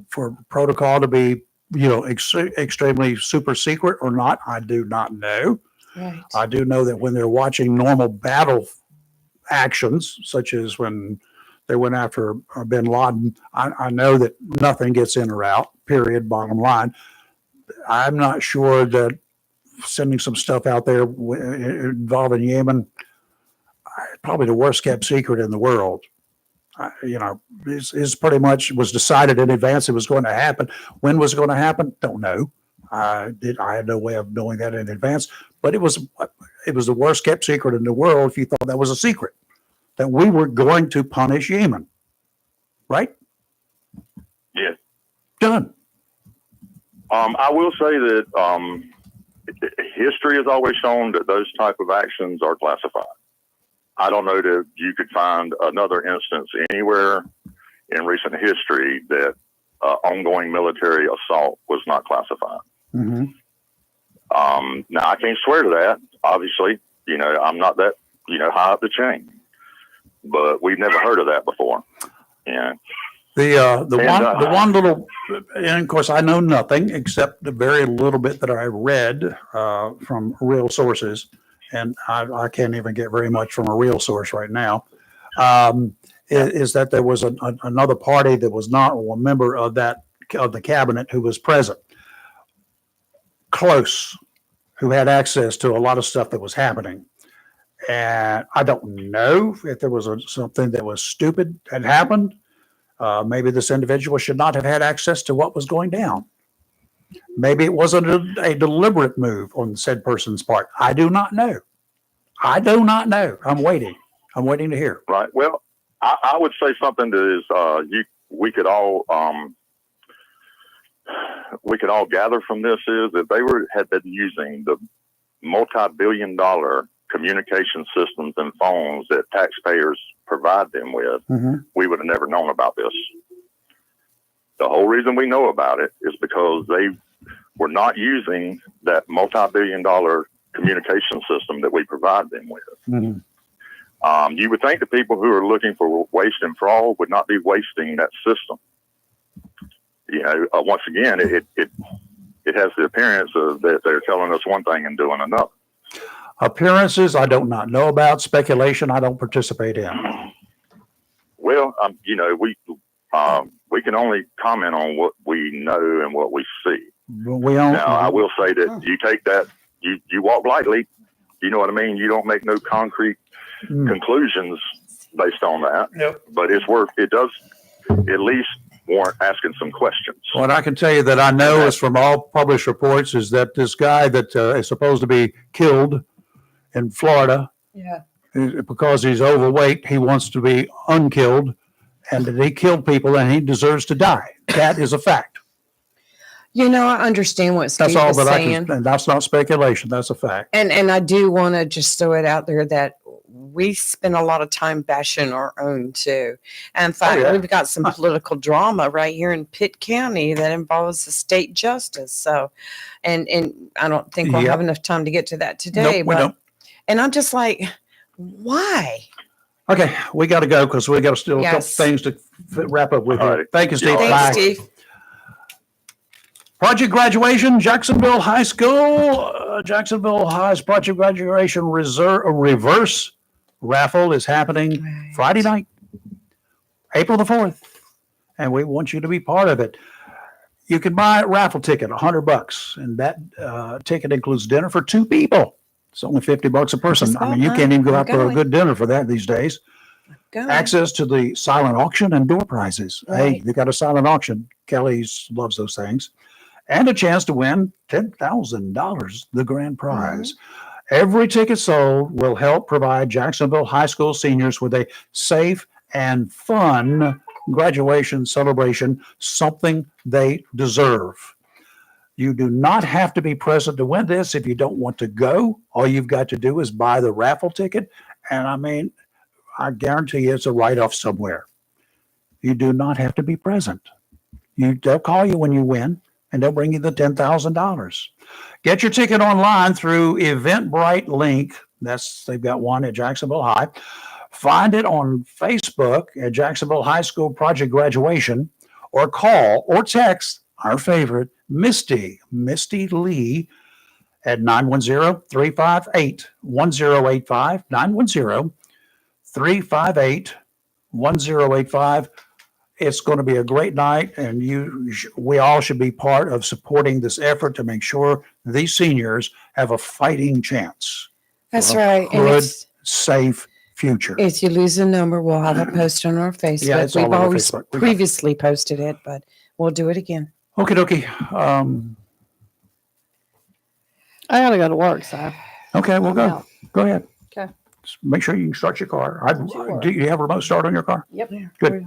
for protocol to be, extremely super secret or not. I do not know. Right. I do know that when they're watching normal battle actions, such as when they went after bin Laden, I know that nothing gets in or out, period, bottom line. I'm not sure that sending some stuff out there involving Yemen, probably the worst kept secret in the world. Is pretty much was decided in advance it was going to happen. When was it going to happen? Don't know. I had no way of knowing that in advance, but it was the worst kept secret in the world if you thought that was a secret, that we were going to punish Yemen. Right? Yeah. Done. I will say that history has always shown that those type of actions are classified. I don't know that you could find another instance anywhere in recent history that ongoing military assault was not classified. Now, I can't swear to that, obviously. I'm not that, high up the chain. But we've never heard of that before. Yeah. The one little, and of course I know nothing except the very little bit that I read from real sources, and I can't even get very much from a real source right now. Is that there was another party that was not a member of the cabinet who was present, close, who had access to a lot of stuff that was happening. And I don't know if there was something that was stupid had happened. Maybe this individual should not have had access to what was going down. Maybe it wasn't a deliberate move on said person's part. I do not know. I'm waiting to hear. Right. Well, I would say something that is we could all gather from this is that they had been using the multi-billion-dollar communication systems and phones that taxpayers provide them with. Mm-hmm. We would have never known about this. The whole reason we know about it is because they were not using that multi-billion-dollar communication system that we provide them with. Mm-hmm. You would think the people who are looking for waste and fraud would not be wasting that system. You know, once again, it has the appearance of that they're telling us one thing and doing another. Appearances I do not know about. Speculation I don't participate in. Well, you know, we can only comment on what we know and what we see. We don't. Now, I will say that you take that, you walk lightly. You know what I mean? You don't make no concrete conclusions based on that. Yep. But it does at least warrant asking some questions. What I can tell you that I know is from all published reports is that this guy that is supposed to be killed in Florida, because he's overweight, he wants to be unkilled, and that he killed people and he deserves to die. That is a fact. You know, I understand what Steve That's all was that saying. I can, and that's not speculation. That's a fact. And I do want to just throw it out there that we spend a lot of time bashing our own too. And in fact, we've got some political drama right here in Pitt County that involves the state justice. So, and I don't think we'll have enough time to get to that today. Nope, we don't. And I'm just like, why? Okay, we got to go because we got still a couple Yes. things to wrap up with. All Here. right. Thank you, Steve. Thanks, Bye. Steve. Project graduation, Jacksonville High School. Jacksonville High's project graduation reverse raffle is happening Friday night, April the 4th. And we want you to be part of it. You can buy a raffle ticket, $100. And that ticket includes dinner for 2 people. It's only $50 a person. I mean, you can't even go out for a good dinner for that these days. Access to the silent auction and door prizes. Right. Hey, they got a silent auction. Kelly loves those things. And a chance to win $10,000, the grand prize. Every ticket sold will help provide Jacksonville High School seniors with a safe and fun graduation celebration, something they deserve. You do not have to be present to win this. If you don't want to go, all you've got to do is buy the raffle ticket. And I mean, I guarantee you it's a write-off somewhere. You do not have to be present. They'll call you when you win, and they'll bring you the $10,000. Get your ticket online through Eventbrite link. They've got one at Jacksonville High. Find it on Facebook at Jacksonville High School Project Graduation, or call or text our favorite, Misty Lee, at 910-358-1085, 910-358-1085. It's going to be a great night, and we all should be part of supporting this effort to make sure these seniors have a fighting chance. That's for right. A good, safe future. If you lose a number, we'll have a post on our Facebook. Yeah, it's all We've over always Facebook. previously posted it, but we'll do it again. Okie dokie. I gotta go to work, so. Okay, we'll go. out. Go ahead. Okay. Just make sure you can start your car. Sure. Do you have a remote start on your car? Yep. Good.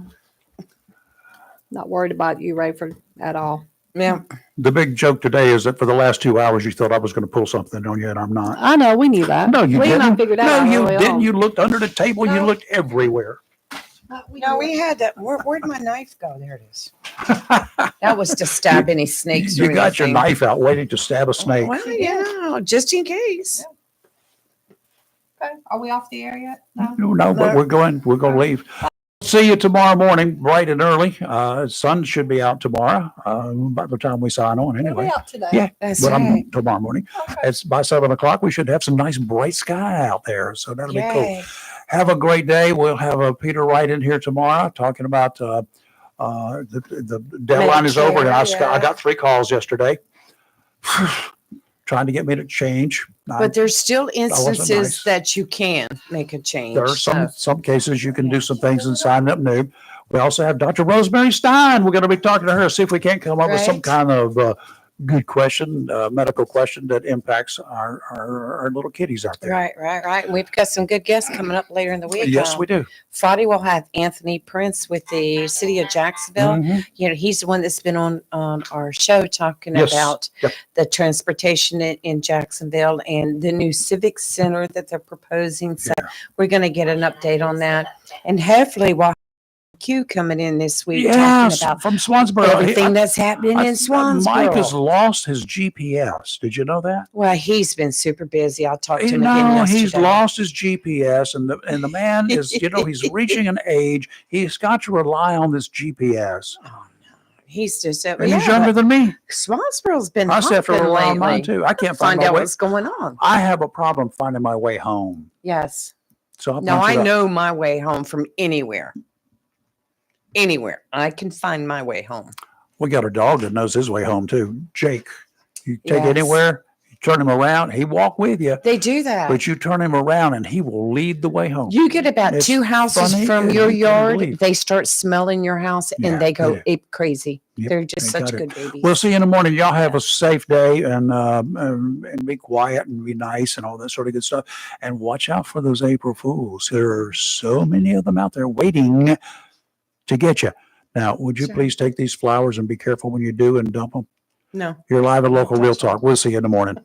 Not worried about you, Rayford, at all. Yeah. The big joke today is that for the last 2 hours, you thought I was going to pull something on you, and I'm not. I know, we knew that. No, you we didn't. and I figured that out. No, you early didn't. on. You looked under the table. You looked everywhere. No, we had that. Where'd my knife go? There it is. That was to stab any snakes. You or got your anything. knife out waiting to stab a snake. Well, yeah, just in case. Okay. Are we off the air yet? No, but we're going to leave. see you tomorrow morning, bright and early. Sun should be out tomorrow. By the time we sign on, It'll anyway. be out today. Yeah, That's but right. tomorrow morning. Okay. It's by 7 o'clock. We should have some nice bright sky out there, so that'll be cool. Yay. Have a great day. We'll have Peter Wright in here tomorrow talking about the deadline is over, and I got 3 calls yesterday trying to get me to change. But there's still instances nice. that you can make a change. There are so- some cases you can do some things and sign up new. We also have Dr. Rosemary Stein. We're going to be talking to her, see if we can't come up with some Right. kind of good question, medical question that impacts our little kiddies out there. Right. We've got some good guests coming up later in the week. Yes, we do. Friday we'll have Anthony Prince with the city of Jacksonville. Mhm. You know, he's the one that's been on our show talking Yes. about Yep. the transportation in Jacksonville and the new civic center that they're proposing. So we're going to get an update on that, and hopefully we'll have Q coming in this week Yes, talking about from Swansboro. everything that's happening in Swansboro. Mike has lost his GPS. Did you know that? Well, he's been super busy. I'll talk to him again No, yesterday. he's lost his GPS, and the man is, he's reaching an age. He's got to rely on this GPS. Oh, no. He's just And he's younger than me. Swansboro's been I still have to hopping rely on mine lately. too. I can't find Find my out way. what's going on. I have a problem finding my way home. Yes. So I'll No, punch it I up. know my way home from anywhere. Anywhere. I can find my way home. We got a dog that knows his way home too. Jake. You take Yes. anywhere, you turn him around, he walk with you, They do that. but you turn him around and he will lead the way home. You get about It's 2 houses funny from as your you can yard, believe. they start smelling your house Yeah, and they go they ape crazy. Yep, They're just they such got it. good babies. We'll see you in the morning. Y'all have a safe day and be quiet and be nice and all that sort of good stuff. And watch out for those April Fools. There are so many of them out there waiting to get you. Now, would you Sure. please take these flowers and be careful when you do and dump them? No. You're live at Local Real Talk. We'll see you in the morning.